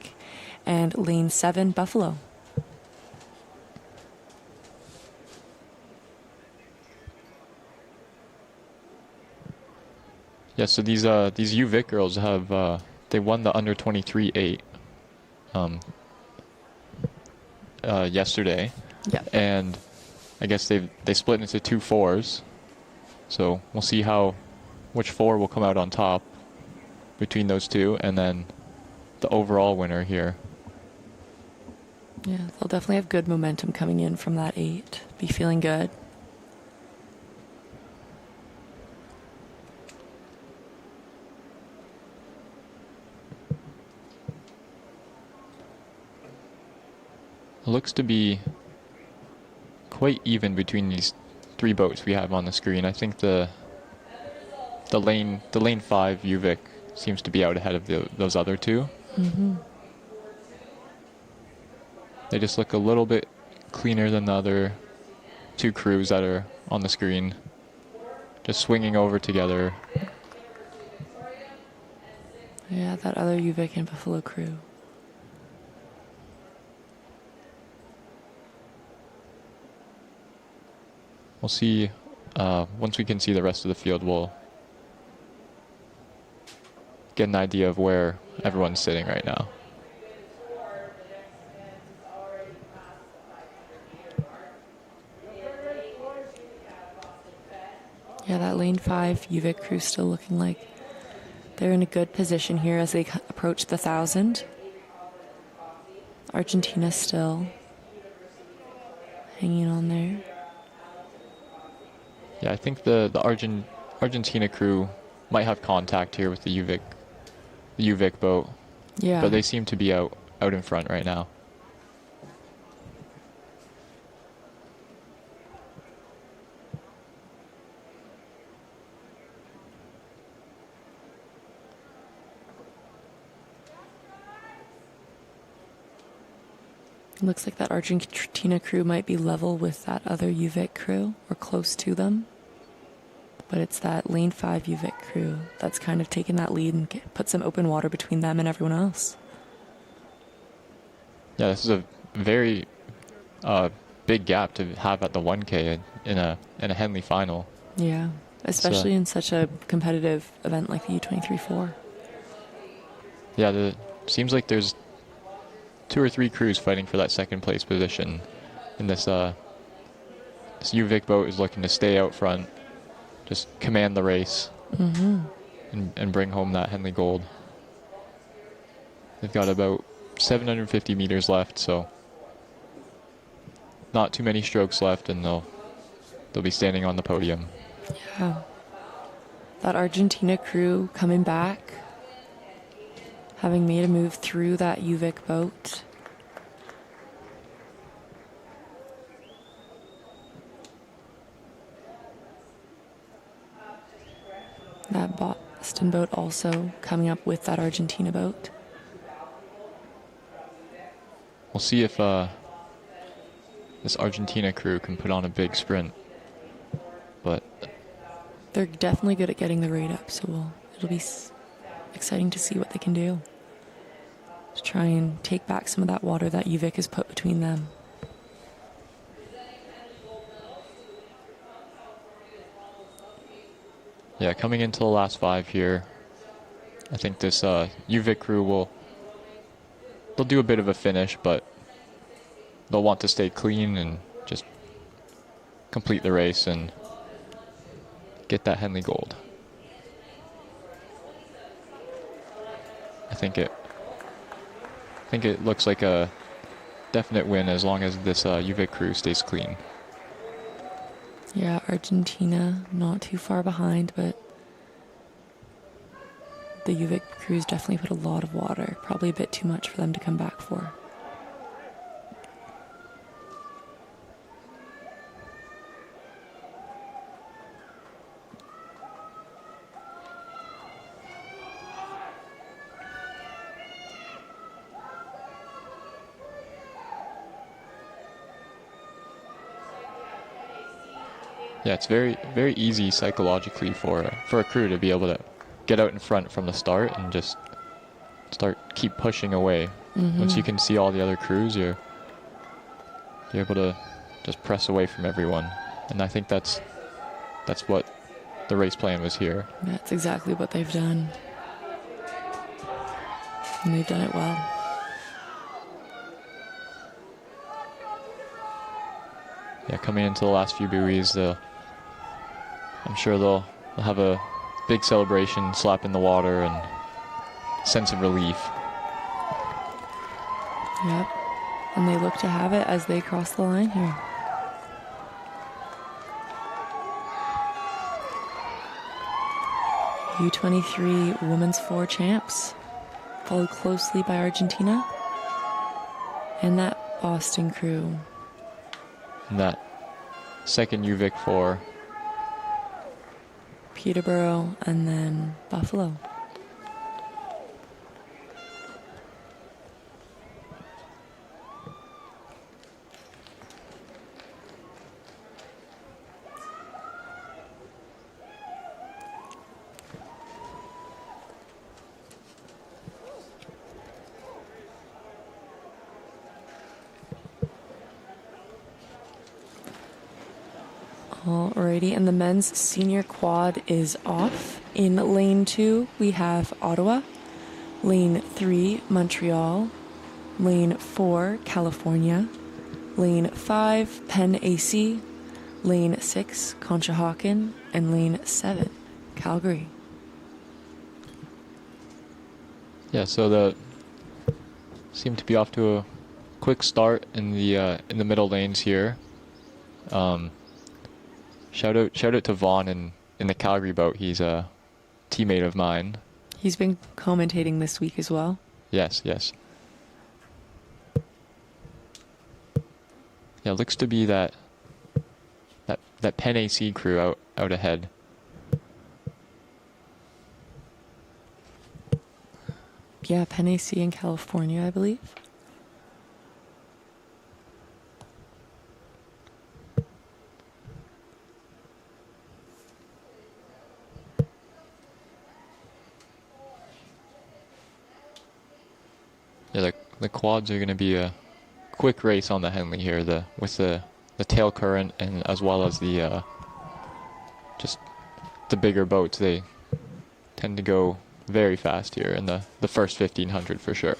And lane 7, Buffalo. Yeah, so these UVic girls have they won the under 23-8 yesterday. Yeah. And I guess they split into 2 4s. So we'll see which 4 will come out on top between those two, and then the overall winner here. Yeah, they'll definitely have good momentum coming in from that 8. Be feeling good. It looks to be quite even between these 3 boats we have on the screen. I think the lane 5 UVic seems to be out ahead of those other 2. Mm-hmm. They just look a little bit cleaner than the other 2 crews that are on the screen. Just swinging over together. Yeah, that other UVic and Buffalo crew. We'll see, once we can see the rest of the field, we'll get an idea of where everyone's sitting right now. Yeah, that lane 5 UVic crew still looking like they're in a good position here as they approach the 1,000. Argentina still hanging on there. Yeah, I think the Argentina crew might have contact here with the UVic boat. Yeah. But they seem to be out in front right now. Looks like that Argentina crew might be level with that other UVic crew, or close to them. But it's that lane 5 UVic crew that's kind of taken that lead and put some open water between them and everyone else. Yeah, this is a very big gap to have at the 1K in a Henley final. Yeah, especially in such a competitive event like the U23-4. Yeah, seems like there's 2 or 3 crews fighting for that second place position. And this UVic boat is looking to stay out front, just command the race, and bring home that Henley gold. They've got about 750 meters left, so not too many strokes left, and they'll be standing on the podium. Yeah. That Argentina crew coming back, having made a move through that UVic boat. That Boston boat also coming up with that Argentina boat. We'll see if this Argentina crew can put on a big sprint. But they're definitely good at getting the rate up, so it'll be exciting to see what they can do to try and take back some of that water that UVic has put between them. Yeah, coming into the last 5 here, I think this UVic crew they'll do a bit of a finish, but they'll want to stay clean and just complete the race and get that Henley gold. I think it looks like a definite win as long as this UVic crew stays clean. Yeah, Argentina not too far behind, but the UVic crews definitely put a lot of water, probably a bit too much for them to come back for. Yeah, it's very, very easy psychologically for a crew to be able to get out in front from the start and just keep pushing away. Once you can see all the other crews, you're able to just press away from everyone. And I think that's what the race plan was here. That's exactly what they've done. And they've done it well. Yeah, coming into the last few buoys, I'm sure they'll have a big celebration, slap in the water, and sense of relief. Yep. And they look to have it as they cross the line here. U23 Women's 4 champs, followed closely by Argentina and that Boston crew. And that second UVic 4. Peterborough and then Buffalo. Alrighty, and the men's senior quad is off. In lane 2, we have Ottawa. Lane 3, Montreal. Lane 4, California. Lane 5, Penn AC. Lane 6, Conshohocken. And lane 7, Calgary. Yeah, so the seem to be off to a quick start in the middle lanes here. Shout out to Vaughn in the Calgary boat. He's a teammate of mine. He's been commentating this week as well. Yes. Yeah, looks to be that Penn AC crew out ahead. Yeah, Penn AC in California, I believe. Yeah, the quads are going to be a quick race on the Henley here, with the tail current and as well as the just the bigger boats. They tend to go very fast here in the first 1500 for sure.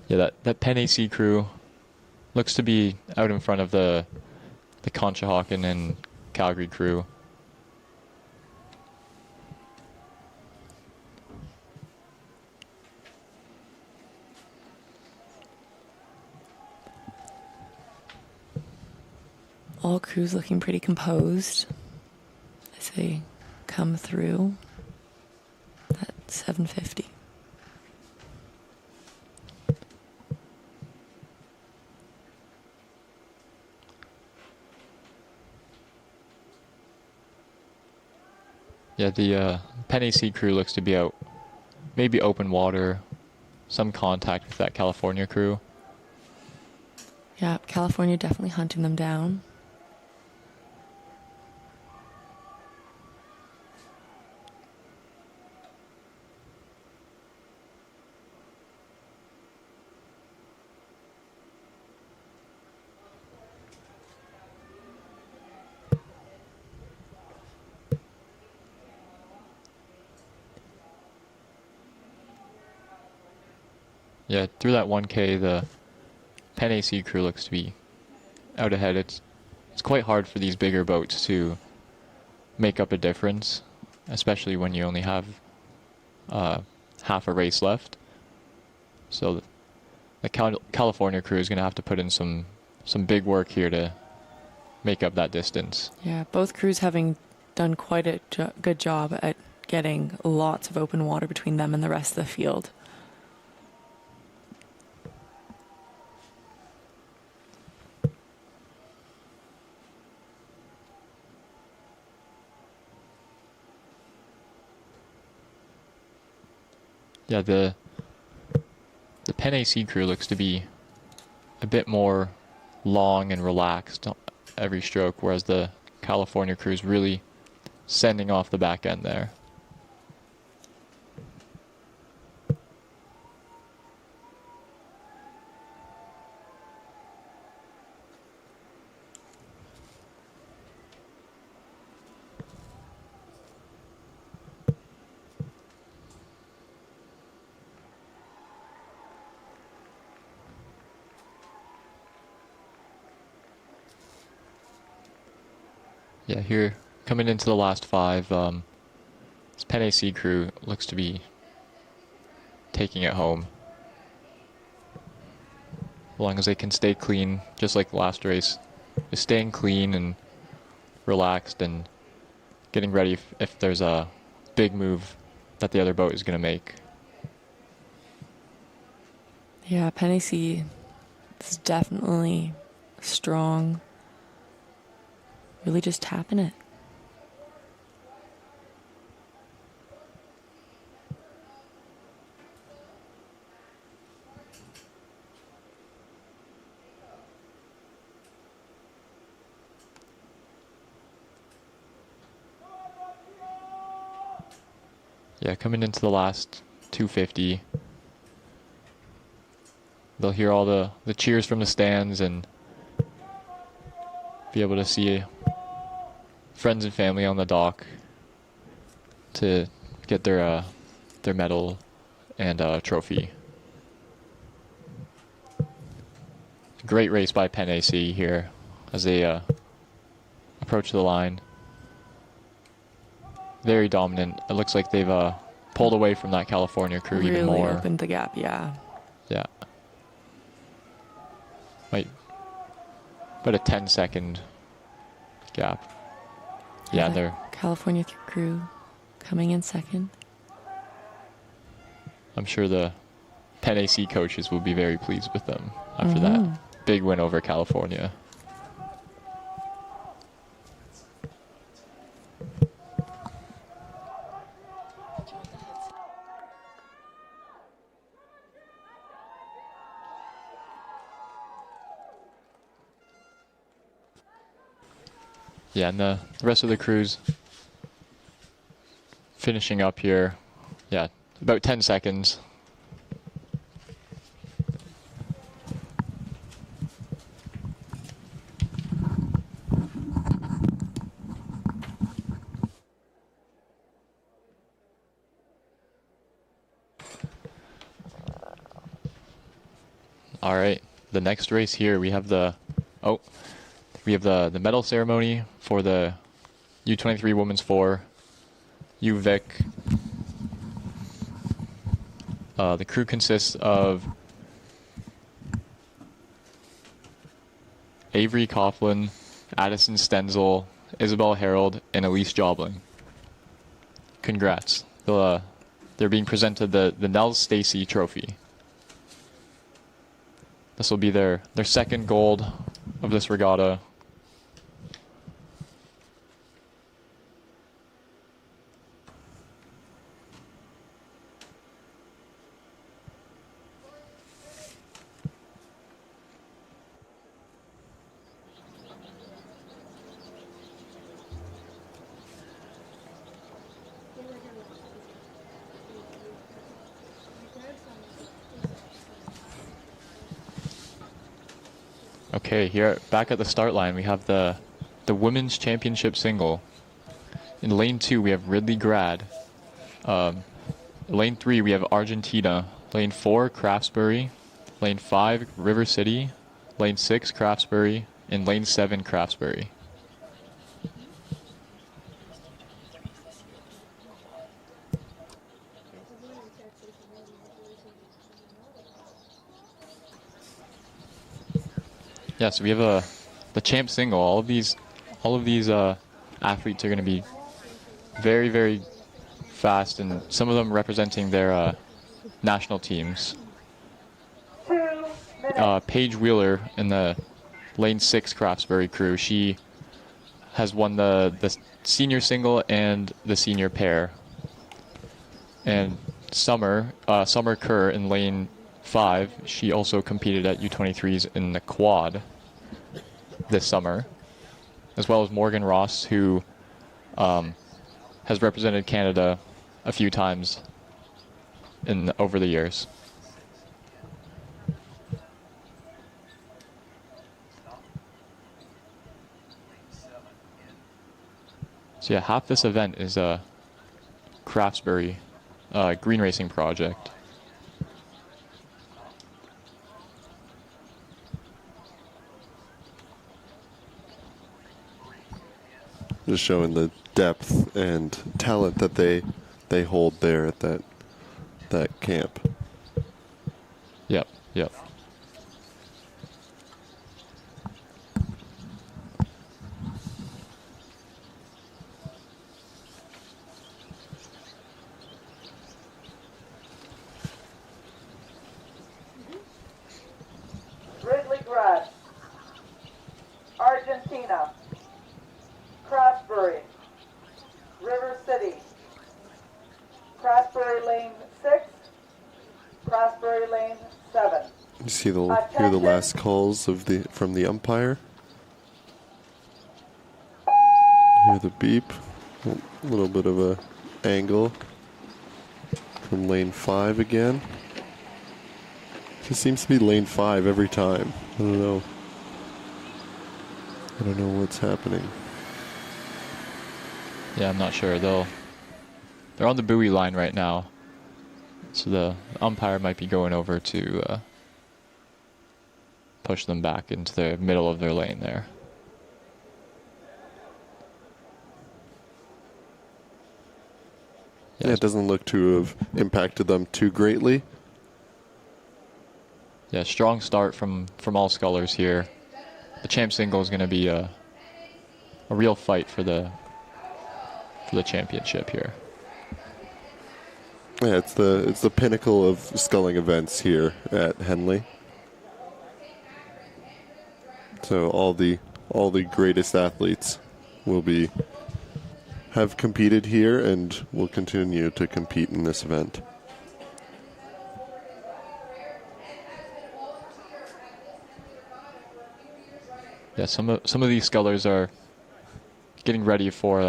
Yeah, that Penn AC crew looks to be out in front of the Conshohocken and Calgary crew. All crews looking pretty composed as they come through at 750. Yeah, the Penn AC crew looks to be out, maybe open water, some contact with that California crew. Yeah, California definitely hunting them down. Yeah, through that 1K, the Penn AC crew looks to be out ahead. It's quite hard for these bigger boats to make up a difference, especially when you only have half a race left. So the California crew is going to have to put in some big work here to make up that distance. Yeah, both crews having done quite a good job at getting lots of open water between them and the rest of the field. Yeah, the Penn AC crew looks to be a bit more long and relaxed every stroke, whereas the California crew is really sending off the back end there. Yeah, here, coming into the last 5, this Penn AC crew looks to be taking it home. As long as they can stay clean, just like the last race. Just staying clean and relaxed and getting ready if there's a big move that the other boat is going to make. Yeah, Penn AC is definitely strong. Really just tapping it. Yeah, coming into the last 250, they'll hear all the cheers from the stands and be able to see friends and family on the dock to get their medal and trophy. Great race by Penn AC here as they approach the line. Very dominant. It looks like they've pulled away from that California crew really even more. Opened the gap, yeah. Yeah. Might about a 10-second gap. Yeah, they're... California crew coming in second. I'm sure the Penn AC coaches will be very pleased with them after that big win over California. Yeah, and the rest of the crews finishing up here. Yeah, about 10 seconds. All right, the next race here, we have the medal ceremony for the U23 Women's 4, UVic. The crew consists of Avery Coughlin, Addison Stenzel, Isabel Harold, and Elise Jobling. Congrats. They're being presented the Nels Stacy Trophy. This will be their second gold of this regatta. Okay, here back at the start line, we have the women's championship single. In lane 2, we have Ridley Grad. Lane 3, we have Argentina Lane 4, Craftsbury. Lane 5, River City. Lane 6, Craftsbury. And Lane 7, Craftsbury. Yeah, so we have the champ single. All of these athletes are going to be very, very fast, and some of them representing their national teams. 2 minutes. Paige Wheeler in the Lane 6 Craftsbury crew. She has won the senior single and the senior pair. And Summer Kerr in Lane 5, she also competed at U23s in the quad this summer, as well as Morgan Ross, who has represented Canada a few times over the years. So yeah, half this event is a Craftsbury green racing project. Just showing the depth and talent that they hold there at that camp. Yep. Ridley Grass, Argentina, Craftsbury, River City, Craftsbury Lane 6, Craftsbury Lane 7. You see hear the last calls from the umpire. Hear the beep. A little bit of a angle from lane 5 again. It seems to be lane 5 every time. I don't know what's happening. Yeah, I'm not sure. They're on the buoy line right now, so the umpire might be going over to push them back into the middle of their lane there. Yeah, it doesn't look to have impacted them too greatly. Yeah, strong start from all scullers here. The champ single is going to be a real fight for the championship here. Yeah, it's the pinnacle of sculling events here at Henley. So all the greatest athletes have competed here and will continue to compete in this event. Yeah, some of these scullers are getting ready for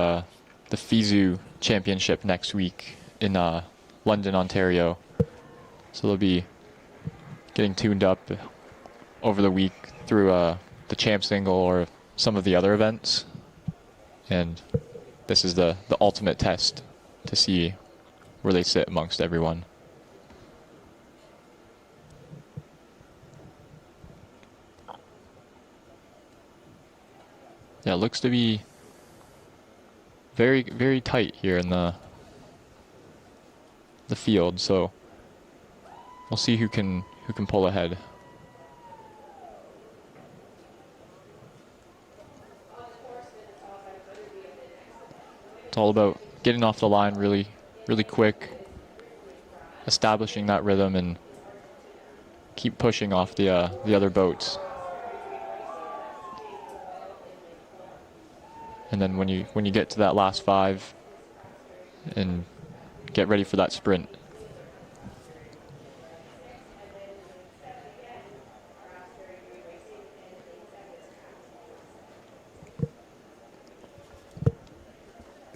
the FISU Championship next week in London, Ontario. So they'll be getting tuned up over the week through the champ single or some of the other events. And this is the ultimate test to see where they sit amongst everyone. Yeah, it looks to be very, very tight here in the field, so we'll see who can pull ahead. It's all about getting off the line really, really quick, establishing that rhythm, and keep pushing off the other boats. And then when you get to that last 5 and get ready for that sprint.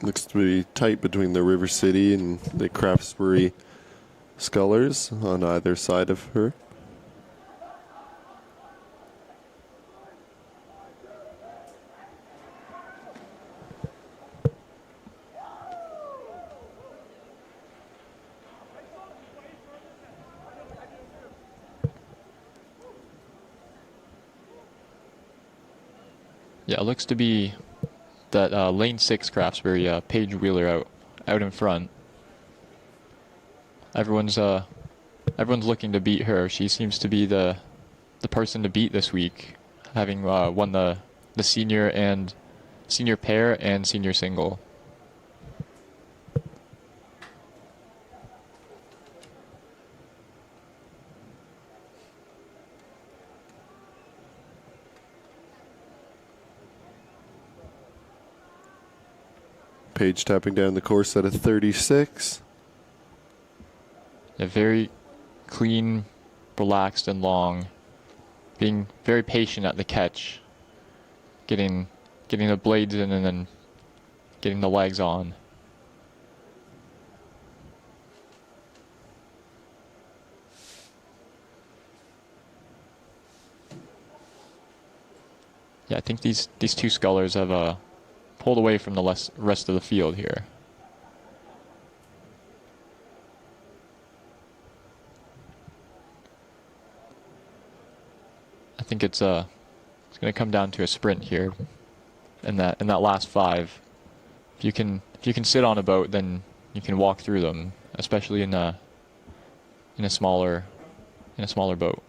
Looks to be tight between the River City and the Craftsbury scullers on either side of her. Yeah, it looks to be that lane 6 Craftsbury, Paige Wheeler out in front. Everyone's looking to beat her. She seems to be the person to beat this week, having won the senior pair and senior single. Paige tapping down the course at a 36. Yeah, very clean, relaxed, and long. Being very patient at the catch. Getting the blades in and then getting the legs on. Yeah, I think these two scullers have pulled away from the rest of the field here. I think it's going to come down to a sprint here in that last 5. If you can sit on a boat, then you can walk through them, especially in a smaller boat.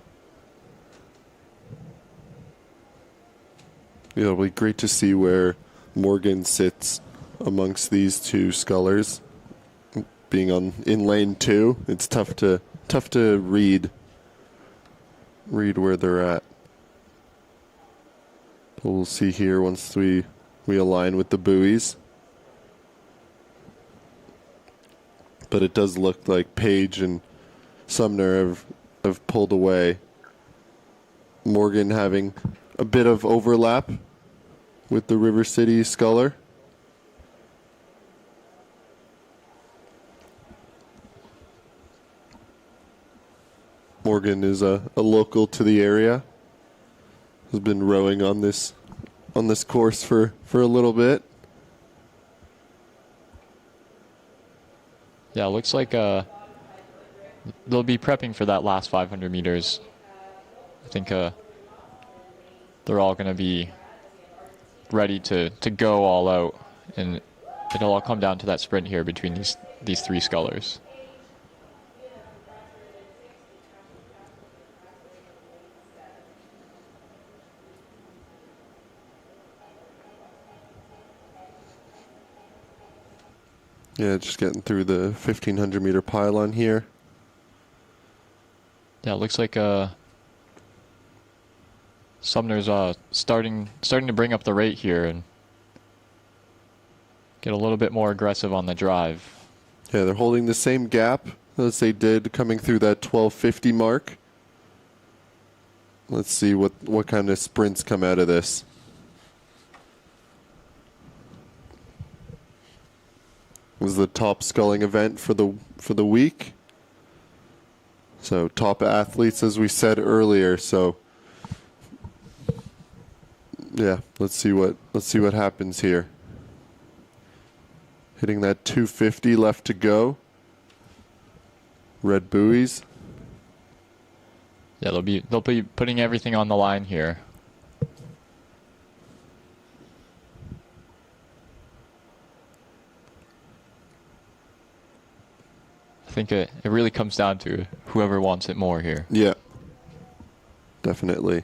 Yeah, it'll be great to see where Morgan sits amongst these two scullers. Being in lane 2, it's tough to read where they're at. But we'll see here once we align with the buoys. But it does look like Paige and Sumner have pulled away. Morgan having a bit of overlap with the River City sculler. Morgan is a local to the area. Has been rowing on this course for a little bit. Yeah, it looks like they'll be prepping for that last 500 meters. I think they're all going to be ready to go all out, and it'll all come down to that sprint here between these 3 scullers. Yeah, just getting through the 1,500 meter pylon here. Yeah, it looks like Sumner's starting to bring up the rate here and get a little bit more aggressive on the drive. Yeah, they're holding the same gap as they did coming through that 1250 mark. Let's see what kind of sprints come out of this. This is the top sculling event for the week. So top athletes, as we said earlier. So yeah, let's see what happens here. Hitting that 250 left to go. Red buoys. Yeah, they'll be putting everything on the line here. I think it really comes down to whoever wants it more here. Yeah, definitely.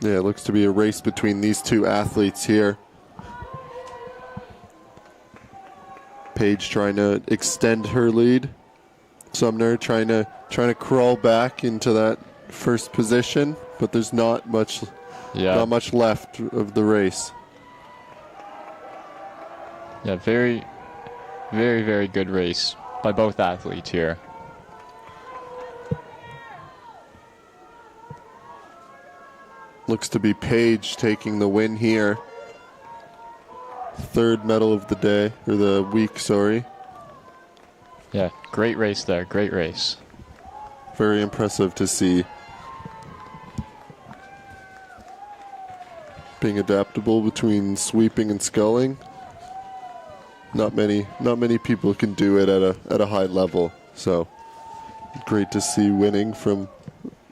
Yeah, it looks to be a race between these two athletes here. Paige trying to extend her lead. Sumner trying to crawl back into that first position, but there's not much left of the race. Yeah, very, very, very good race by both athletes here. Looks to be Paige taking the win here. 3rd medal of the day, or the week, sorry. Yeah, great race there, great race. Very impressive to see. Being adaptable between sweeping and sculling. Not many people can do it at a high level. So great to see winning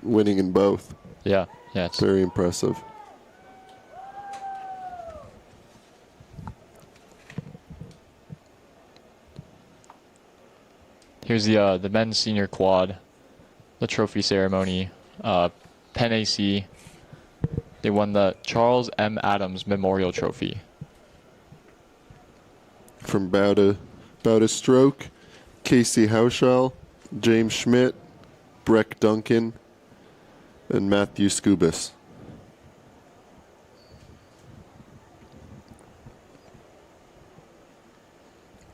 in both. Yeah, it's very impressive. Here's the men's senior quad, the trophy ceremony. Penn AC, they won the Charles M. Adams Memorial Trophy. From Bauta Stroke, Casey Hauschel, James Schmidt, Breck Duncan, and Matthew Skubis.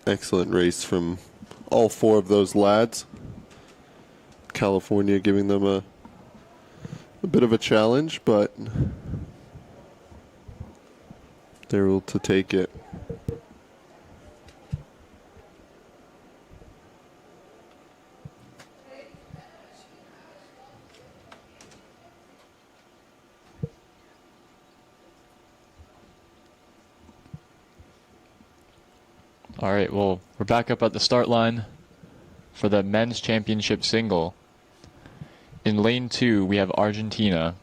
Excellent race from all four of those lads. California giving them a bit of a challenge, but they're able to take it. All right, well, we're back up at the start line for the men's championship single. In lane 2, we have Argentina.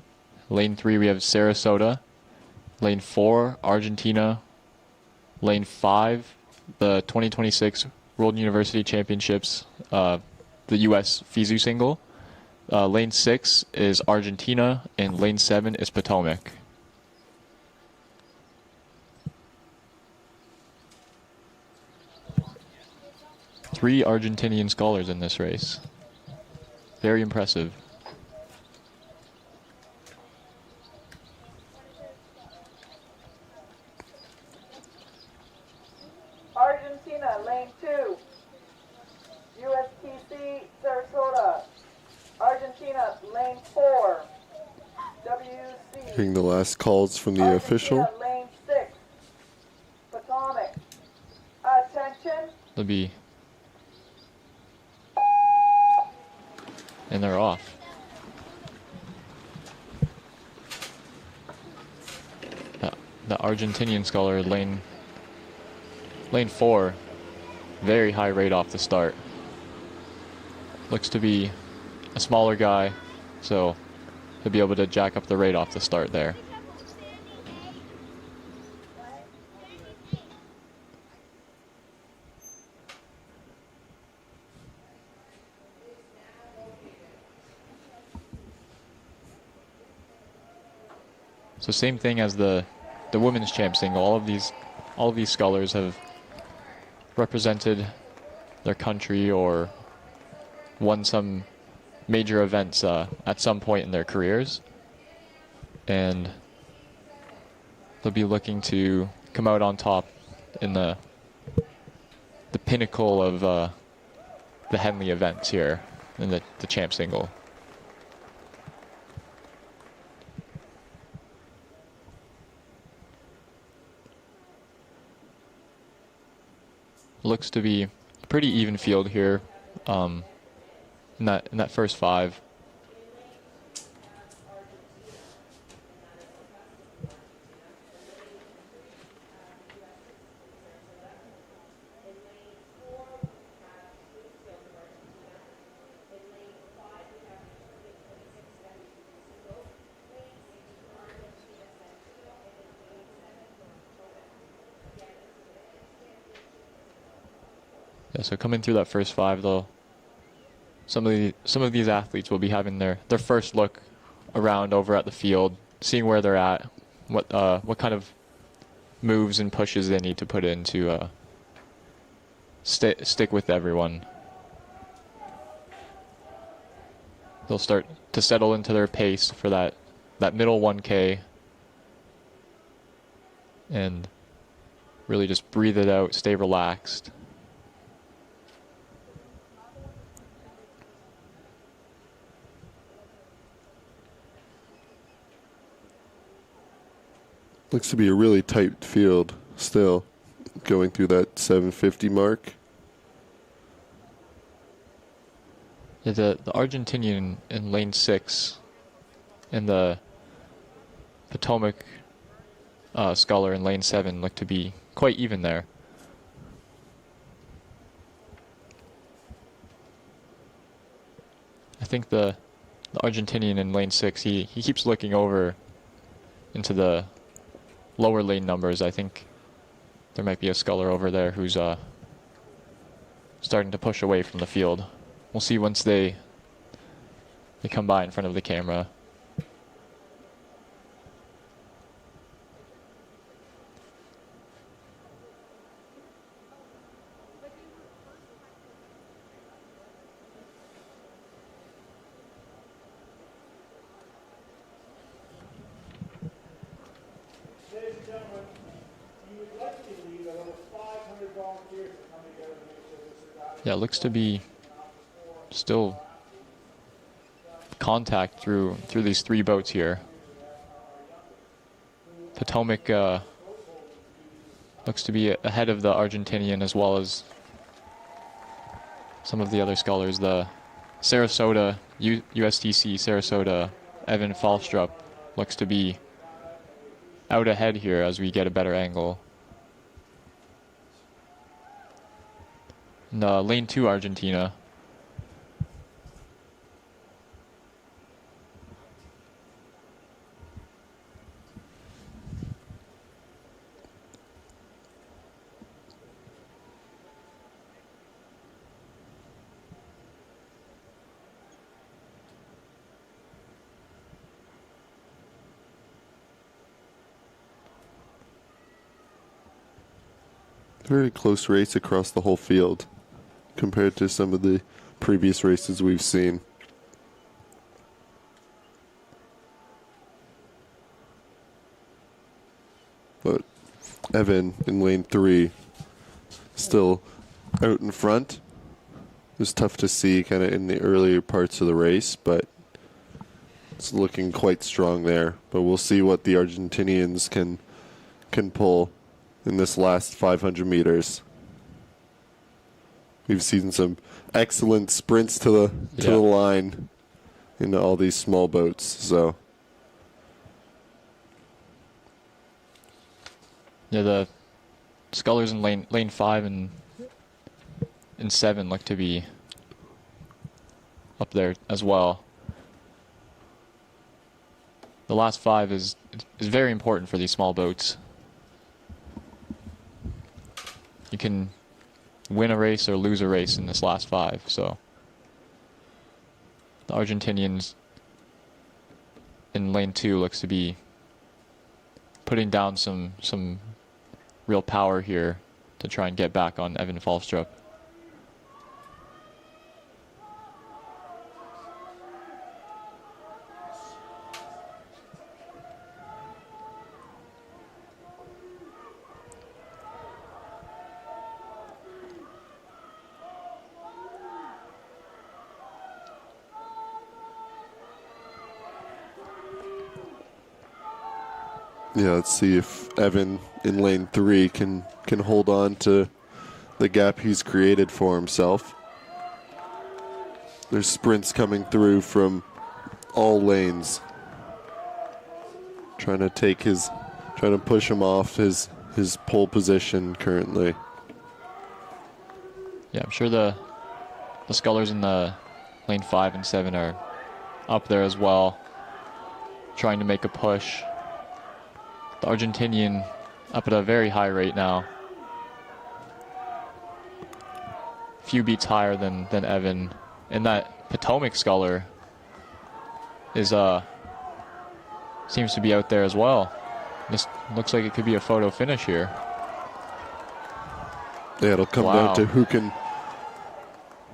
Lane 3, we have Sarasota. Lane 4, Argentina. Lane 5, the 2026 World University Championships, the U.S. FISU single. Lane 6 is Argentina, and lane 7 is Potomac. Three Argentinian scholars in this race. Very impressive. Argentina, lane 2. USTC, Sarasota. Argentina, lane 4. WC. Hearing the last calls from the Argentina, official. lane 6. Potomac. Attention. They'll be... And they're off. The Argentinian scholar, lane 4, very high rate off the start. Looks to be a smaller guy, so he'll be able to jack up the rate off the start there. So same thing as the women's champ single. All of these scholars have represented their country or won some major events at some point in their careers, and they'll be looking to come out on top in the pinnacle of the Henley events here in the champ single. Looks to be a pretty even field here in that first 5. Yeah, so coming through that first 5, though, some of these athletes will be having their first look around over at the field, seeing where they're at, what kind of moves and pushes they need to put in to stick with everyone. They'll start to settle into their pace for that middle 1K and really just breathe it out, stay relaxed. Looks to be a really tight field still, going through that 750 mark. Yeah, the Argentinian in lane 6 and the Potomac scholar in lane 7 look to be quite even there. think the Argentinian in lane 6, he keeps looking over into the lower lane numbers. I think there might be a sculler over there who's starting to push away from the field. We'll see once they come by in front of the camera. Ladies and gentlemen, you would like to believe that over 500 volunteers have come together to make sure this regatta. Yeah, it looks to be still contact through these 3 boats here. Potomac looks to be ahead of the Argentinian, as well as some of the other scullers. The Sarasota, USTC Sarasota, Evan Falstrup looks to be out ahead here as we get a better angle. And, lane 2 Argentina. Very close race across the whole field compared to some of the previous races we've seen. But Evan in lane 3 still out in front. It was tough to see kind of in the earlier parts of the race, but it's looking quite strong there. But we'll see what the Argentinians can pull in this last 500 meters. We've seen some excellent sprints to the line in all these small boats. So yeah, the scullers in lane 5 and 7 look to be up there as well. The last 5 is very important for these small boats. You can win a race or lose a race in this last 5, so the Argentinians in lane 2 looks to be putting down some real power here to try and get back on Evan Falstrup. yeah, let's see if Evan in lane 3 can hold on to the gap he's created for himself. There's sprints coming through from all lanes, trying to push him off his pole position currently. Yeah, I'm sure the scullers in the lane 5 and 7 are up there as well, trying to make a push. The Argentinian up at a very high rate now. Few beats higher than Evan. And that Potomac sculler is seems to be out there as well. This looks like it could be a photo finish here. Yeah, it'll come down to who can.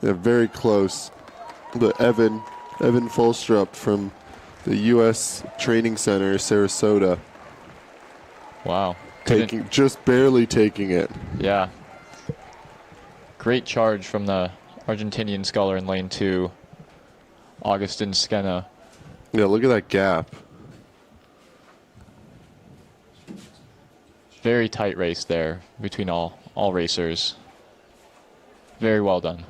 Yeah, very close. But Evan Falstrup from the U.S. Training Center, Sarasota. Wow. Just barely taking it. Yeah. Great charge from the Argentinian sculler in lane 2, Augustin Skena. Yeah, look at that gap. Very tight race there between all racers. Very well done.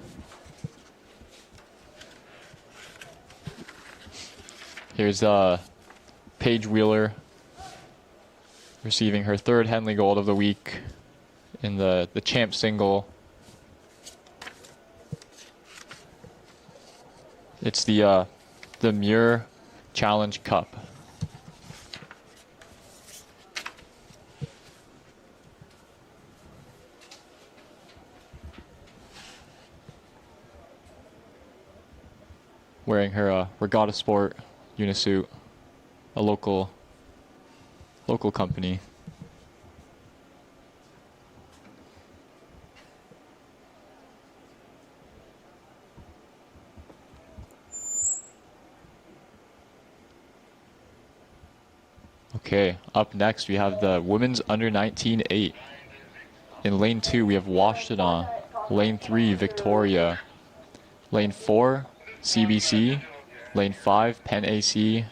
Here's Paige Wheeler receiving her 3rd Henley Gold of the week in the champ single. It's the Muir Challenge Cup. Wearing her Regatta Sport unisuit, a local company. Okay, up next we have the women's under 19-8. In lane 2 we have Washtenaw, lane 3 Victoria, lane 4 CBC, lane 5 Penn AC,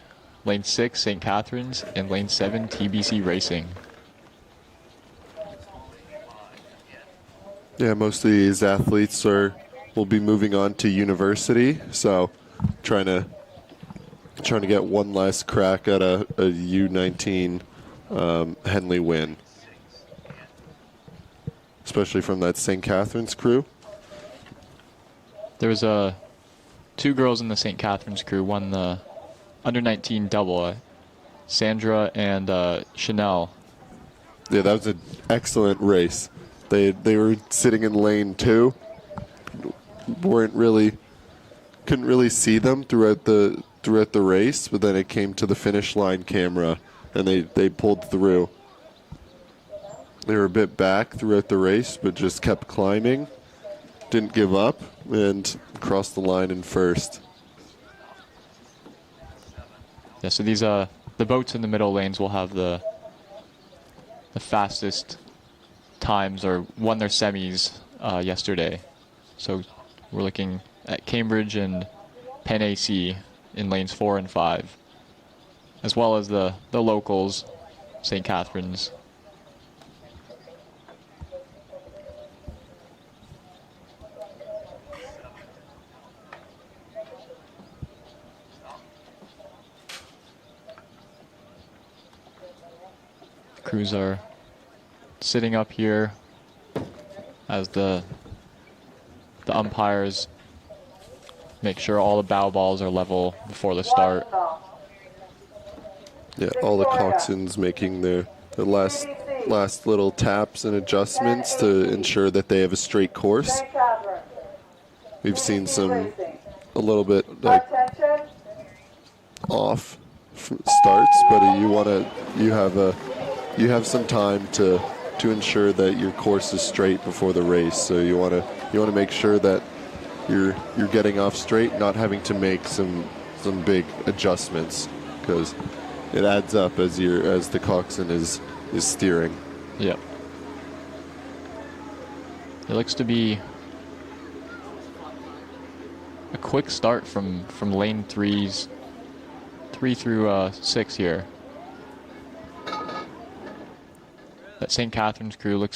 lane 6 St. Catharines, and lane 7 TBC Racing. Yeah, most of these athletes will be moving on to university, so trying to get one last crack at a U19 Henley win, especially from that St. Catharines crew. There was two girls in the St. Catharines crew, won the under 19 double, Sandra and Chanel. Yeah, that was an excellent race. They were sitting in lane 2, couldn't really see them throughout the race, but then it came to the finish line camera and they pulled through. They were a bit back throughout the race, but just kept climbing, didn't give up, and crossed the line in first. Yeah, so these the boats in the middle lanes will have the fastest times, or won their semis yesterday. So we're looking at Cambridge and Penn AC in lanes 4 and 5, as well as the locals, St. Catharines. Crews are sitting up here as the umpires make sure all the bow balls are level before the start. Yeah, all the coxswains making their last little taps and adjustments to ensure that they have a straight course. We've seen a little bit like off starts, but you have some time to ensure that your course is straight before the race. So you want to make sure that you're getting off straight, not having to make some big adjustments, because it adds up as the coxswain is steering. Yep. It looks to be a quick start from lane 3 through 6 here. That St. Catharines crew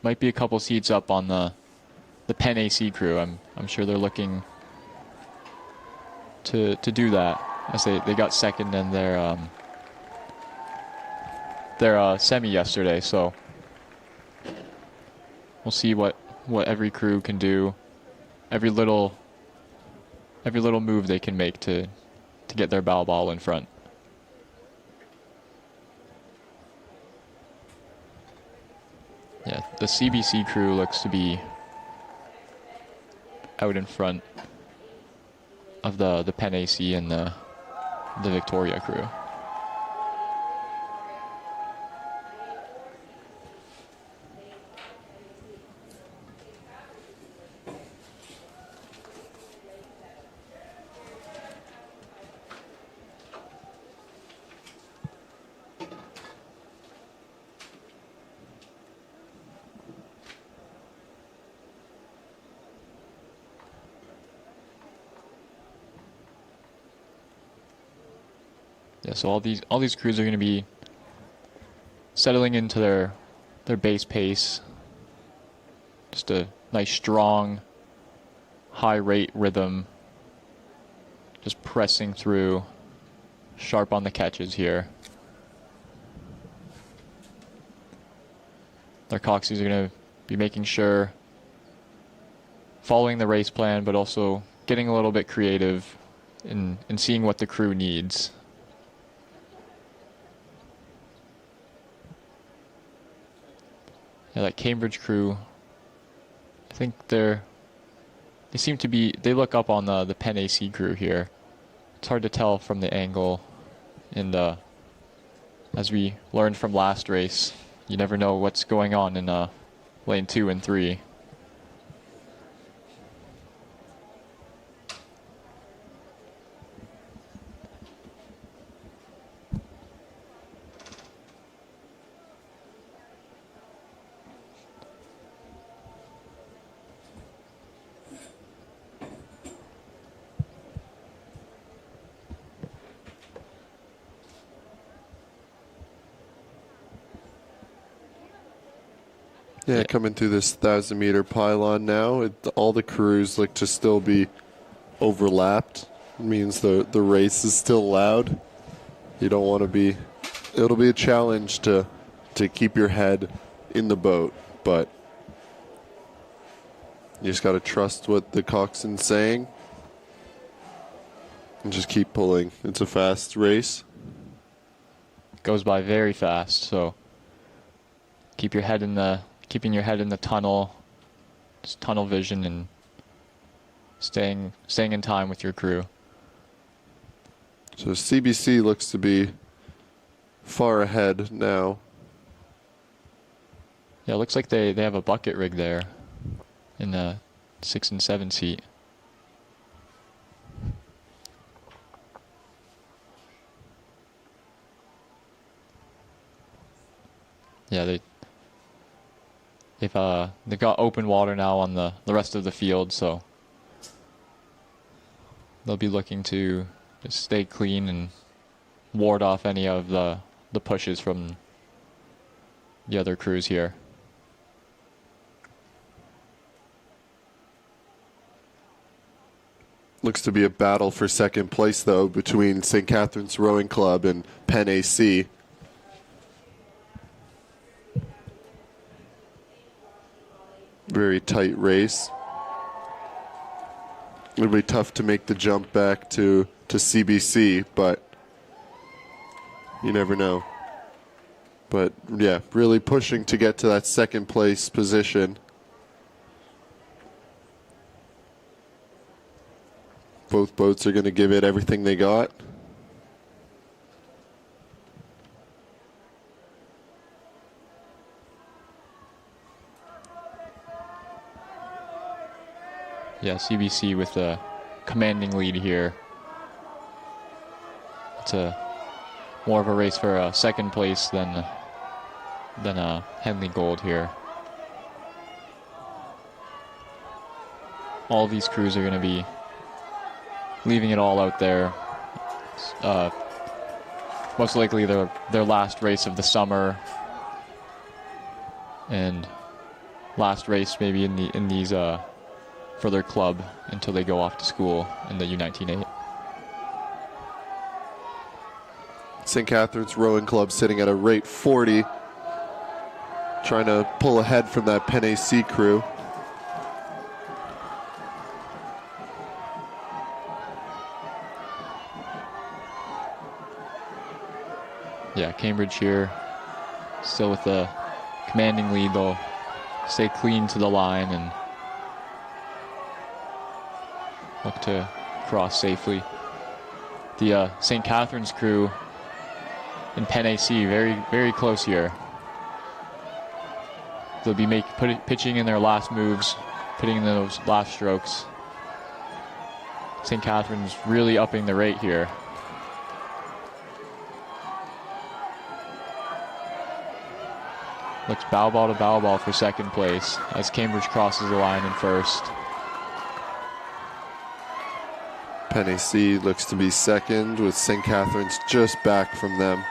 might be a couple seats up on the Penn AC crew. I'm sure they're looking to do that, as they got second in their semi yesterday. So we'll see what every crew can do, every little move they can make to get their bow ball in front. Yeah, the CBC crew looks to be out in front of the Penn AC and the Victoria crew. Yeah, so all these crews are going to be settling into their base pace. Just a nice, strong, high rate rhythm. Just pressing through, sharp on the catches here. Their coxies are going to be making sure, following the race plan, but also getting a little bit creative in seeing what the crew needs. Yeah, that Cambridge crew, I think they seem to be, they look up on the Penn AC crew here. It's hard to tell from the angle, and as we learned from last race, you never know what's going on in lane 2 and 3. Yeah, coming through this 1,000-meter pylon now, all the crews look to still be overlapped. It means the race is still loud. You don't want to be. It'll be a challenge to keep your head in the boat, but you just got to trust what the coxswain's saying and just keep pulling. It's a fast race. Goes by very fast, so keeping your head in the tunnel, just tunnel vision, and staying in time with your crew. So CBC looks to be far ahead now. Yeah, it looks like they have a bucket rig there in the 6 and 7 seat. Yeah, they've got open water now on the rest of the field, so they'll be looking to just stay clean and ward off any of the pushes from the other crews here. Looks to be a battle for second place, though, between St. Catharines Rowing Club and Penn AC. Very tight race. It'll be tough to make the jump back to CBC, but you never know. But yeah, really pushing to get to that second place position. Both boats are going to give it everything they got. Yeah, CBC with a commanding lead here. It's more of a race for second place than Henley Gold here. All these crews are going to be leaving it all out there. Most likely their last race of the summer, and last race maybe in these for their club until they go off to school in the U19-8. St. Catharines Rowing Club sitting at a rate 40, trying to pull ahead from that Penn AC crew. Yeah, Cambridge here, still with the commanding lead. They'll stay clean to the line and look to cross safely. The St. Catharines crew in Penn AC, very, very close here. They'll be pitching in their last moves, putting in those last strokes. St. Catharines really upping the rate here. Looks bow ball to bow ball for second place as Cambridge crosses the line in first. Penn AC looks to be second, with St. Catharines just back from them.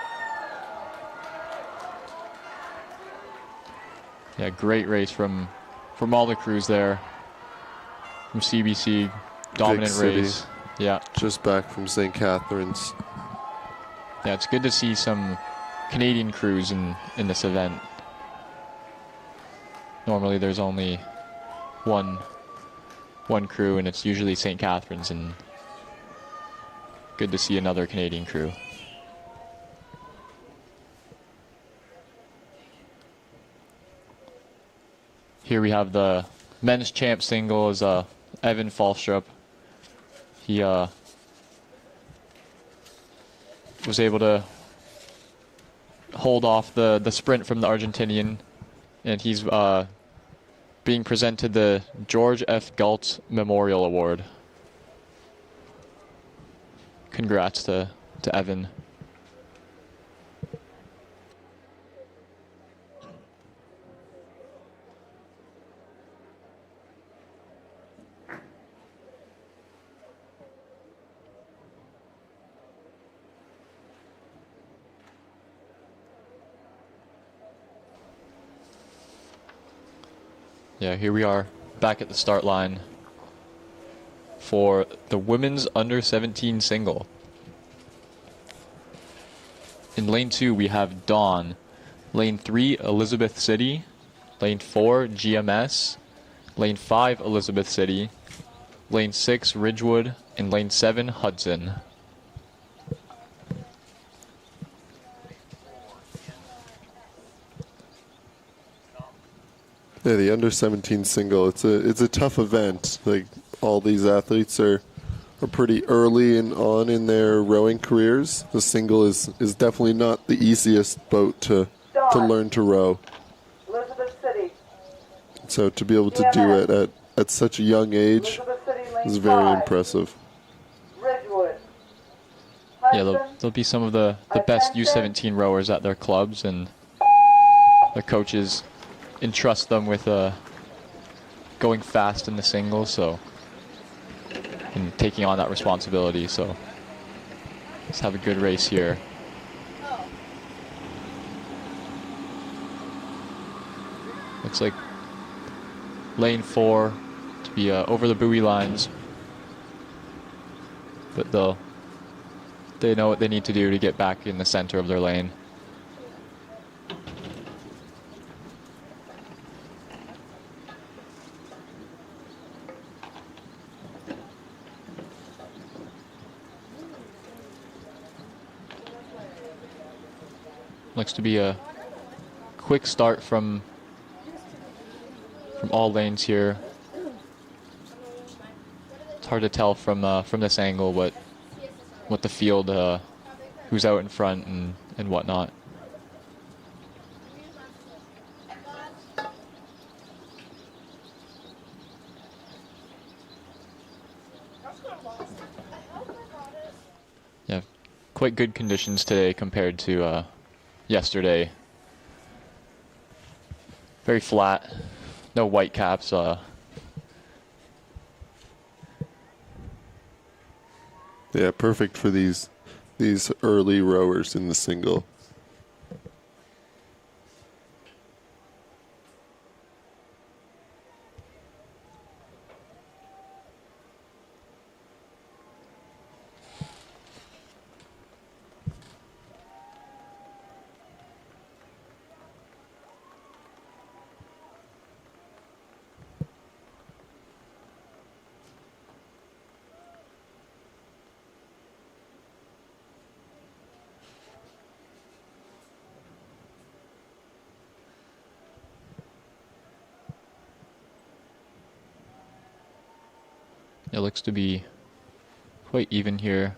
Yeah, great race from all the crews there. From CBC, dominant race. Yeah, just back from St. Catharines. Yeah, it's good to see some Canadian crews in this event. Normally there's only one one crew, and it's usually St. Catharines, and good to see another Canadian crew. Here we have the men's champ single is Evan Falstrup. He was able to hold off the sprint from the Argentinian, and he's being presented the George F. Galt Memorial Award. Congrats to Evan. Yeah, here we are back at the start line for the women's under 17 single. In lane 2 we have Dawn, lane 3 Elizabeth City, lane 4 GMS, lane 5 Elizabeth City, lane 6 Ridgewood, and lane 7 Hudson. Yeah, the under 17 single, it's a tough event. Like, all these athletes are pretty early and on in their rowing careers. The single is definitely not the easiest boat to learn to row. Elizabeth City. So to be able to do it at such a young age is very impressive. Ridgewood. Yeah, there'll be some of the best U17 rowers at their clubs, and their coaches entrust them with going fast in the single, so, and taking on that responsibility. So let's have a good race here. Looks like lane 4 to be over the buoy lines, but they know what they need to do to get back in the center of their lane. Looks to be a quick start from all lanes here. It's hard to tell from this angle what the field, who's out in front and whatnot. Yeah, quite good conditions today compared to yesterday. Very flat, no white caps. Yeah, perfect for these early rowers in the single. It looks to be quite even here.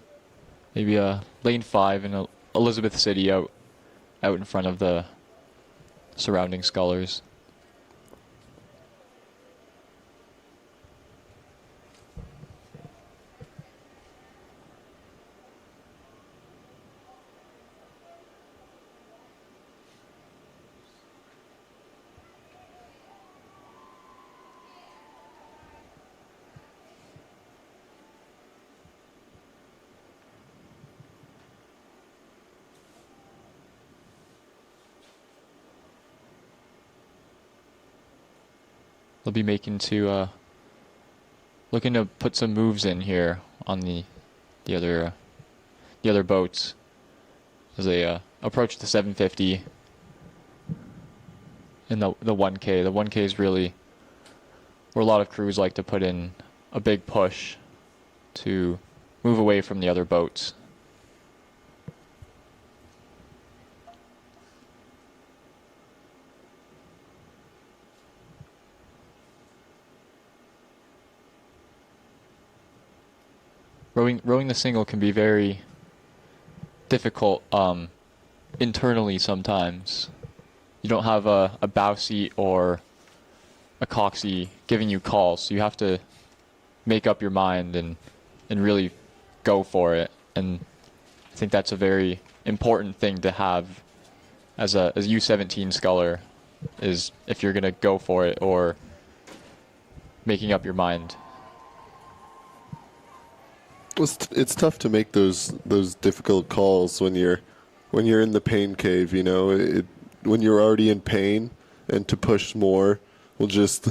Maybe lane 5 and Elizabeth City out in front of the surrounding scullers. They'll be looking to put some moves in here on the other boats as they approach the 750 and the 1K. The 1K is really where a lot of crews like to put in a big push to move away from the other boats. Rowing the single can be very difficult internally sometimes. You don't have a bow seat or a coxswain giving you calls, so you have to make up your mind and really go for it. And I think that's a very important thing to have as a U17 sculler, is if you're going to go for it or making up your mind. It's tough to make those difficult calls when you're in the pain cave. You know, when you're already in pain, and to push more will just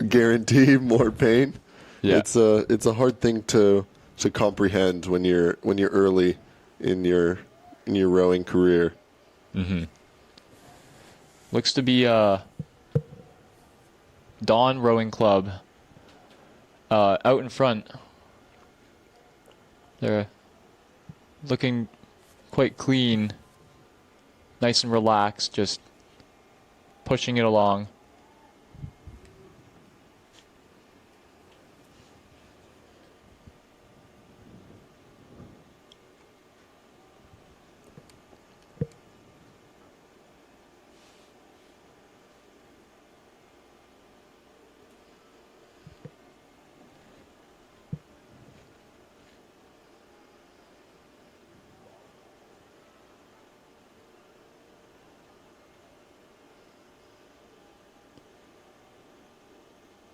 guarantee more pain. Yeah. It's a hard thing to comprehend when you're early in your rowing career. Mm-hmm. Looks to be Dawn Rowing Club out in front. They're looking quite clean, nice and relaxed, just pushing it along.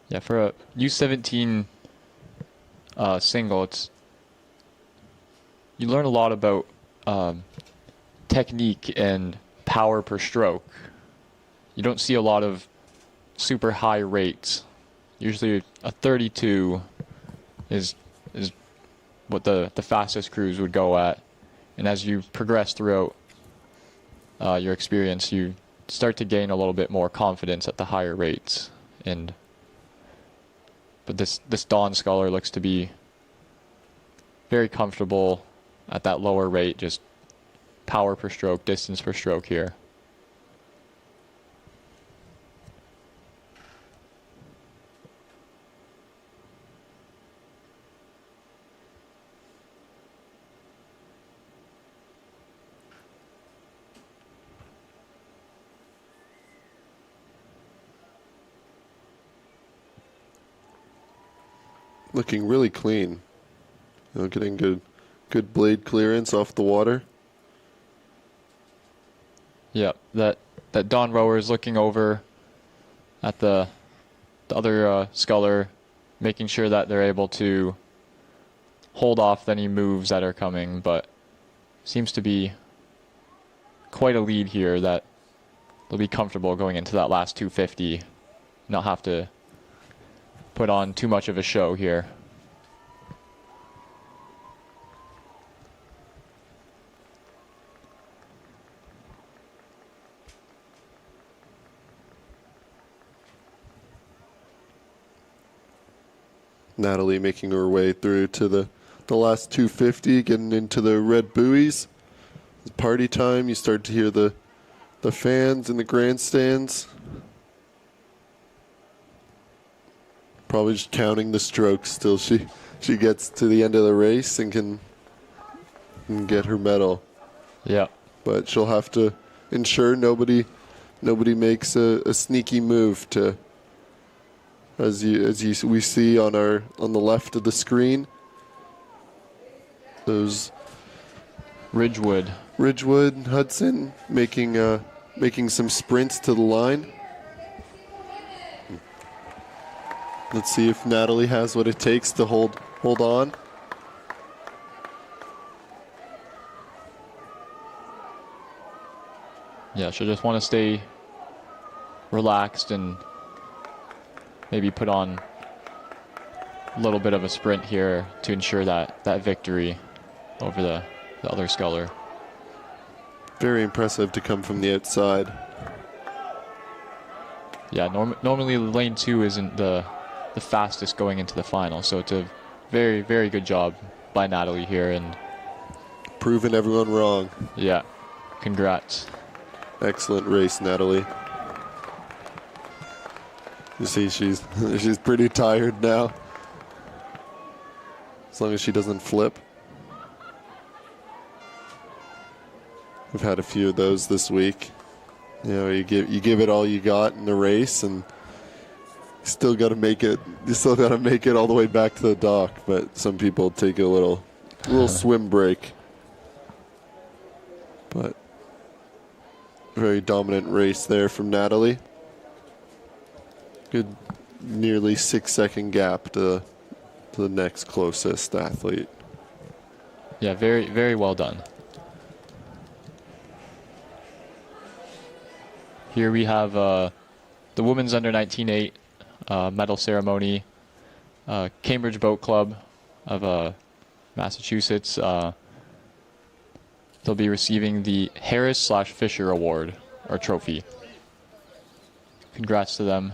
Yeah, for a U17 single, you learn a lot about technique and power per stroke. You don't see a lot of super high rates. Usually a 32 is what the fastest crews would go at. And as you progress throughout your experience, you start to gain a little bit more confidence at the higher rates. But this Dawn sculler looks to be very comfortable at that lower rate, just power per stroke, distance per stroke here. Looking really clean. You know, getting good blade clearance off the water. Yeah, that Dawn rower is looking over at the other sculler, making sure that they're able to hold off any moves that are coming, but seems to be quite a lead here that they'll be comfortable going into that last 250, not have to put on too much of a show here. Natalie making her way through to the last 250, getting into the red buoys. It's party time. You start to hear the fans in the grandstands. Probably just counting the strokes till she gets to the end of the race and can get her medal. Yeah. But she'll have to ensure nobody makes a sneaky move to, we see on the left of the screen, those Ridgewood, Hudson making some sprints to the line. Let's see if Natalie has what it takes to hold on. Yeah, she'll just want to stay relaxed and maybe put on a little bit of a sprint here to ensure that victory over the other sculler. Very impressive to come from the outside. Yeah, normally lane 2 isn't the the fastest going into the final. So it's a very, very good job by Natalie here, and proving everyone wrong. Yeah, congrats. Excellent race, Natalie. You see, she's pretty tired now. As long as she doesn't flip. We've had a few of those this week. You know, you give it all you got in the race, and you still got to make it. You still got to make it all the way back to the dock. But some people take a little swim break. But very dominant race there from Natalie. Good, nearly 6-second gap to the next closest athlete. Yeah, very, very well done. Here we have the women's under 19.8 medal ceremony. Cambridge Boat Club of Massachusetts. They'll be receiving the Harris/Fisher Award, or trophy. Congrats to them.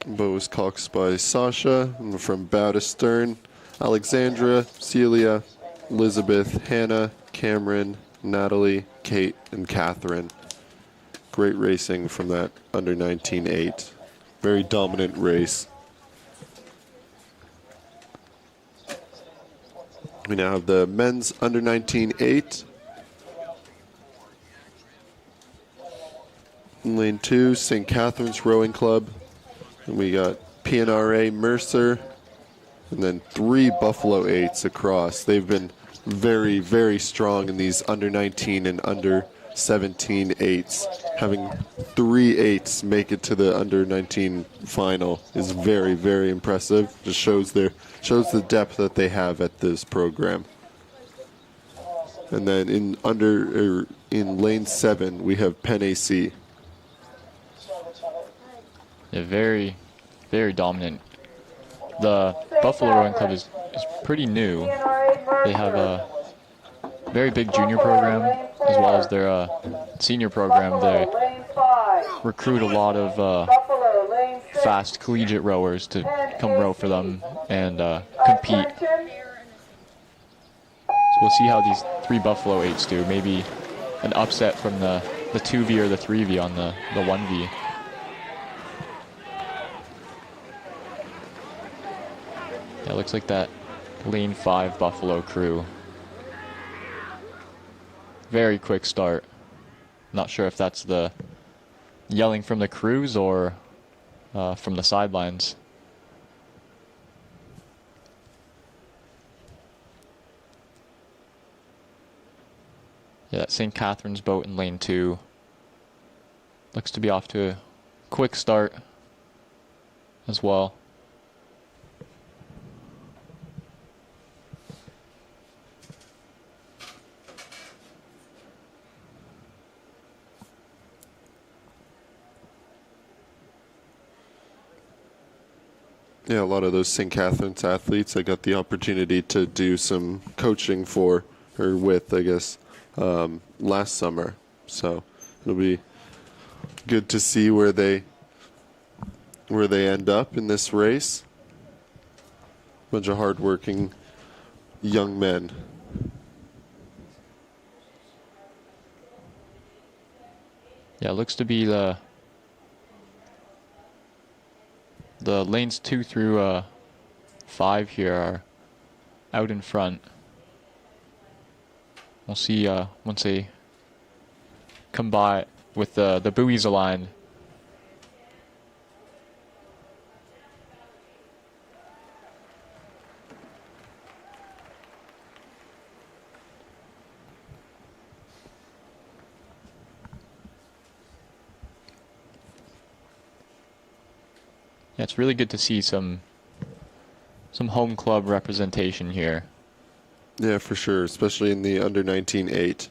Bow was coxed by Sasha, and from bow to stern, Alexandra, Celia, Elizabeth, Hannah, Cameron, Natalie, Kate, and Catherine. Great racing from that under 19.8. Very dominant race. We now have the men's under 19.8. In lane 2, St. Catherine's Rowing Club. And we got PNRA Mercer, and then 3 Buffalo 8s across. They've been very, very strong in these under 19 and under 17 8s. Having 3 8s make it to the under 19 final is very, very impressive. Just shows the depth that they have at this program. And then in lane 7 we have Penn AC. Yeah, very, very dominant. The Buffalo Rowing Club is pretty new. They have a very big junior program as well as their senior program. They recruit a lot of fast collegiate rowers to come row for them and compete. So we'll see how these 3 Buffalo 8s do. Maybe an upset from the 2V or the 3V on the 1V. Yeah, it looks like that lane 5 Buffalo crew. Very quick start. Not sure if that's the yelling from the crews or from the sidelines. Yeah, that St. Catherine's boat in lane 2 looks to be off to a quick start as well. Yeah, a lot of those St. Catherine's athletes I got the opportunity to do some coaching for, or with, I guess, last summer. So it'll be good to see where they end up in this race. Bunch of hardworking young men. Yeah, it looks to be the lanes 2 through 5 here are out in front. We'll see once they come by with the buoys aligned. Yeah, it's really good to see some home club representation here. Yeah, for sure, especially in the under 19-8.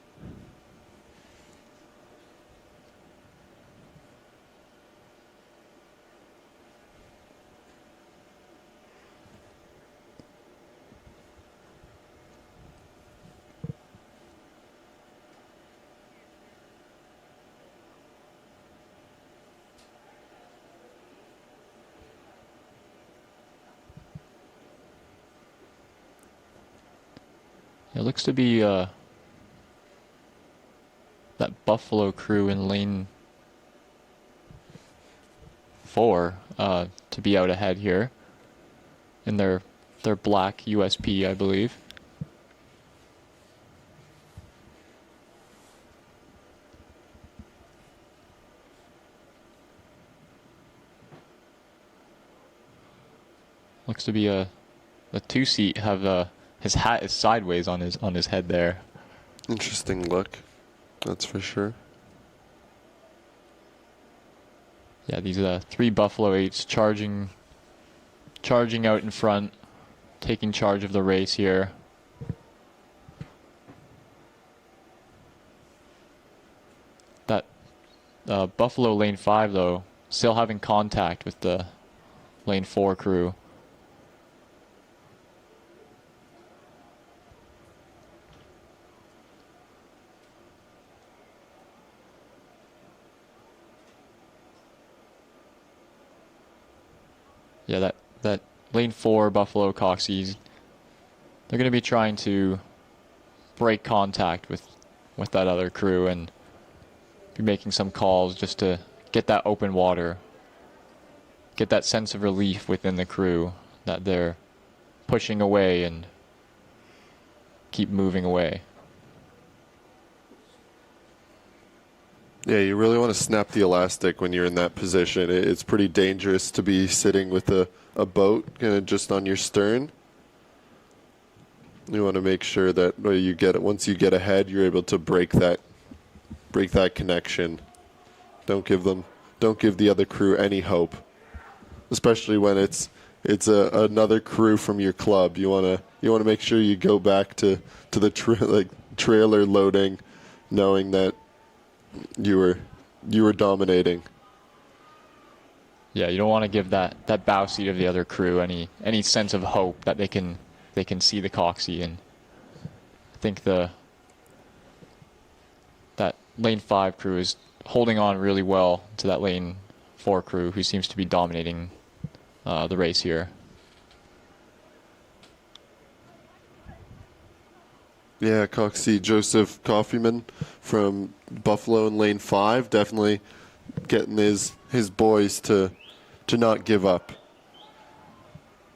It looks to be that Buffalo crew in lane 4 to be out ahead here in their black USP, I believe. Looks to be the 2-seat have his hat is sideways on his head there. Interesting look, that's for sure. Yeah, these 3 Buffalo 8s charging out in front, taking charge of the race here. That Buffalo lane 5 though, still having contact with the lane 4 crew. Yeah, that lane 4 Buffalo Coxies, they're going to be trying to break contact with that other crew and be making some calls just to get that open water, get that sense of relief within the crew that they're pushing away and keep moving away. Yeah, you really want to snap the elastic when you're in that position. It's pretty dangerous to be sitting with a boat kind of just on your stern. You want to make sure that once you get ahead, you're able to break that connection. Don't give the other crew any hope, especially when it's another crew from your club. You want to make sure you go back to the trailer loading, knowing that you were dominating. Yeah, you don't want to give that bow seat of the other crew any sense of hope that they can see the Coxie, and I think that lane 5 crew is holding on really well to that lane 4 crew, who seems to be dominating the race here. Yeah, Coxie Joseph Coffeyman from Buffalo in lane 5, definitely getting his boys to not give up.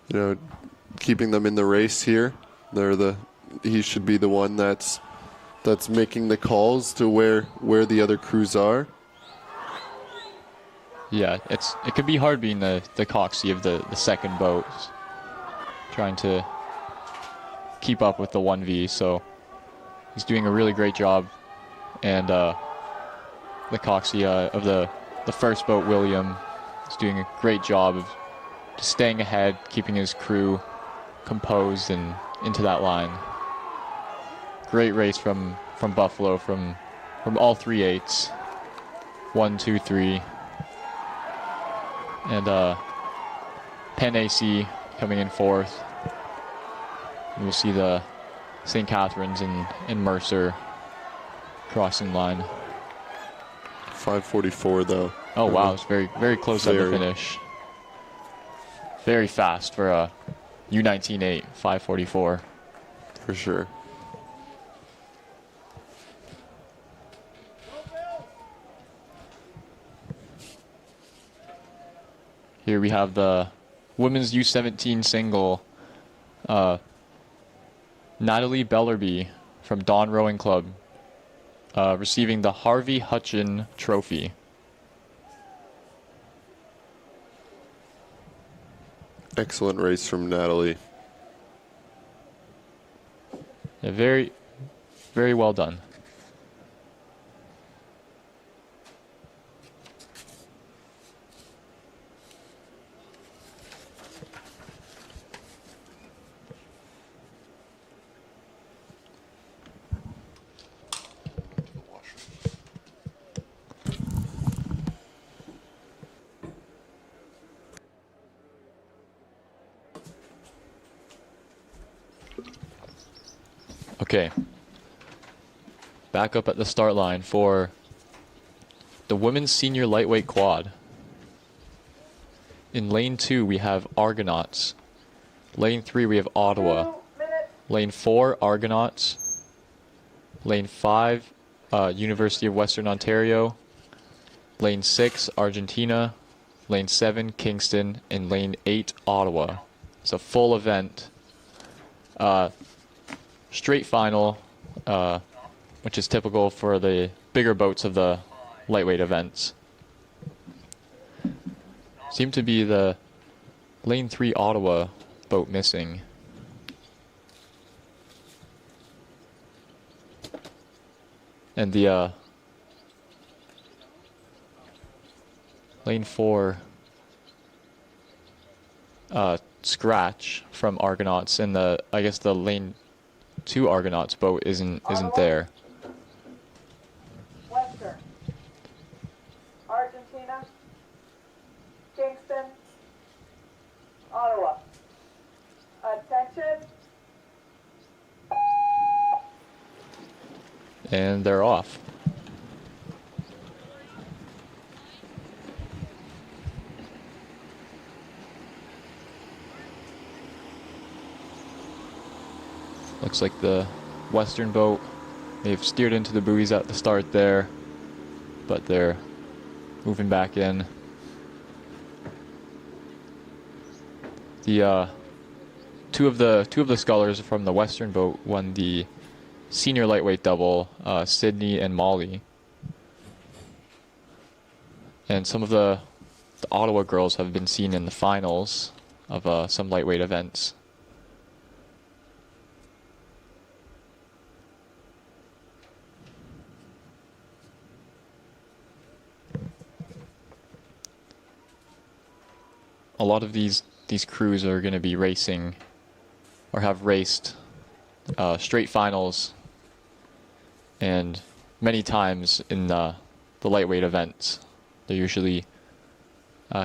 You know, keeping them in the race here. He should be the one that's making the calls to where the other crews are. Yeah, it could be hard being the Coxie of the second boat, trying to keep up with the 1V, so he's doing a really great job. And the Coxie of the first boat, William, is doing a great job of just staying ahead, keeping his crew composed and into that line. Great race from Buffalo, from all 3 8s. 1, 2, 3. And Penn AC coming in 4th. And we'll see the St. Catharines and Mercer crossing line. 5:44 though. Oh wow, it's very, very close at the finish. Very fast for a U19-8, 5:44. For sure. Here we have the women's U17 single. Natalie Bellerby from Dawn Rowing Club receiving the Harvey Hutchin Trophy. Excellent race from Natalie. Yeah, very, very well done. Okay. Back up at the start line for the women's senior lightweight quad. In lane 2, we have Argonauts. Lane 3, we have Ottawa. Lane 4, Argonauts. Lane 5, University of Western Ontario. Lane 6, Argentina. Lane 7, Kingston. And lane 8, Ottawa. It's a full event. Straight final, which is typical for the bigger boats of the lightweight events. Seemed to be the lane 3 Ottawa boat missing. And the lane 4 scratch from Argonauts, and I guess the lane 2 Argonauts boat isn't there. Western, Argentina, Kingston, Ottawa. Attention. And they're off. Looks like the Western boat, they've steered into the buoys at the start there, but they're moving back in. The two of the scullers from the Western boat won the senior lightweight double, Sydney and Molly. And some of the Ottawa girls have been seen in the finals of some lightweight events. A lot of these crews are going to be racing or have raced straight finals, and many times in the lightweight events. They're usually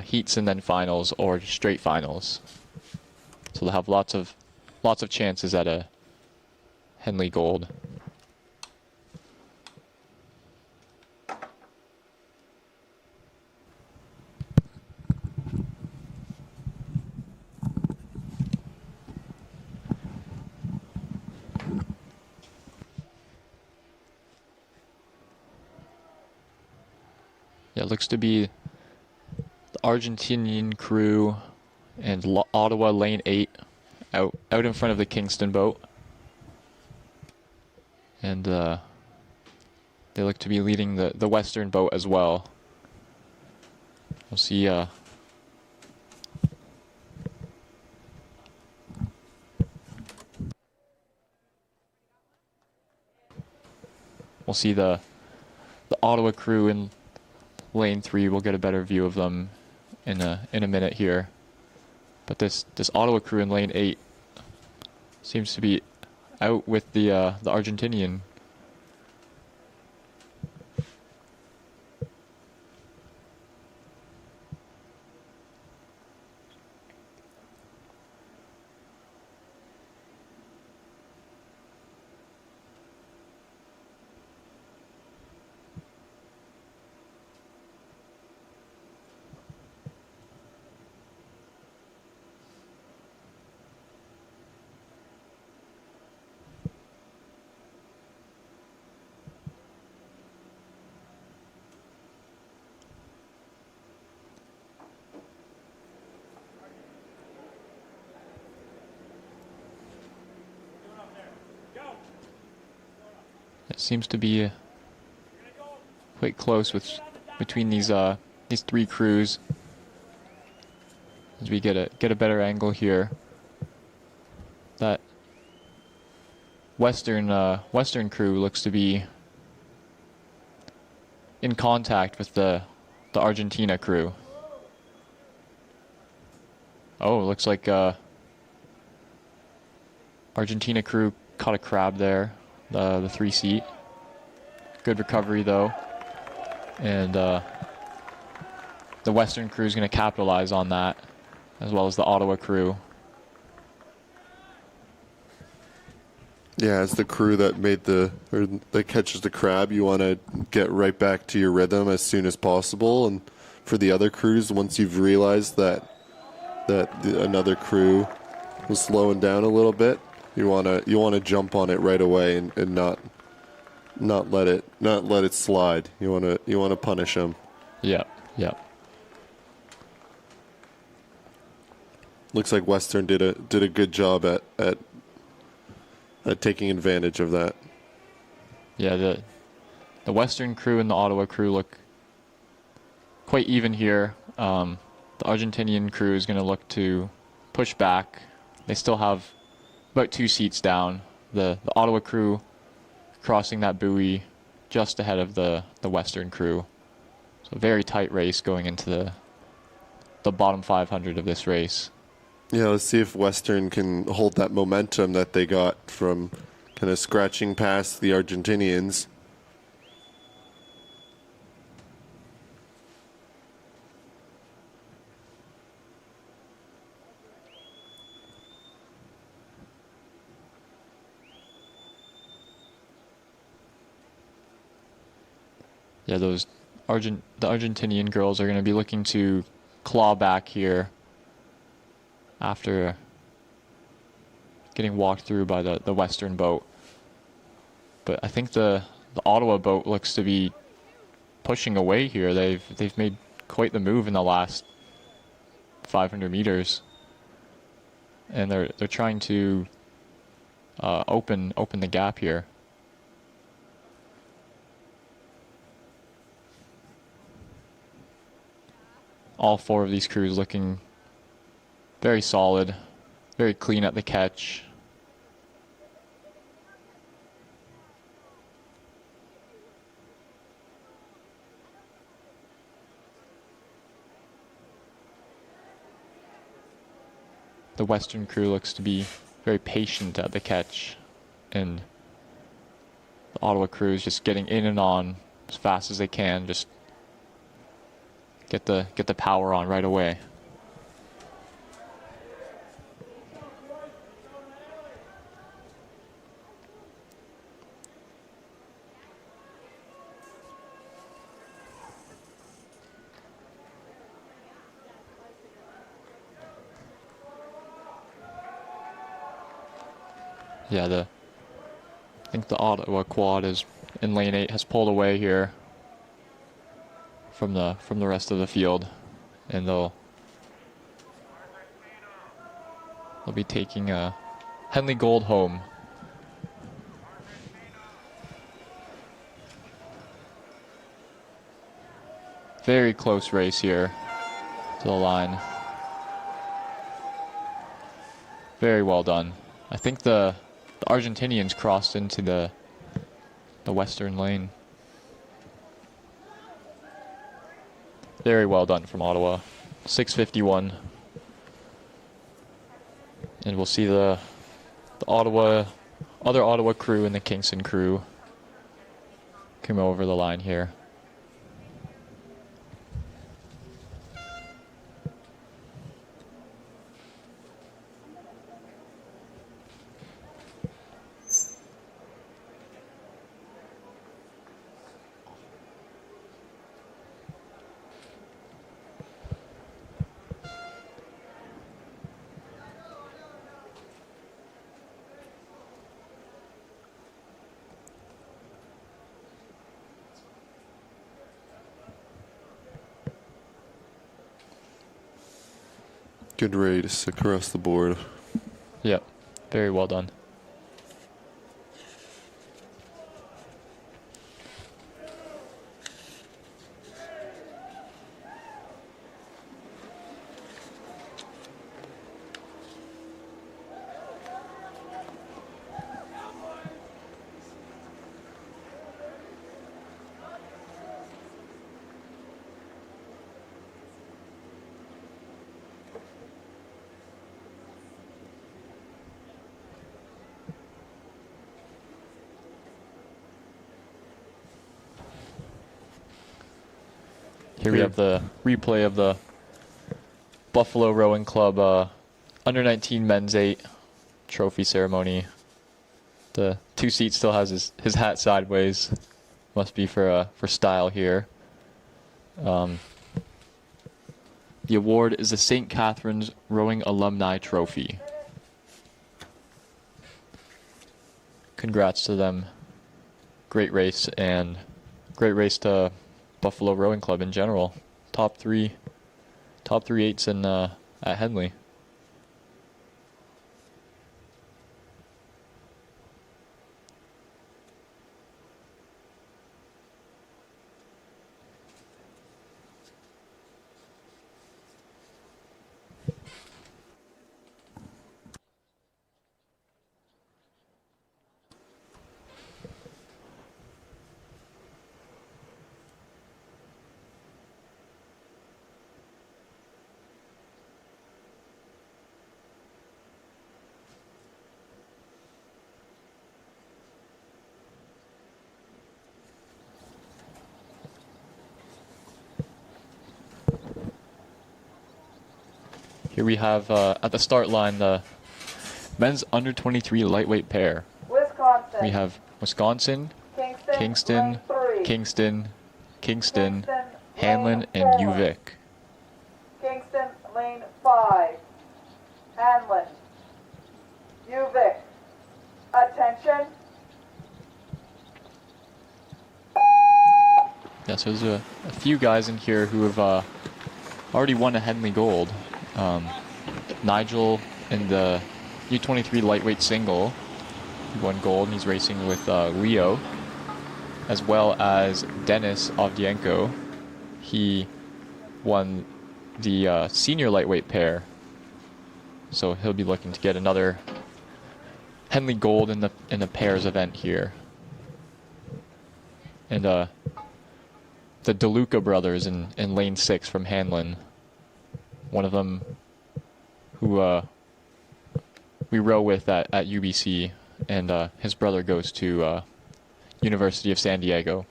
heats and then finals or straight finals. So they'll have lots of chances at a Henley Gold. Yeah, it looks to be the Argentinian crew and Ottawa lane 8 out in front of the Kingston boat. And they look to be leading the Western boat as well. We'll see the Ottawa crew in lane 3. We'll get a better view of them in a minute here. But this Ottawa crew in lane 8 seems to be out with the Argentinian. It seems to be quite close between these 3 crews. As we get a better angle here, that Western crew looks to be in contact with the Argentina crew. Oh, it looks like Argentina crew caught a crab there. The 3-seat. Good recovery though. And the Western crew is going to capitalize on that, as well as the Ottawa crew. Yeah, as the crew that that catches the crab, you want to get right back to your rhythm as soon as possible. And for the other crews, once you've realized that another crew was slowing down a little bit, you want to jump on it right away and not let it slide. You want to punish them. Yep. Yep. Looks like Western did a good job at taking advantage of that. Yeah, the Western crew and the Ottawa crew look quite even here. The Argentinian crew is going to look to push back. They still have about 2 seats down. The Ottawa crew crossing that buoy just ahead of the Western crew. So a very tight race going into the bottom 500 of this race. Yeah, let's see if Western can hold that momentum that they got from kind of scratching past the Argentinians. Yeah, the Argentinian girls are going to be looking to claw back here after getting walked through by the Western boat. But I think the Ottawa boat looks to be pushing away here. They've made quite the move in the last 500 meters, and they're trying to open the gap here. All 4 of these crews looking very solid, very clean at the catch. The Western crew looks to be very patient at the catch, and the Ottawa crew is just getting in and on as fast as they can, just get the power on right away. Yeah, I think the Ottawa quad is in lane 8, has pulled away here from the rest of the field, and they'll be taking a Henley Gold home. Very close race here to the line. Very well done. I think the Argentinians crossed into the Western lane. Very well done from Ottawa. 6:51. And we'll see the other Ottawa crew and the Kingston crew come over the line here. Good race across the board. Yep, very well done. Here we have the replay of the Buffalo Rowing Club Under 19 Men's 8 trophy ceremony. The two-seat still has his hat sideways. Must be for style here. The award is the St. Catharines Rowing Alumni Trophy. Congrats to them. Great race, and great race to Buffalo Rowing Club in general. Top three eights in at Henley. Here we have at the start line the men's under 23 lightweight pair. Wisconsin. We have Wisconsin, Kingston, Kingston, Hanlon, and UVic. Kingston, lane 5. Hanlon. UVic. Attention. Yeah, so there's a few guys in here who have already won a Henley Gold. Nigel in the U23 lightweight single, he won gold, and he's racing with Leo, as well as Dennis Ovdienko. He won the senior lightweight pair, so he'll be looking to get another Henley Gold in the pairs event here. And the DeLuca brothers in lane 6 from Hanlon. One of them who we row with at UBC, and his brother goes to University of San Diego.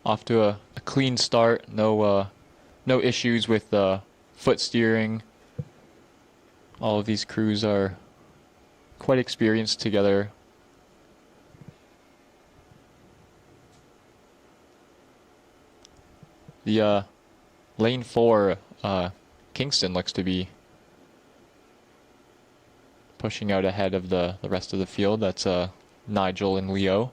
Off to a clean start, no issues with foot steering. All of these crews are quite experienced together. The lane 4, Kingston looks to be pushing out ahead of the rest of the field. That's Nigel and Leo.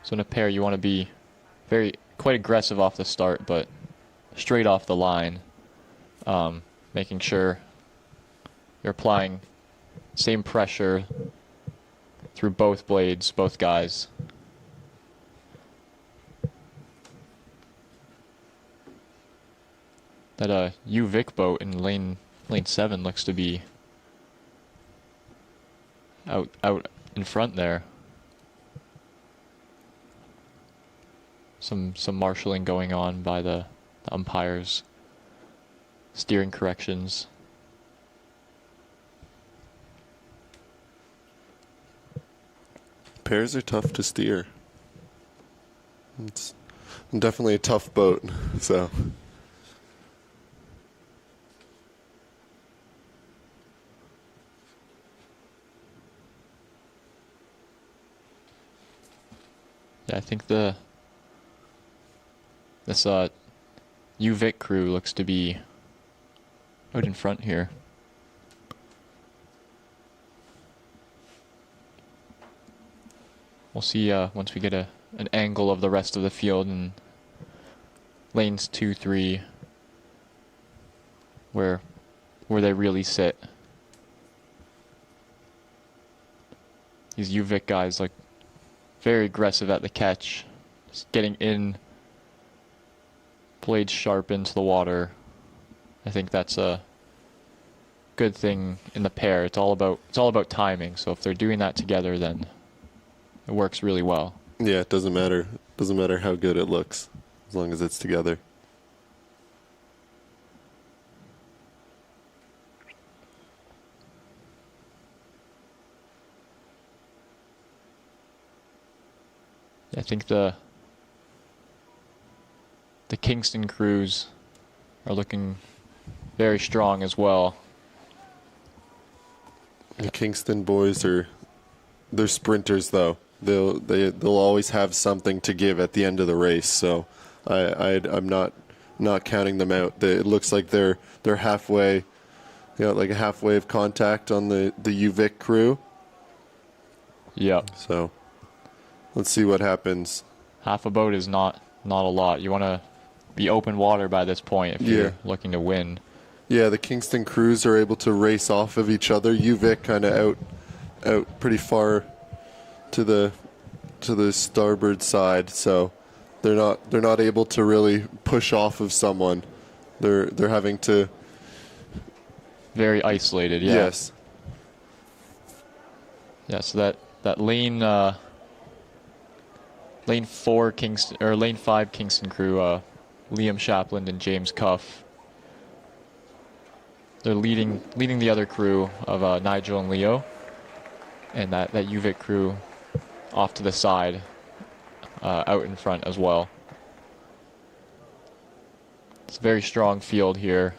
So in a pair, you want to be quite aggressive off the start, but straight off the line, making sure you're applying same pressure through both blades, both guys. That UVic boat in lane 7 looks to be out in front there. Some marshalling going on by the umpires, steering corrections. Pairs are tough to steer. It's definitely a tough boat, so. Yeah, I think this UVic crew looks to be out in front here. We'll see once we get an angle of the rest of the field in lanes 2, 3, where they really sit. These UVic guys look very aggressive at the catch, just getting in, blades sharp into the water. I think that's a good thing in the pair. It's all about timing. So if they're doing that together, then it works really well. Yeah, it doesn't matter. Doesn't matter how good it looks. as long as it's together. I think the Kingston crews are looking very strong as well. The Kingston boys they're sprinters though. They'll always have something to give at the end of the race. So I'm not counting them out. It looks like they're halfway, like a halfway of contact on the UVic crew. Yeah. So let's see what happens. Half a boat is not a lot. You want to be open water by this point if you're looking to win. Yeah, the Kingston crews are able to race off of each other. UVic kind of out pretty far to the starboard side, so they're not able to really push off of someone. They're having to very isolated. Yeah. Yes. Yeah. So that lane 4 Kingston or lane 5 Kingston crew, Liam Shapland and James Cuff. They're leading the other crew of Nigel and Leo, and that UVic crew off to the side, out in front as well. It's a very strong field here.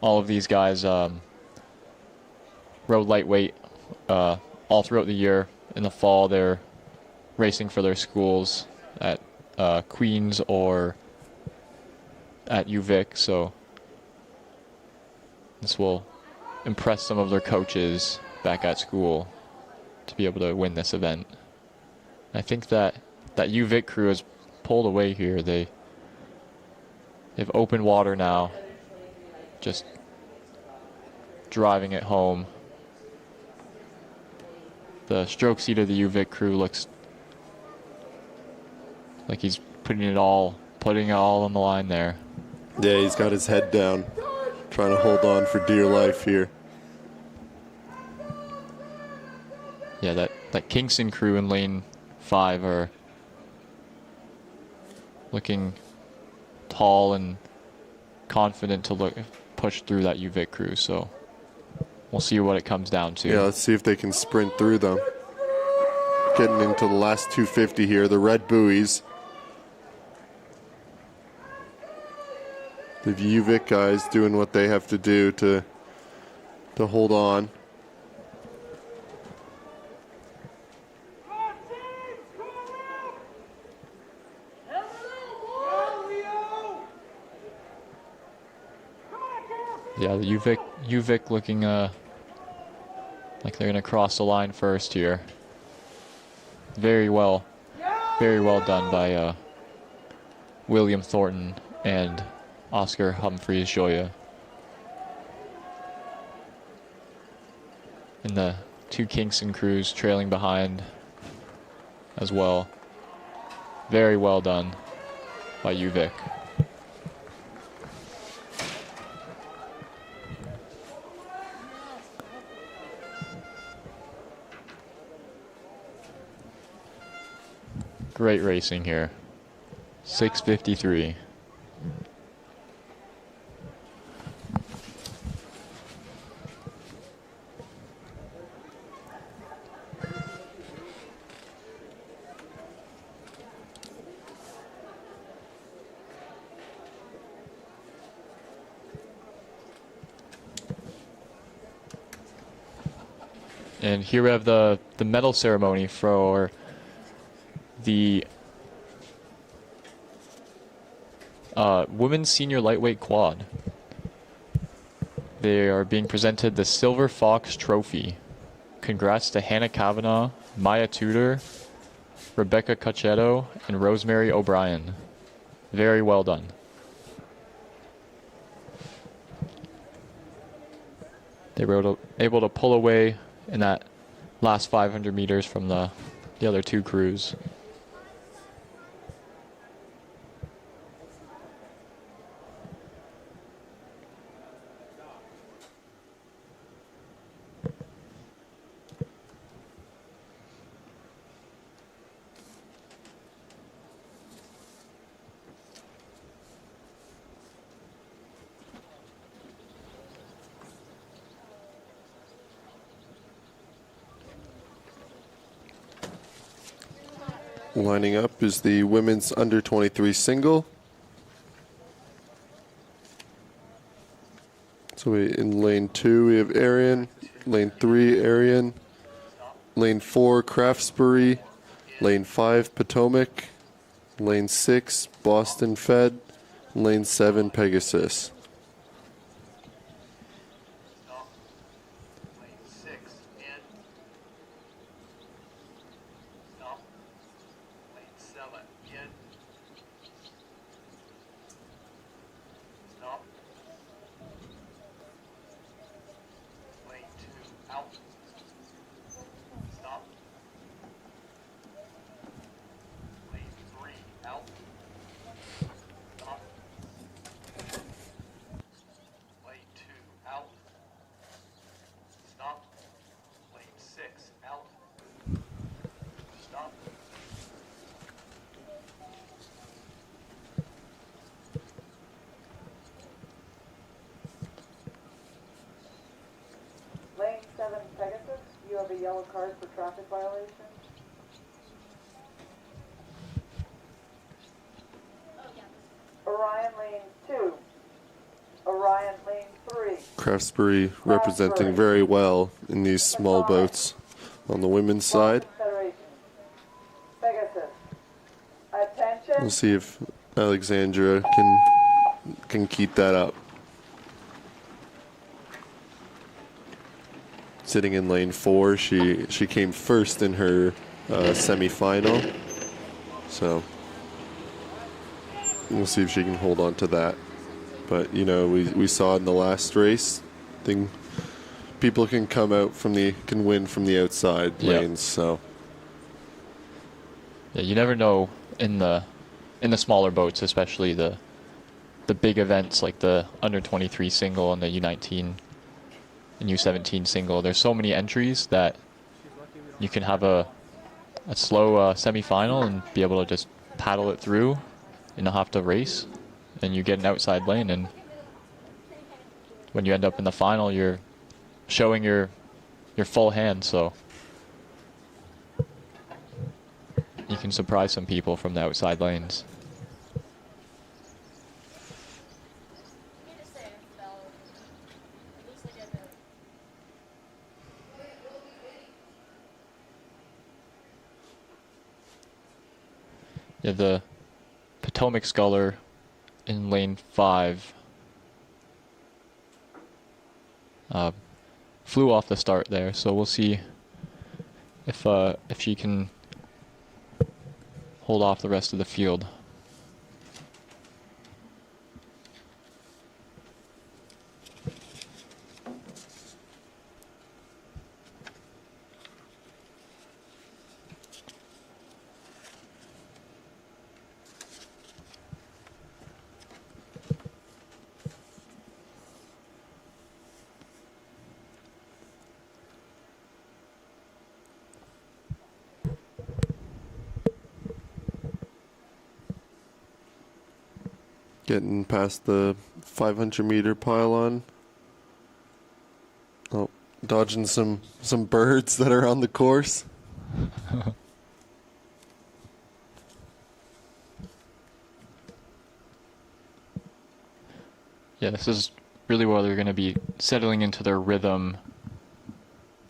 All of these guys rode lightweight all throughout the year. In the fall, they're racing for their schools at Queens or at UVic, so this will impress some of their coaches back at school to be able to win this event. I think that UVic crew has pulled away here. They've open water now, just driving it home. The stroke seat of the UVic crew looks like he's putting it all on the line there. Yeah, he's got his head down, trying to hold on for dear life here. Yeah, that Kingston crew in lane 5 are looking tall and confident to push through that UVic crew, so we'll see what it comes down to. Yeah, let's see if they can sprint through them. Getting into the last 250 here, the red buoys. The UVic guys doing what they have to do to hold on. Yeah, the UVic looking like they're gonna cross the line first here. Very well done by William Thornton and Oscar Humphreys Joya. And the 2 Kingston crews trailing behind as well. Very well done by UVic. Great racing here. 6:53. And here we have the medal ceremony for the women's senior lightweight quad. They are being presented the Silver Fox Trophy. Congrats to Hannah Kavanaugh, Maya Tudor, Rebecca Cachetto, and Rosemary O'Brien. Very well done. They were able to pull away in that last 500 meters from the other 2 crews. Lining up is the women's under 23 single. So in lane 2 we have Arian, lane 3 Arian, lane 4 Craftsbury, lane 5 Potomac, lane 6 Boston Fed, lane 7 Pegasus. Lane 7 Pegasus, you have a yellow card for traffic violation. Orion lane 2. Orion lane 3. Craftsbury representing very well in these small boats on the women's side. Pegasus. Attention. We'll see if Alexandra can keep that up. Sitting in lane 4, she came first in her semi-final, so we'll see if she can hold on to that. But you know, we saw in the last race, people can win from the outside lanes. So yeah, you never know in the smaller boats, especially the big events like the under 23 single and the U19 and U17 single. There's so many entries that you can have a slow semi-final and be able to just paddle it through and not have to race, and you get an outside lane, and when you end up in the final you're showing your full hand, so you can surprise some people from the outside lanes. Yeah, the Potomac Sculler in lane 5 flew off the start there, so we'll see if she can hold off the rest of the field. Getting past the 500-meter pylon. Oh, dodging some birds that are on the course. Yeah, this is really where they're going to be settling into their rhythm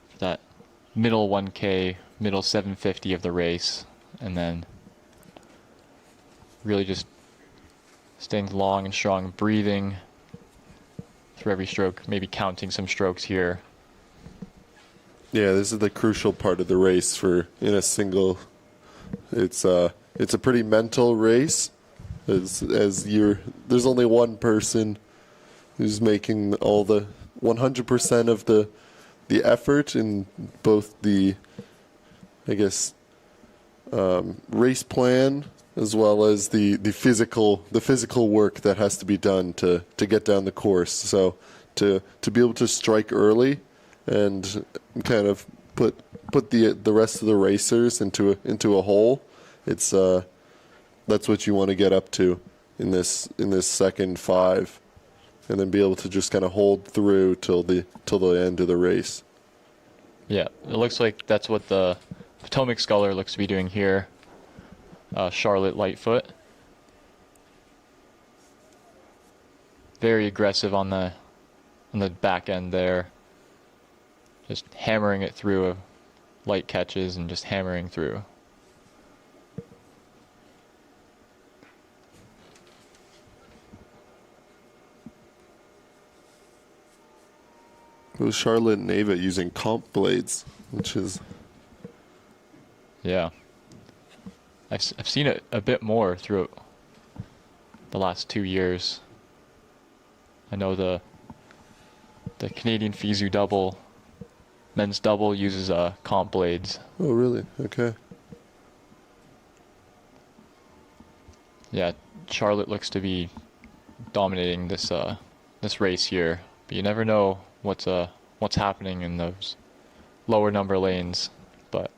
for that middle 1K, middle 750 of the race, and then really just staying long and strong, breathing through every stroke, maybe counting some strokes here. Yeah, this is the crucial part of the race in a single. It's a pretty mental race, there's only one person who's making all the 100% of the effort in both the, I guess, race plan as well as the physical work that has to be done to get down the course. So to be able to strike early and kind of put the rest of the racers into a hole, it's that's what you want to get up to in this second 5, and then be able to just kind of hold through till the end of the race. Yeah, it looks like that's what the Potomac Sculler looks to be doing here. Charlotte Lightfoot. Very aggressive on the back end there. Just hammering it through light catches and just hammering through. It was Charlotte and Ava using comp blades, which is... Yeah. I've seen it a bit more throughout the last 2 years. I know the Canadian FISU double, men's double uses comp blades. Oh, really? Okay. Yeah, Charlotte looks to be dominating this race here, but you never know what's happening in those lower number lanes. But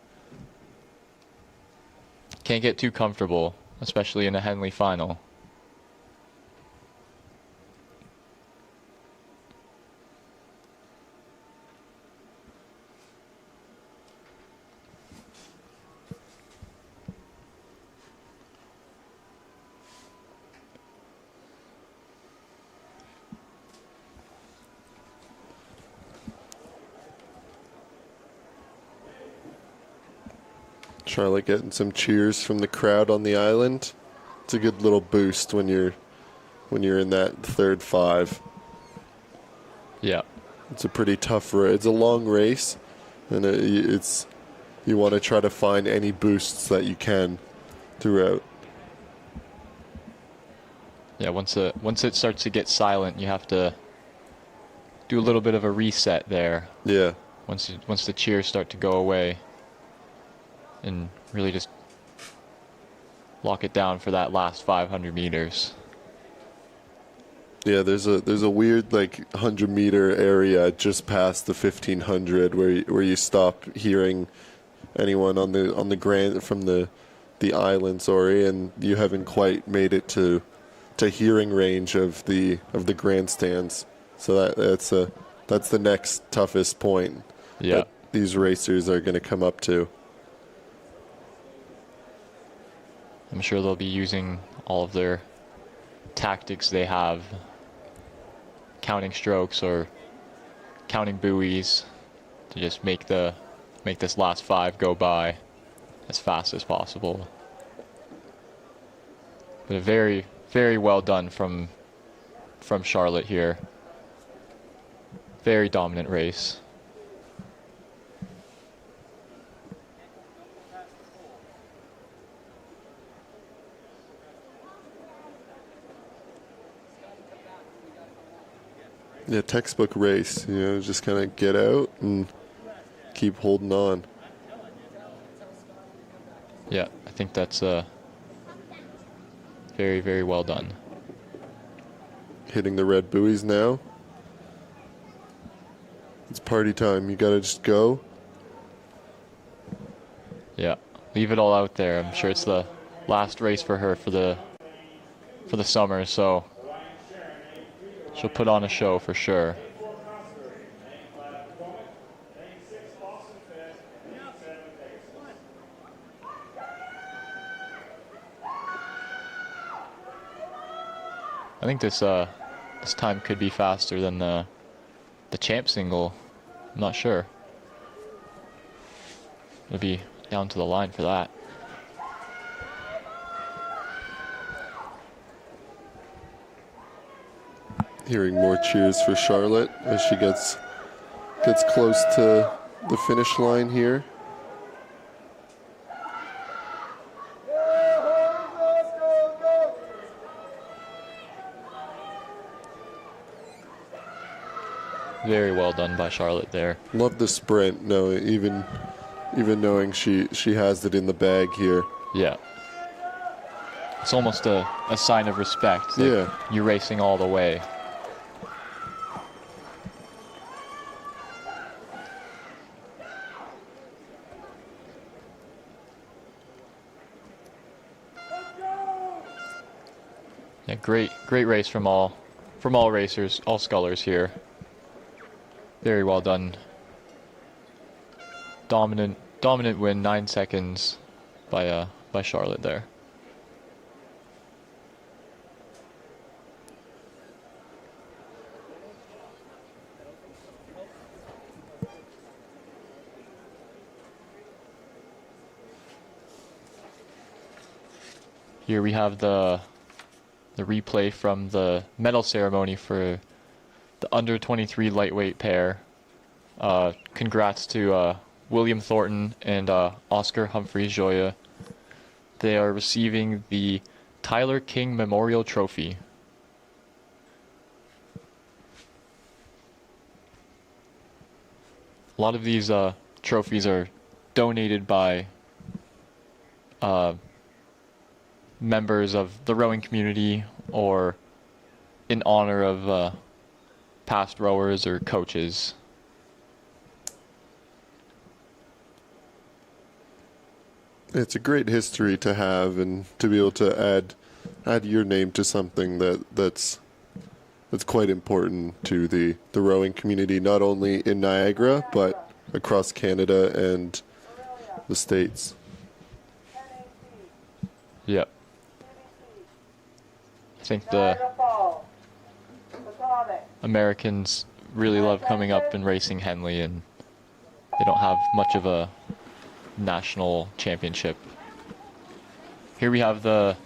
can't get too comfortable, especially in a Henley final. Charlotte getting some cheers from the crowd on the island. It's a good little boost when you're in that third five. Yeah. It's a pretty tough race. It's a long race, and it's you want to try to find any boosts that you can throughout. Yeah, once it starts to get silent, you have to do a little bit of a reset there. Yeah. Once the cheers start to go away, and really just lock it down for that last 500 meters. Yeah, there's a weird 100-meter area just past the 1500 where you stop hearing anyone on the grand from the island, and you haven't quite made it to hearing range of the grandstands. So that's the next toughest point. Yeah. That these racers are going to come up to. I'm sure they'll be using all of their tactics they have, counting strokes or counting buoys, to just make this last 5 go by as fast as possible. But a very, very well done from Charlotte here. Very dominant race. Yeah, textbook race, just kind of get out and keep holding on. Yeah, I think that's very, very well done. Hitting the red buoys now. It's party time. You got to just go. Yeah, leave it all out there. I'm sure it's the last race for her for the summer, so she'll put on a show for sure. I think this time could be faster than the champ single. I'm not sure. It'll be down to the line for that. Hearing more cheers for Charlotte as she gets close to the finish line here. Very well done by Charlotte there. Love the sprint. No, even knowing she has it in the bag here. Yeah. It's almost a sign of respect. Yeah. You're racing all the way. Yeah, great race from all racers, all scullers here. Very well done. Dominant win, 9 seconds by Charlotte there. Here we have the replay from the medal ceremony for the under 23 lightweight pair. Congrats to William Thornton and Oscar Humphreys Joya. They are receiving the Tyler King Memorial Trophy. A lot of these trophies are donated by members of the rowing community or in honor of past rowers or coaches. It's a great history to have, and to be able to add your name to something that's quite important to the rowing community, not only in Niagara but across Canada and the States. Yep. I think the Americans really love coming up and racing Henley, and they don't have much of a national championship. Here we have the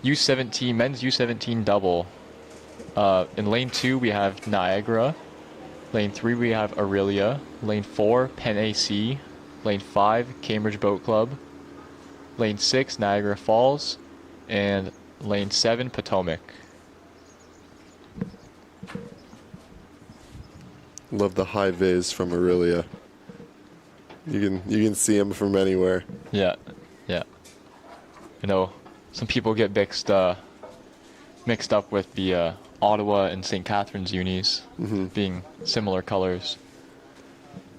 U17 men's U17 double. In lane 2 we have Niagara, lane 3 we have Aurelia, lane 4 Penn AC, lane 5 Cambridge Boat Club, lane 6 Niagara Falls, and lane 7 Potomac. Love the high vis from Aurelia. You can see them from anywhere. Yeah, yeah. You know, some people get mixed up with the Ottawa and St. Catharines unis being similar colors.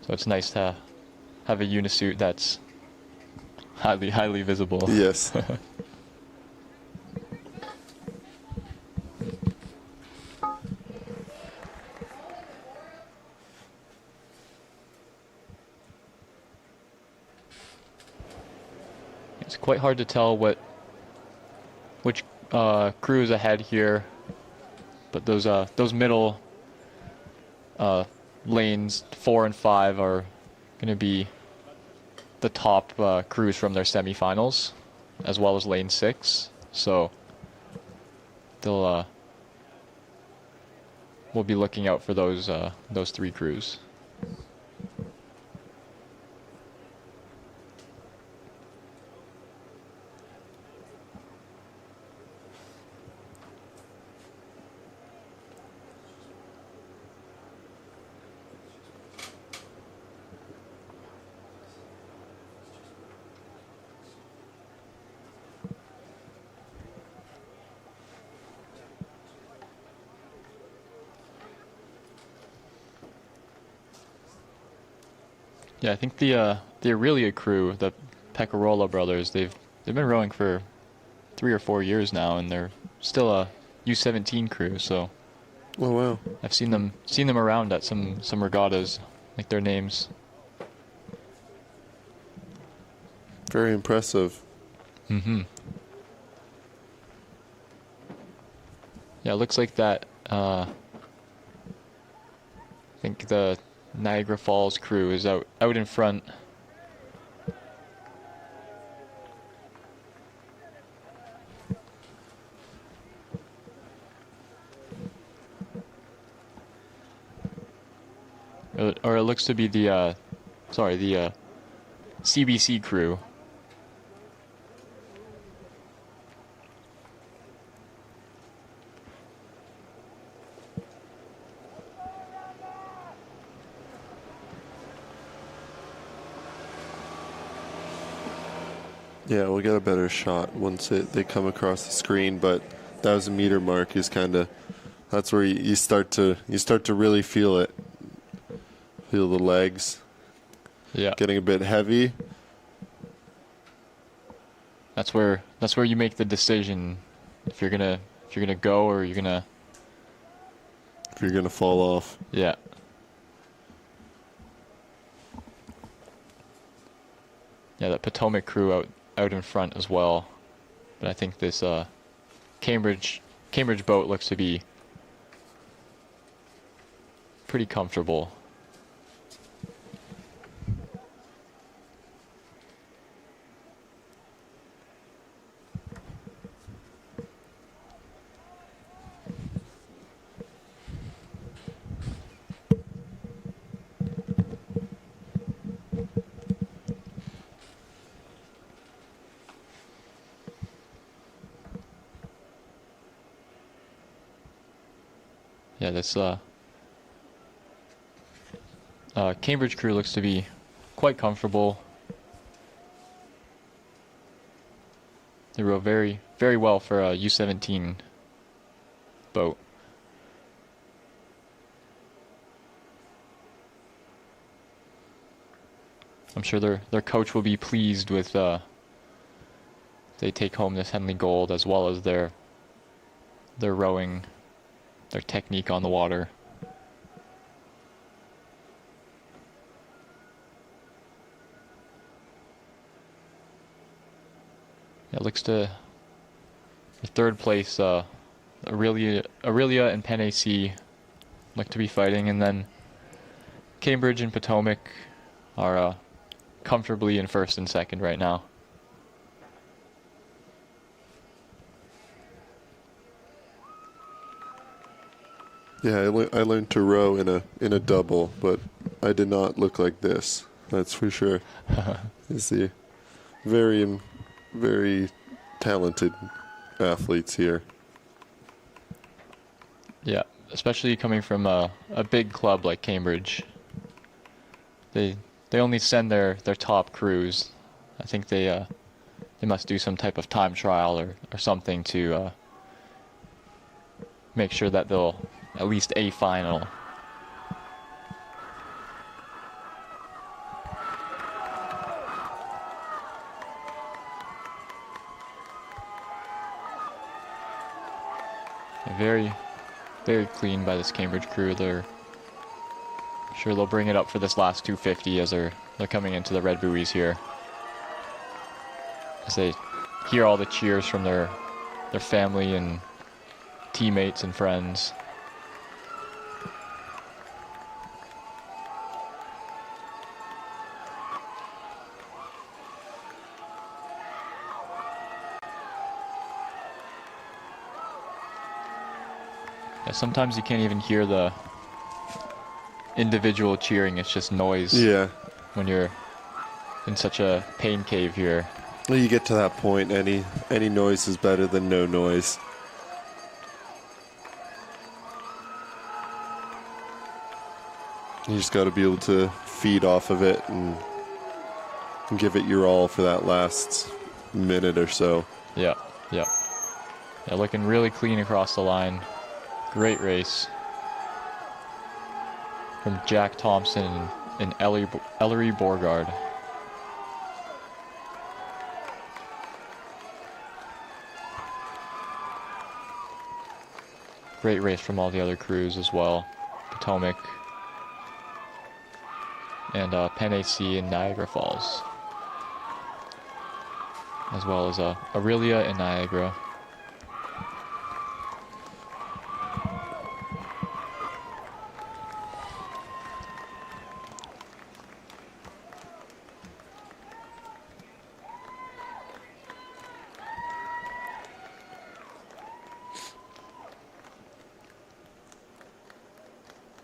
So it's nice to have a unisuit that's highly visible. Yes. It's quite hard to tell which crew is ahead here, but those middle lanes 4 and 5 are going to be the top crews from their semifinals, as well as lane 6. So we'll be looking out for those 3 crews. Yeah, I think the Aurelia crew, the Pecarola brothers, they've been rowing for 3 or 4 years now, and they're still a U17 crew. So, oh wow, I've seen them around at some regattas, like their names. Very impressive. Yeah, it looks like that. I think the Niagara Falls crew is out in front. Or it looks to be the CBC crew. Yeah, we'll get a better shot once they come across the screen, but 1,000 meter mark is that's where you start to really feel it. Feel the legs. Yeah. Getting a bit heavy. That's where you make the decision if you're gonna go or if you're gonna fall off. Yeah. Yeah, that Potomac crew out in front as well. But I think this Cambridge boat looks to be pretty comfortable. Yeah, this Cambridge crew looks to be quite comfortable. They row very, very well for a U17 boat. I'm sure their coach will be pleased with they take home this Henley gold, as well as their rowing, their technique on the water. It looks to the third place, Aurelia and Penn AC look to be fighting, and then Cambridge and Potomac are comfortably in first and second right now. Yeah, I learned to row in a double, but I did not look like this. That's for sure. You see, very talented athletes here. Yeah, especially coming from a big club like Cambridge. They only send their top crews. I think they must do some type of time trial or something to make sure that they'll at least a final. Very, very clean by this Cambridge crew. They're sure they'll bring it up for this last 250 as they're coming into the red buoys here. As they hear all the cheers from their family and teammates and friends. Yeah, sometimes you can't even hear the individual cheering, it's just noise. Yeah. When you're in such a pain cave here. Well, you get to that point, any noise is better than no noise. You just got to be able to feed off of it and give it your all for that last minute or so. Yeah, yeah. Yeah, looking really clean across the line. Great race from Jack Thompson and Ellery Borgard. Great race from all the other crews as well. Potomac and Penn AC and Niagara Falls, as well as Aurelia and Niagara.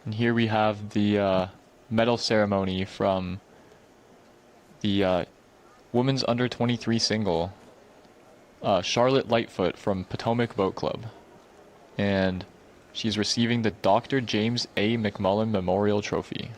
And here we have the medal ceremony from the women's under 23 single, Charlotte Lightfoot from Potomac Boat Club. And she's receiving the Dr. James A. McMullen Memorial Trophy.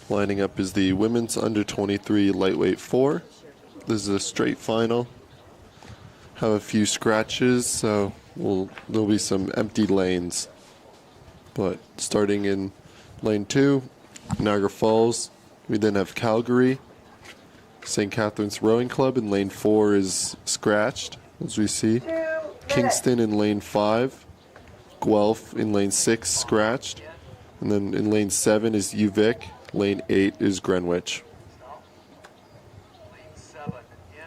Lining up is the women's under 23 lightweight 4. This is a straight final. Have a few scratches, so there'll be some empty lanes. But starting in lane 2, Niagara Falls. We then have Calgary. St. Catharines Rowing Club in lane 4 is scratched, as we see. Kingston in lane 5. Guelph in lane 6 scratched. And then in lane 7 is UVic. Lane 8 is Greenwich. Lane 7 in.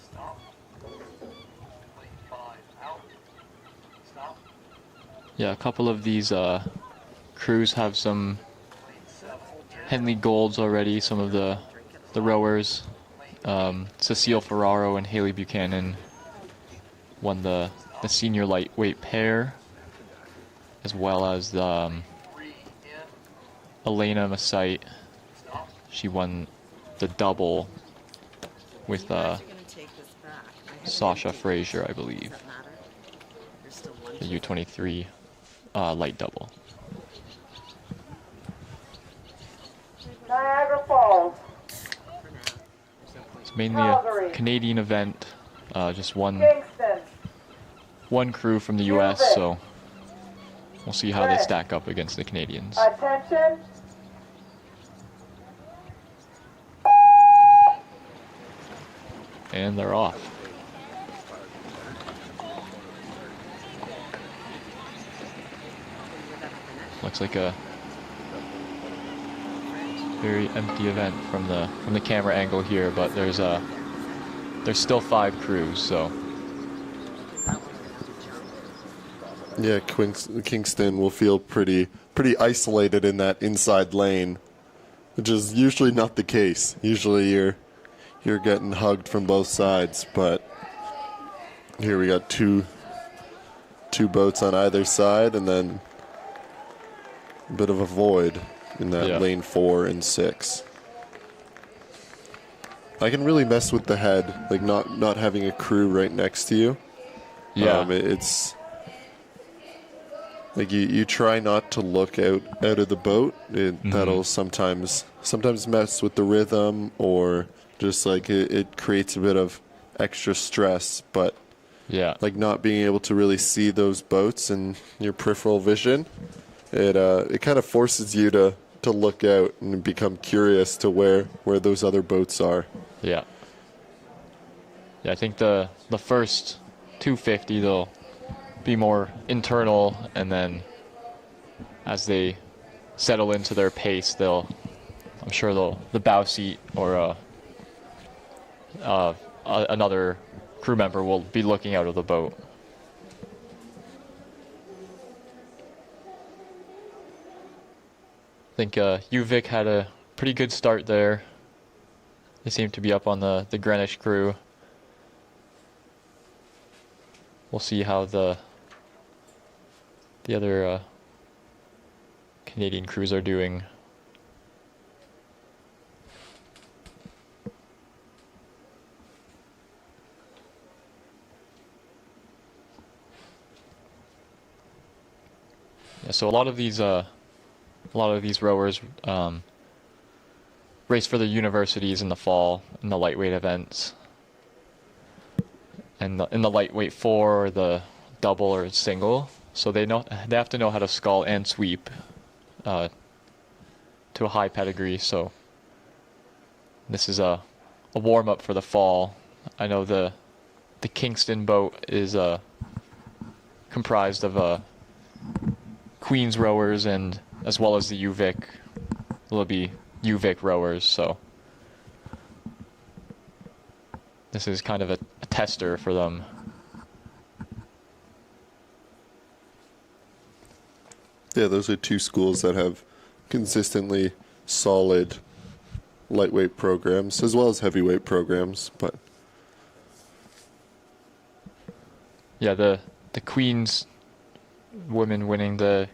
Stop. Lane 5 out. Stop. Yeah, a couple of these crews have some Lane 7 in. Henley golds already, some of the rowers. Cecile Ferraro and Haley Buchanan won the senior lightweight pair, as well as Elena Masite. She won the double with Sasha Frazier, I believe. The U23 light double. Niagara Falls. It's mainly a Canadian event. Just one crew from the U.S., so we'll see how they stack up against the Canadians. Attention. And they're off. Looks like a very empty event from the camera angle here, but there's still 5 crews, so. Yeah, Kingston will feel pretty isolated in that inside lane, which is usually not the case. Usually you're getting hugged from both sides, but here we got two boats on either side, and then a bit of a void in that lane 4 and 6. I can really mess with the head, like not having a crew right next to you. Yeah. It's like you try not to look out of the boat. That'll sometimes mess with the rhythm, or just like it creates a bit of extra stress. But yeah, like not being able to really see those boats in your peripheral vision, it kind of forces you to look out and become curious to where those other boats are. Yeah. Yeah, I think the first 250 they'll be more internal, and then as they settle into their pace, I'm sure the bow seat or another crew member will be looking out of the boat. I think UVic had a pretty good start there. They seem to be up on the Greenwich crew. We'll see how the other Canadian crews are doing. Yeah, so a lot of these rowers race for the universities in the fall in the lightweight events. And in the lightweight 4, or the double or single, so they have to know how to scull and sweep to a high pedigree. So this is a warm up for the fall. I know the Kingston boat is comprised of Queens rowers, and as well as the UVic. Will be UVic rowers, so this is kind of a tester for them. Yeah, those are two schools that have consistently solid lightweight programs as well as heavyweight programs. But yeah, the Queens women winning the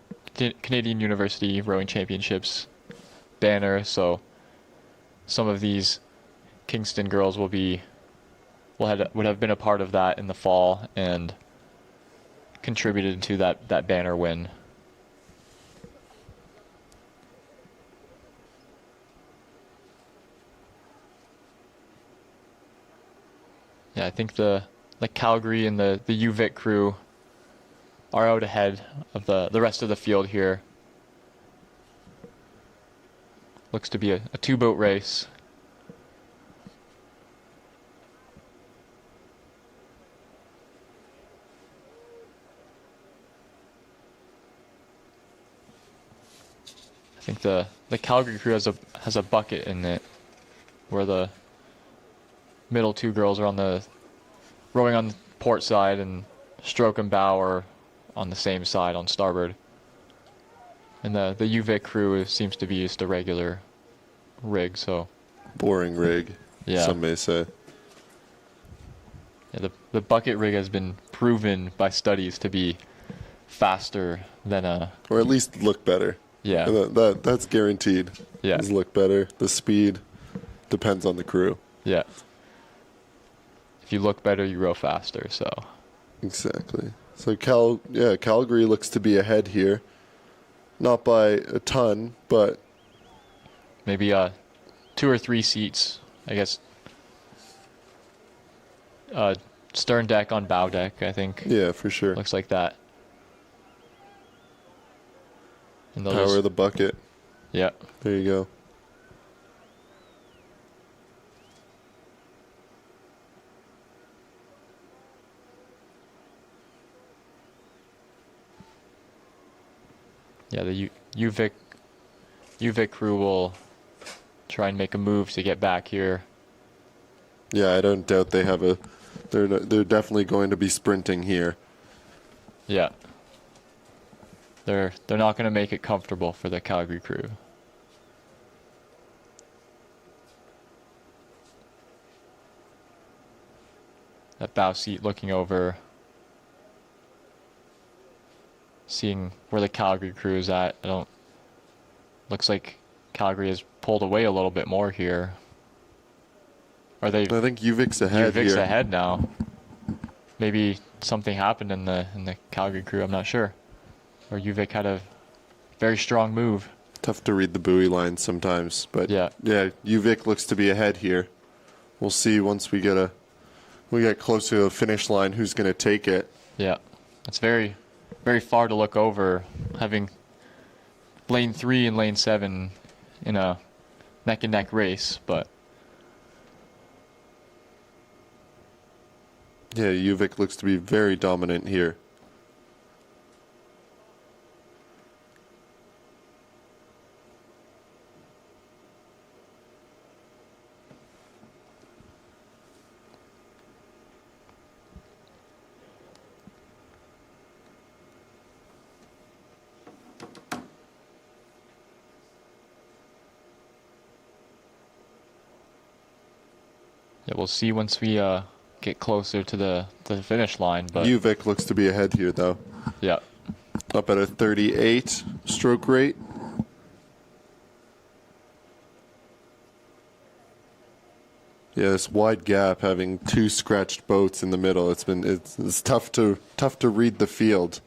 Canadian University Rowing Championships banner, so some of these Kingston girls would have been a part of that in the fall and contributed to that banner win. Yeah, I think the Calgary and the UVic crew are out ahead of the rest of the field here. Looks to be a 2-boat race. I think the Calgary crew has a bucket in it, where the middle 2 girls are rowing on the port side, and stroke and bow are on the same side on starboard. And the UVic crew seems to be just a regular rig, so. Boring rig. some may say. Yeah, the bucket rig has been proven by studies to be faster than a... Or at least look better. Yeah. That's guaranteed. Yeah. Just look better. The speed depends on the crew. Yeah. If you look better, you row faster, so... Exactly. So Calgary looks to be ahead here. Not by a ton, but... Maybe 2 or 3 seats, I guess. Stern deck on bow deck, I think. Yeah, for sure. Looks like that. And Power of the bucket. Yeah. There you go. Yeah, the UVic crew will try and make a move to get back here. Yeah, I don't doubt they have a... They're definitely going to be sprinting here. Yeah. They're not going to make it comfortable for the Calgary crew. That bow seat looking over, seeing where the Calgary crew is at. Looks like Calgary has pulled away a little bit more here. Are they? I think UVic's ahead UVic's here. ahead now. Maybe something happened in the Calgary crew. I'm not sure. Or UVic had a very strong move. Tough to read the buoy lines sometimes, but yeah, UVic looks to be ahead here. We'll see once we get closer to the finish line who's going to take it. Yeah, it's very, very far to look over, having lane 3 and lane 7 in a neck and neck race, but yeah, UVic looks to be very dominant here. yeah, we'll see once we get closer to the finish line. But UVic looks to be ahead here, though. Yeah. Up at a 38 stroke rate. Yeah, this wide gap, having 2 scratched boats in the middle. It's tough to read the field,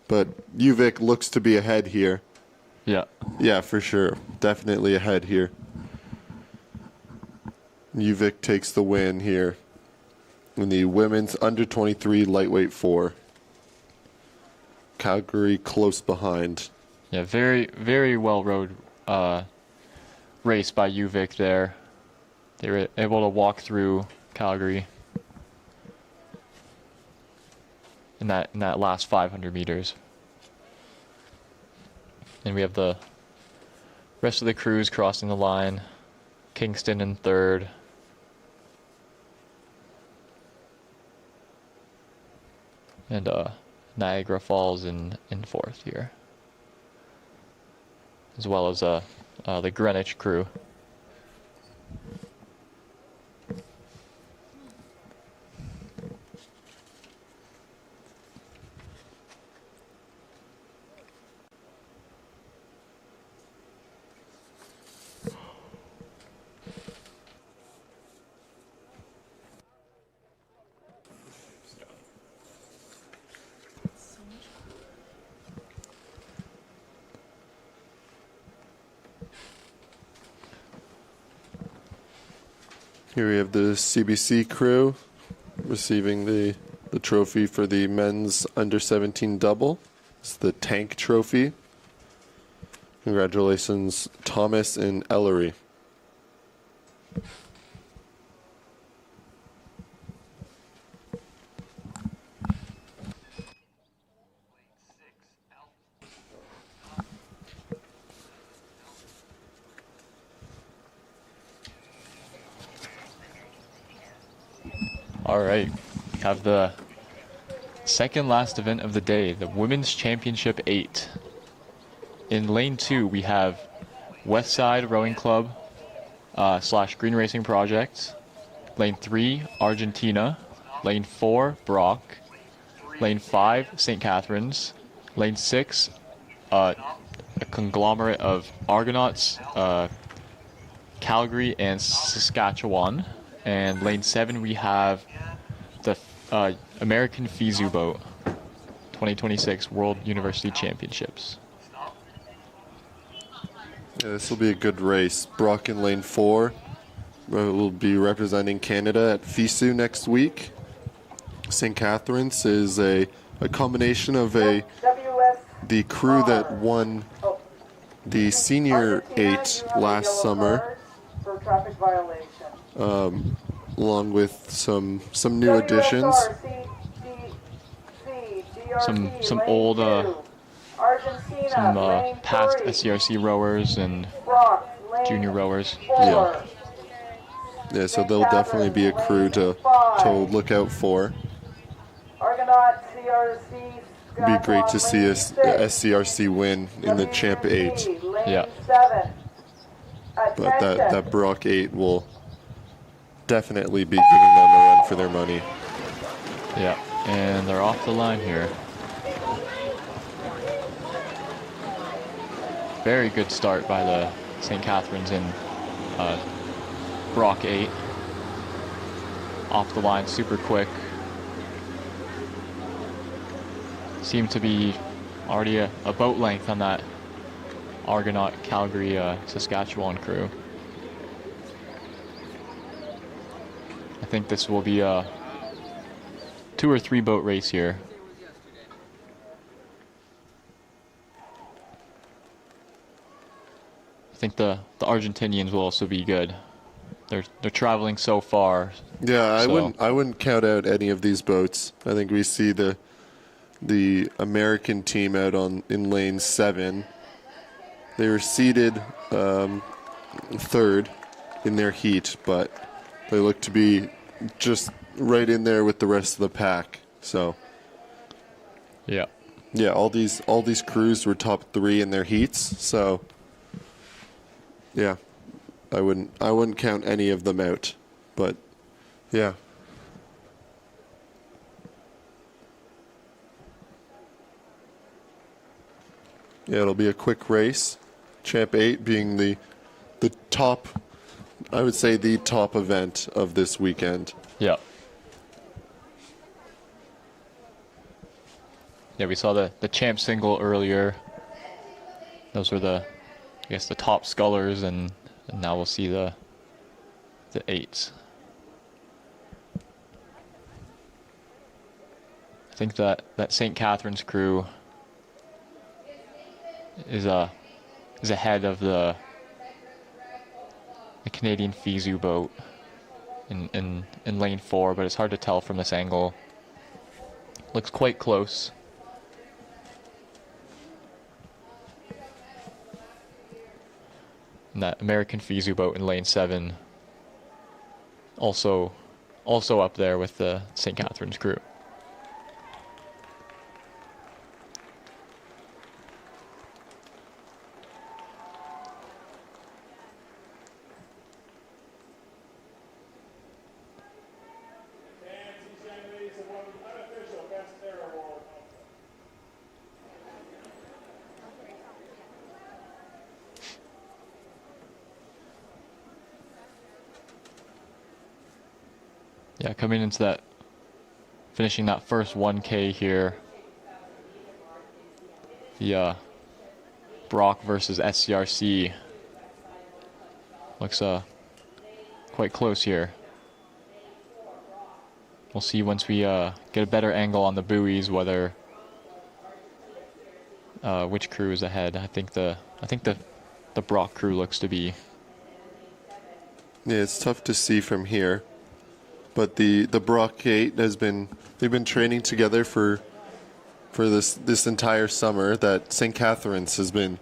but UVic looks to be ahead here. Yeah. Yeah, for sure, definitely ahead here. UVic takes the win here in the women's under 23 lightweight 4. Calgary close behind. Yeah, very, very well rowed race by UVic there. They were able to walk through Calgary in that last 500 meters. And we have the rest of the crews crossing the line. Kingston in 3rd. And Niagara Falls in 4th here. As well as the Greenwich crew. Here we have the CBC crew receiving the trophy for the men's under 17 double. It's the Tank Trophy. Congratulations, Thomas and Ellery. All right, have the second last event of the day, the Women's Championship 8. In lane 2, we have Westside Rowing Club / Green Racing Project Lane 3, Argentina. Lane 4, Brock. Lane 5, St. Catharines. Lane 6, a conglomerate of Argonauts, Calgary, and Saskatchewan. And lane 7, we have the American FISU boat, 2026 World University Championships. Yeah, this will be a good race. Brock in lane 4 will be representing Canada at FISU next week. St. Catharines is a combination of the crew that won the Senior 8 last summer, along with some new additions. Some old, past SCRC rowers and junior rowers. Yeah. Yeah, so they'll definitely be a crew to look out for. It'd be great to see a SCRC win in the Champ 8. Yeah. But that Brock 8 will definitely be giving them a run for their money. Yeah, and they're off the line here. Very good start by the St. Catharines in Brock 8. Off the line super quick. Seemed to be already a boat length on that Argonaut Calgary Saskatchewan crew. I think this will be a 2 or 3 boat race here. I think the Argentinians will also be good. They're traveling so far. Yeah, I wouldn't count out any of these boats. I think we see the American team out in lane 7. They were seated 3rd in their heat, but they look to be just right in there with the rest of the pack. So yeah, all these crews were top 3 in their heats. So yeah, I wouldn't count any of them out, but yeah. Yeah, it'll be a quick race. Champ 8 being the top, I would say the top event of this weekend. Yeah. Yeah, we saw the champ single earlier. Those were the top scullers, and now we'll see the 8s. I think that St. Catharines crew is ahead of the Canadian FISU boat in lane 4, but it's hard to tell from this angle. Looks quite close. And that American FISU boat in lane 7 also up there with the St. Catharines crew. Yeah, coming into finishing that first 1K here. The Brock versus SCRC looks quite close here. We'll see once we get a better angle on the buoys whether which crew is ahead. I think the Brock crew looks to be. Yeah, it's tough to see from here. But the Brock 8 they've been training together for this entire summer. That St. Catharines has been,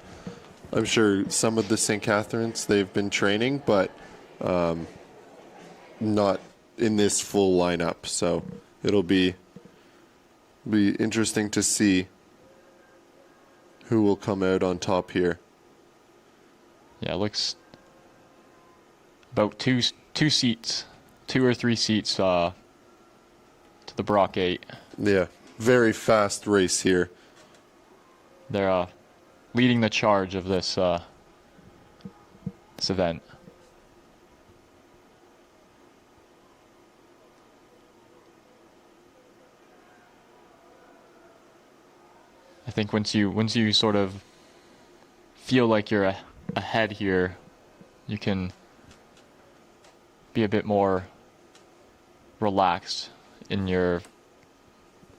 I'm sure some of the St. Catharines they've been training, but not in this full lineup. So it'll be interesting to see who will come out on top here. Yeah, it looks about two seats 2 or 3 seats to the Brock 8. Yeah, very fast race here. They're leading the charge of this this event. I think once you sort of feel like you're ahead here, you can be a bit more relaxed in your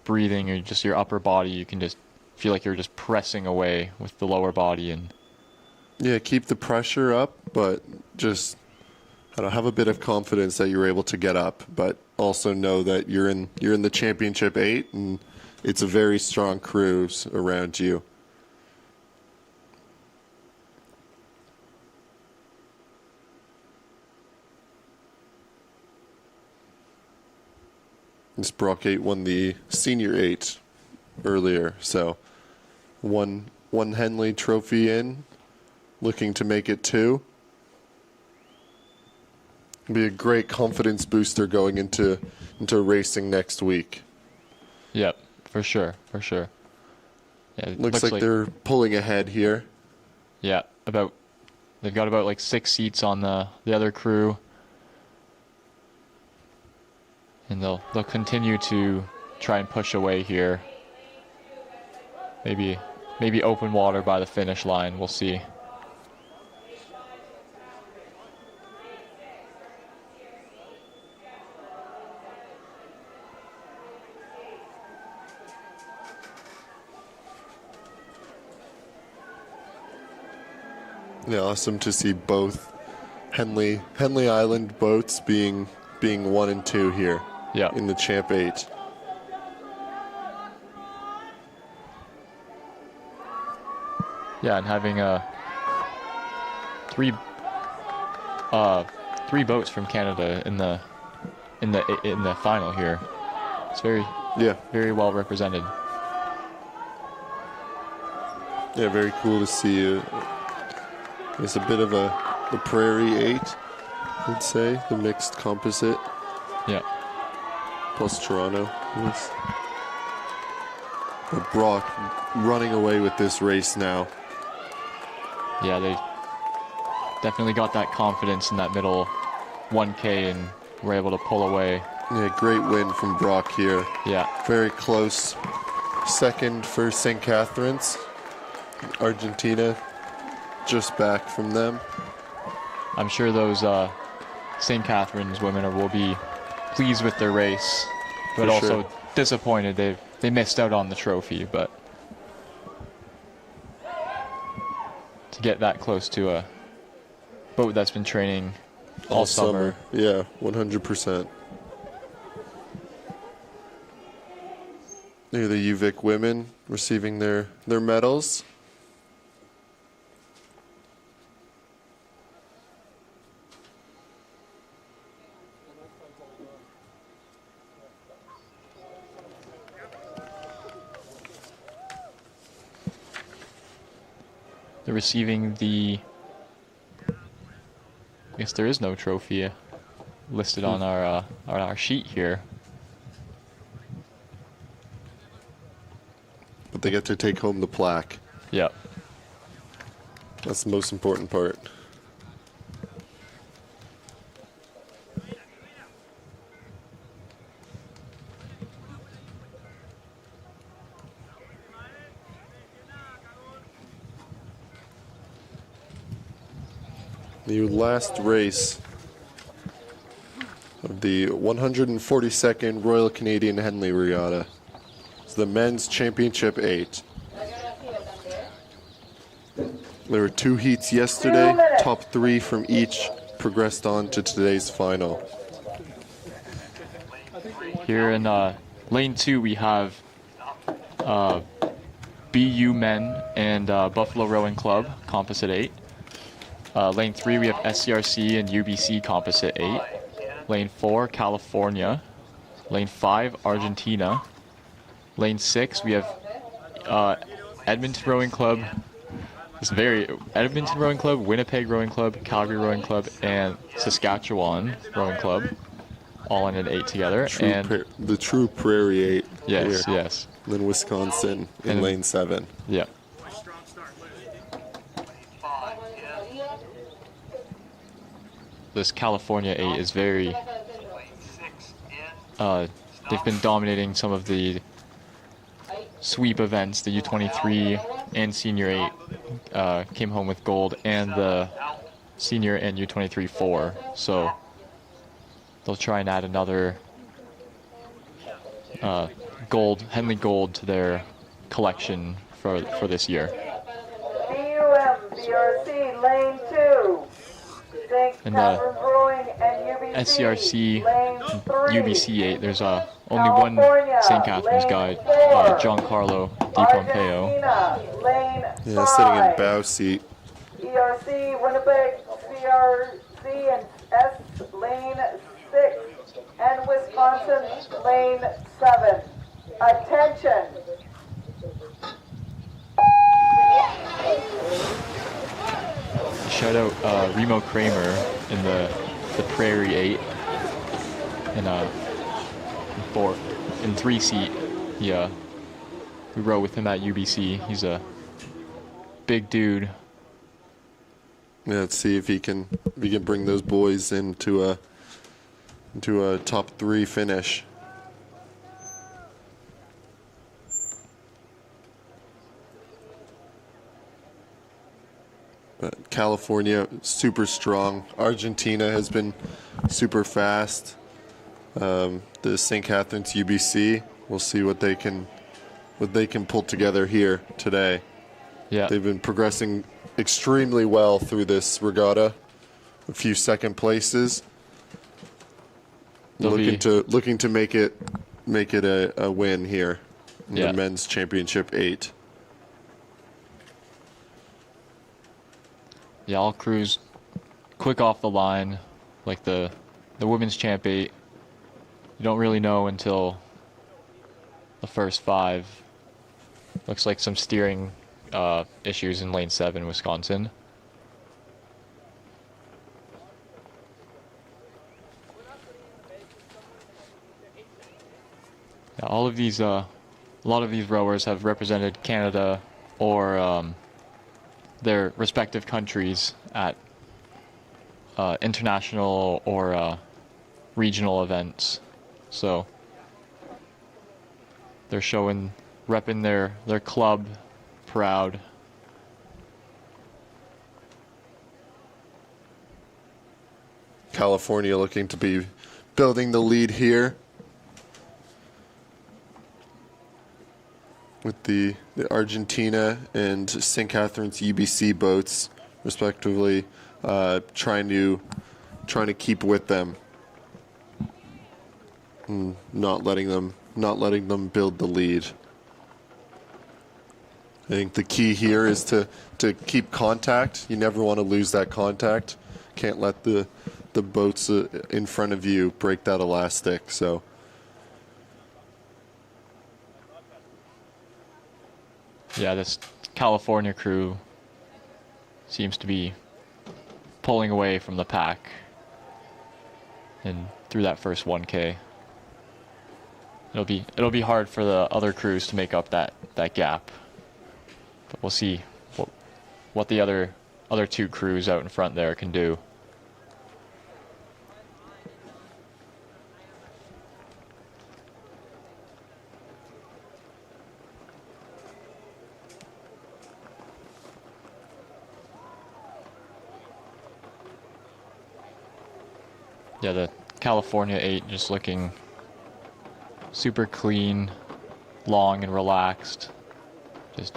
breathing or just your upper body. You can just feel like you're just pressing away with the lower body, and yeah, keep the pressure up, but just have a bit of confidence that you're able to get up, but also know that you're in the championship 8, and it's a very strong crews around you. This Brock 8 won the Senior 8 earlier, so one Henley trophy in, looking to make it 2. It'll be a great confidence booster going into racing next week. Yep, for sure. Yeah, it looks like they're pulling ahead here. Yeah, they've got about like 6 seats on the other crew. And they'll continue to try and push away here. Maybe open water by the finish line. We'll see. Yeah, awesome to see both Henley Island boats being 1 and 2 here. Yeah. In the Champ 8. Yeah, and having three boats from Canada in the final here. It's very well represented. Yeah, very cool to see. It's a bit of the Prairie 8, I'd say, the mixed composite. Yeah. Plus Toronto. Yes. But Brock running away with this race now. Yeah, they definitely got that confidence in that middle 1K and were able to pull away. Yeah, great win from Brock here. Yeah. Very close. Second for St. Catharines. Argentina just back from them. I'm sure those St. Catharines women will be pleased with their race, but For also sure. disappointed they missed out on the trophy. But to get that close to a boat that's been training all summer. Yeah, 100%. Here are the UVic women receiving their medals. They're receiving I guess there is no trophy listed on our sheet here. But they get to take home the plaque. Yep. That's the most important part. The last race of the 142nd Royal Canadian Henley Regatta. It's the Men's Championship 8. There were 2 heats yesterday. Top 3 from each progressed on to today's final. Here in lane 2 we have BU Men and Buffalo Rowing Club Composite 8. Lane 3 we have SCRC and UBC Composite 8. Lane 4 California. Lane 5 Argentina. Lane 6 we have Edmonton Rowing Club. Edmonton Rowing Club, Winnipeg Rowing Club, Calgary Rowing Club, and Saskatchewan Rowing Club. all in an 8 together. The true Prairie 8. Yes, here. yes. And then Wisconsin in And- lane 7. Yeah. This California 8 is very... they've been dominating some of the sweep events. The U23 and Senior 8 came home with gold, and the Senior and U23 4. So they'll try and add another gold, Henley gold, to their collection for this year. BUM, BRC, lane 2. St. And Catherine's Rowing and UBC, SCRC, lane 3. UBC 8, there's only one St. Catherine's guy, Giancarlo Di Pompeo. Argentina, lane 5. Yeah, sitting in bow seat. ERC, Winnipeg, CRC, and S, lane 6. And Wisconsin, lane 7. Attention! Shout out Remo Kramer in the Prairie 8 in 3 seat. Yeah, we rode with him at UBC. He's a big dude. Yeah, let's see if he can bring those boys into a top 3 finish. But California, super strong. Argentina has been super fast. The St. Catherine's UBC, we'll see what they can pull together here today. Yeah, they've been progressing extremely well through this regatta. A few second places. Looking to make it a win here in the men's championship 8. Yeah, all crews quick off the line, like the women's champ 8. You don't really know until the first 5. Looks like some steering issues in lane 7, Wisconsin. Yeah, all of these, a lot of these rowers have represented Canada or their respective countries at international or regional events. So they're repping their club proud. California looking to be building the lead here with the Argentina and St. Catherine's UBC boats, respectively, trying to keep with them, and not letting them build the lead. I think the key here is to keep contact. You never want to lose that contact. Can't let the boats in front of you break that elastic. So. Yeah, this California crew seems to be pulling away from the pack and through that first 1K. It'll be hard for the other crews to make up that gap. But we'll see what the other 2 crews out in front there can do. Yeah, the California 8 just looking super clean, long and relaxed. Just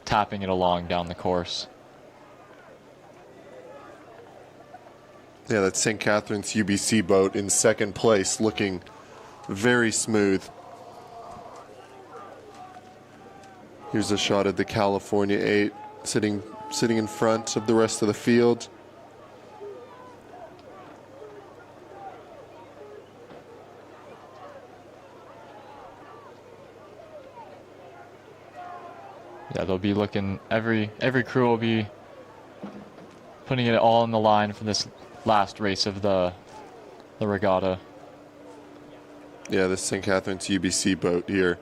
tapping it along down the course. Yeah, that's St. Catherine's UBC boat in second place, looking very smooth. Here's a shot of the California 8 sitting in front of the rest of the field. Yeah, they'll be looking, every crew will be putting it all on the line for this last race of the regatta. Yeah, the St. Catharines UBC boat here.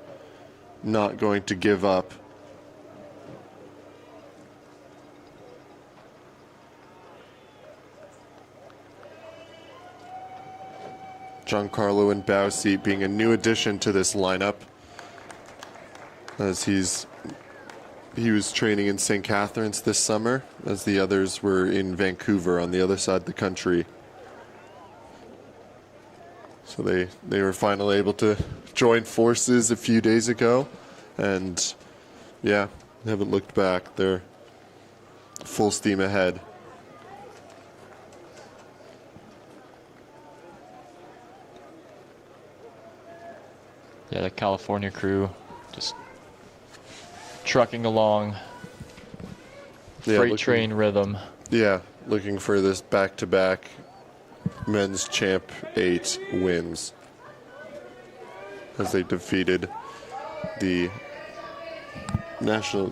Not going to give up. Giancarlo and bow seat being a new addition to this lineup, as he was training in St. Catharines this summer, as the others were in Vancouver on the other side of the country. So they were finally able to join forces a few days ago, and yeah, haven't looked back. They're full steam ahead. Yeah, the California crew just trucking along, freight train rhythm. Yeah, looking for this back-to-back men's champ 8 wins, as they defeated the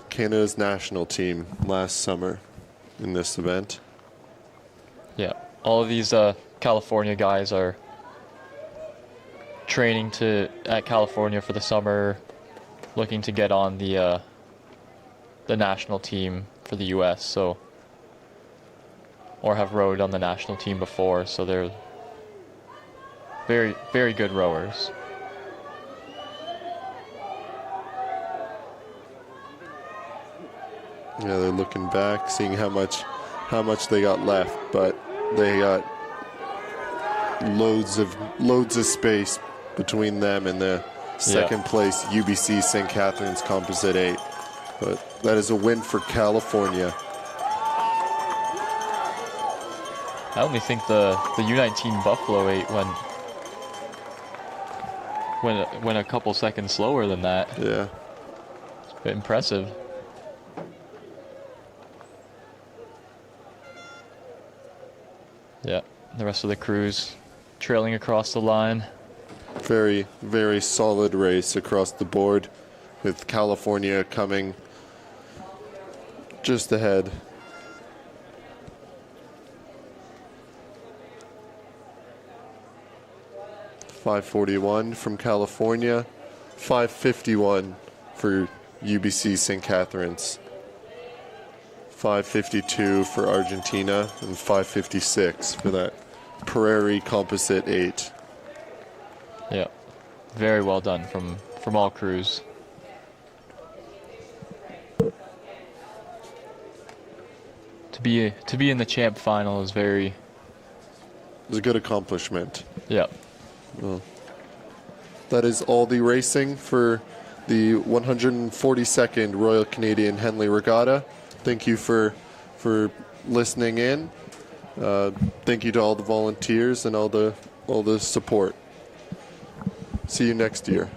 Canada's national team last summer in this event. Yeah, all of these California guys are training at California for the summer, looking to get on the national team for the U.S. So, or have rowed on the national team before, so they're very, very good rowers. Yeah, they're looking back, seeing how much they got left, but they got loads of space between them and the second place UBC St. Catharines Composite 8. But that is a win for California. I only think the U19 Buffalo 8 went a couple seconds slower than that. Yeah. It's a bit impressive. Yeah, the rest of the crews trailing across the line. Very, very solid race across the board, with California coming just ahead. .541 from California, 551 for UBC St. Catharines, 552 for Argentina, and 556 for that Prairie Composite 8. Yeah, very well done from all crews. To be in the champ final is very. It was a good accomplishment. Yeah. Well, that is all the racing for the 142nd Royal Canadian Henley Regatta. Thank you for listening in. Thank you to all the volunteers and all the support. See you next year.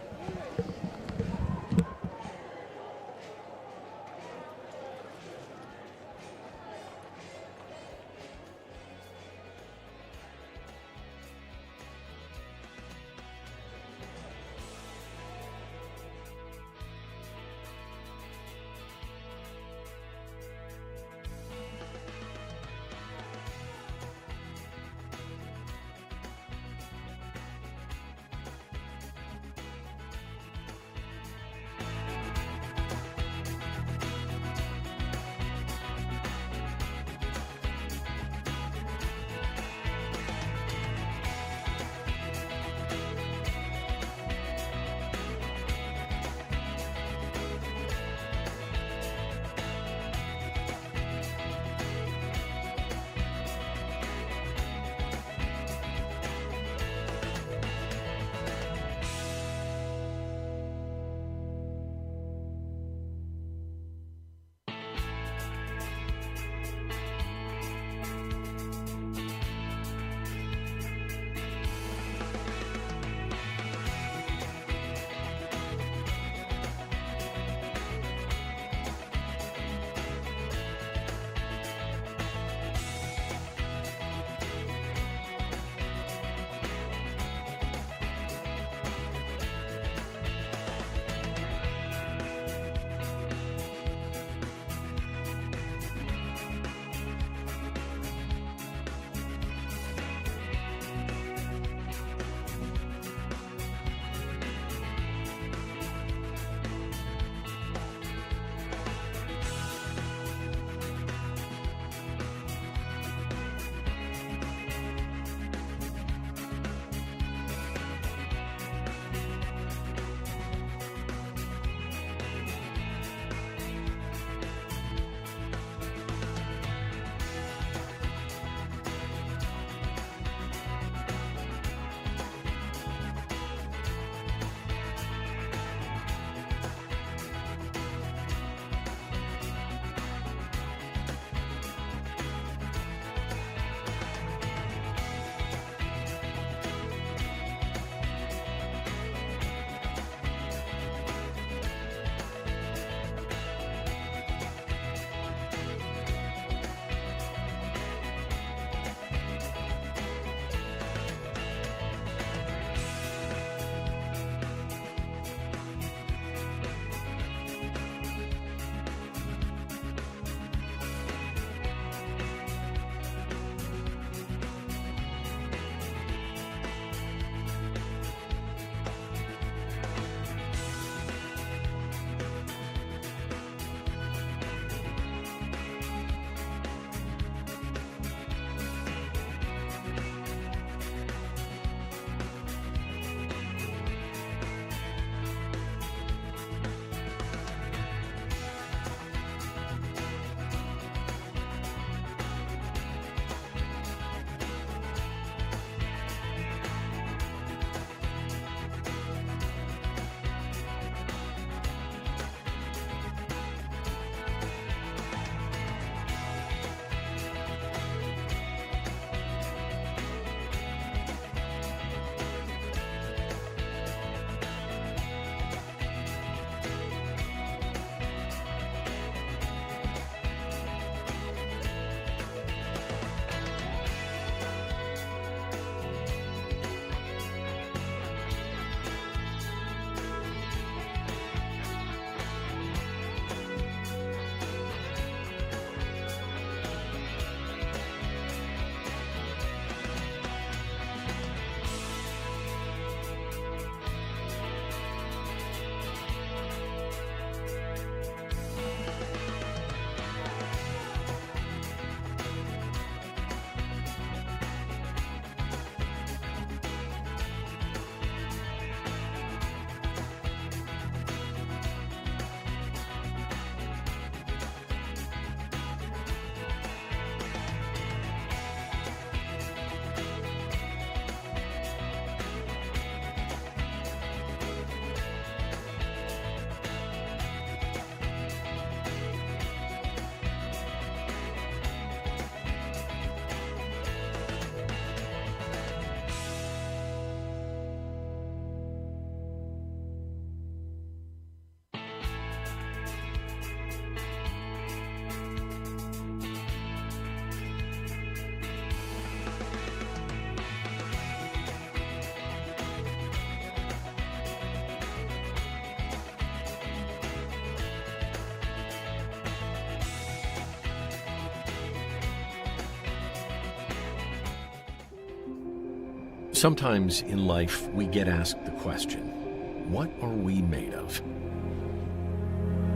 Sometimes in life, we get asked the question, what are we made of?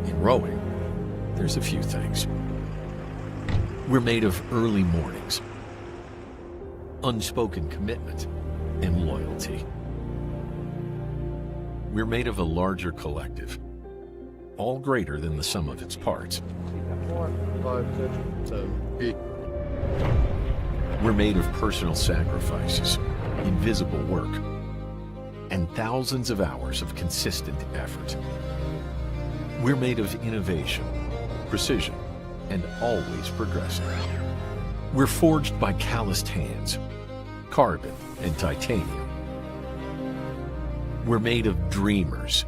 In rowing, there's a few things. We're made of early mornings, unspoken commitment, and loyalty. We're made of a larger collective, all greater than the sum of its parts. We're made of personal sacrifices, invisible work, and thousands of hours of consistent effort. We're made of innovation, precision, and always progressing. We're forged by calloused hands, carbon and titanium. We're made of dreamers,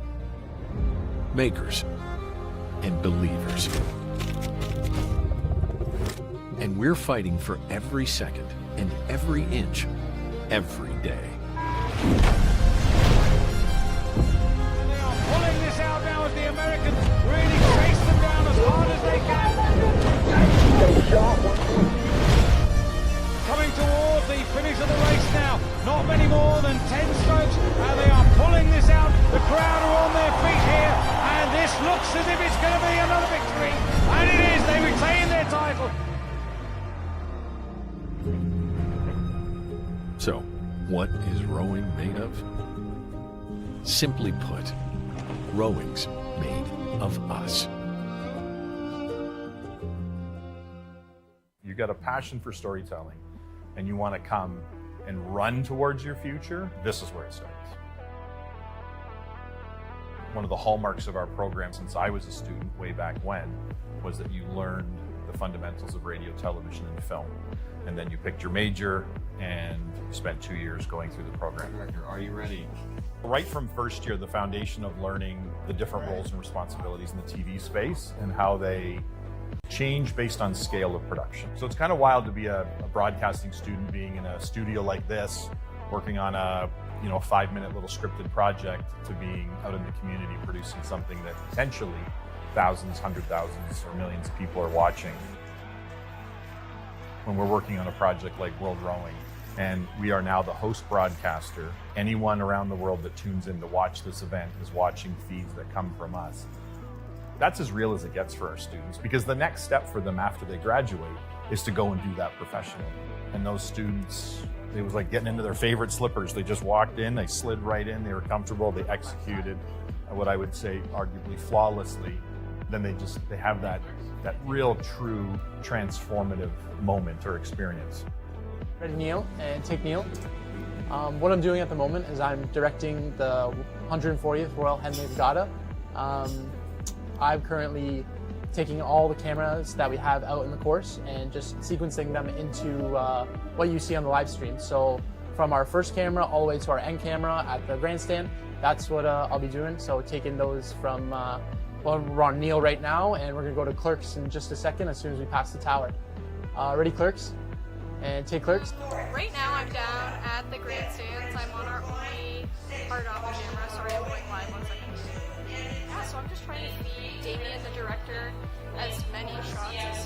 makers, and believers. And we're fighting for every second and every inch, every day. They are pulling this out now as the Americans really chase them down as hard as they can. Coming toward the finish of the race now. Not many more than 10 strokes, and they are pulling this out. The crowd are on their feet here, and this looks as if it's going to be another victory. And it is. They retain their title. So, what is rowing made of? Simply put, rowing's made of us. You got a passion for storytelling and you want to come and run towards your future, this is where it starts. One of the hallmarks of our program since I was a student way back when was that you learned the fundamentals of radio, television, and film. And then you picked your major and spent 2 years going through the program. Are you ready? Right from first year, the foundation of learning the different roles and responsibilities in the TV space and how they change based on scale of production. So it's kind of wild to be a broadcasting student being in a studio like this, working on a 5-minute little scripted project, to being out in the community producing something that potentially thousands, hundred thousands, or millions of people are watching. When we're working on a project like World Rowing, and we are now the host broadcaster, anyone around the world that tunes in to watch this event is watching feeds that come from us. That's as real as it gets for our students, because the next step for them after they graduate is to go and do that professionally. And those students, it was like getting into their favorite slippers. They just walked in, they slid right in, they were comfortable, they executed what I would say arguably flawlessly. Then they have that real, true, transformative moment or experience. Ready, kneel, and take kneel. What I'm doing at the moment is I'm directing the 140th Royal Henley Regatta. I'm currently taking all the cameras that we have out in the course and just sequencing them into what you see on the live stream. So from our first camera all the way to our end camera at the grandstand, that's what I'll be doing. So taking those from, we're on kneel right now, and we're gonna go to clerks in just a second as soon as we pass the tower. Ready, clerks? And take clerks. Right now I'm down at the grandstands. I'm on our only hard off camera. Sorry, I'm going live 1 second. Yeah, so I'm just trying to feed Damien, the director, as many shots as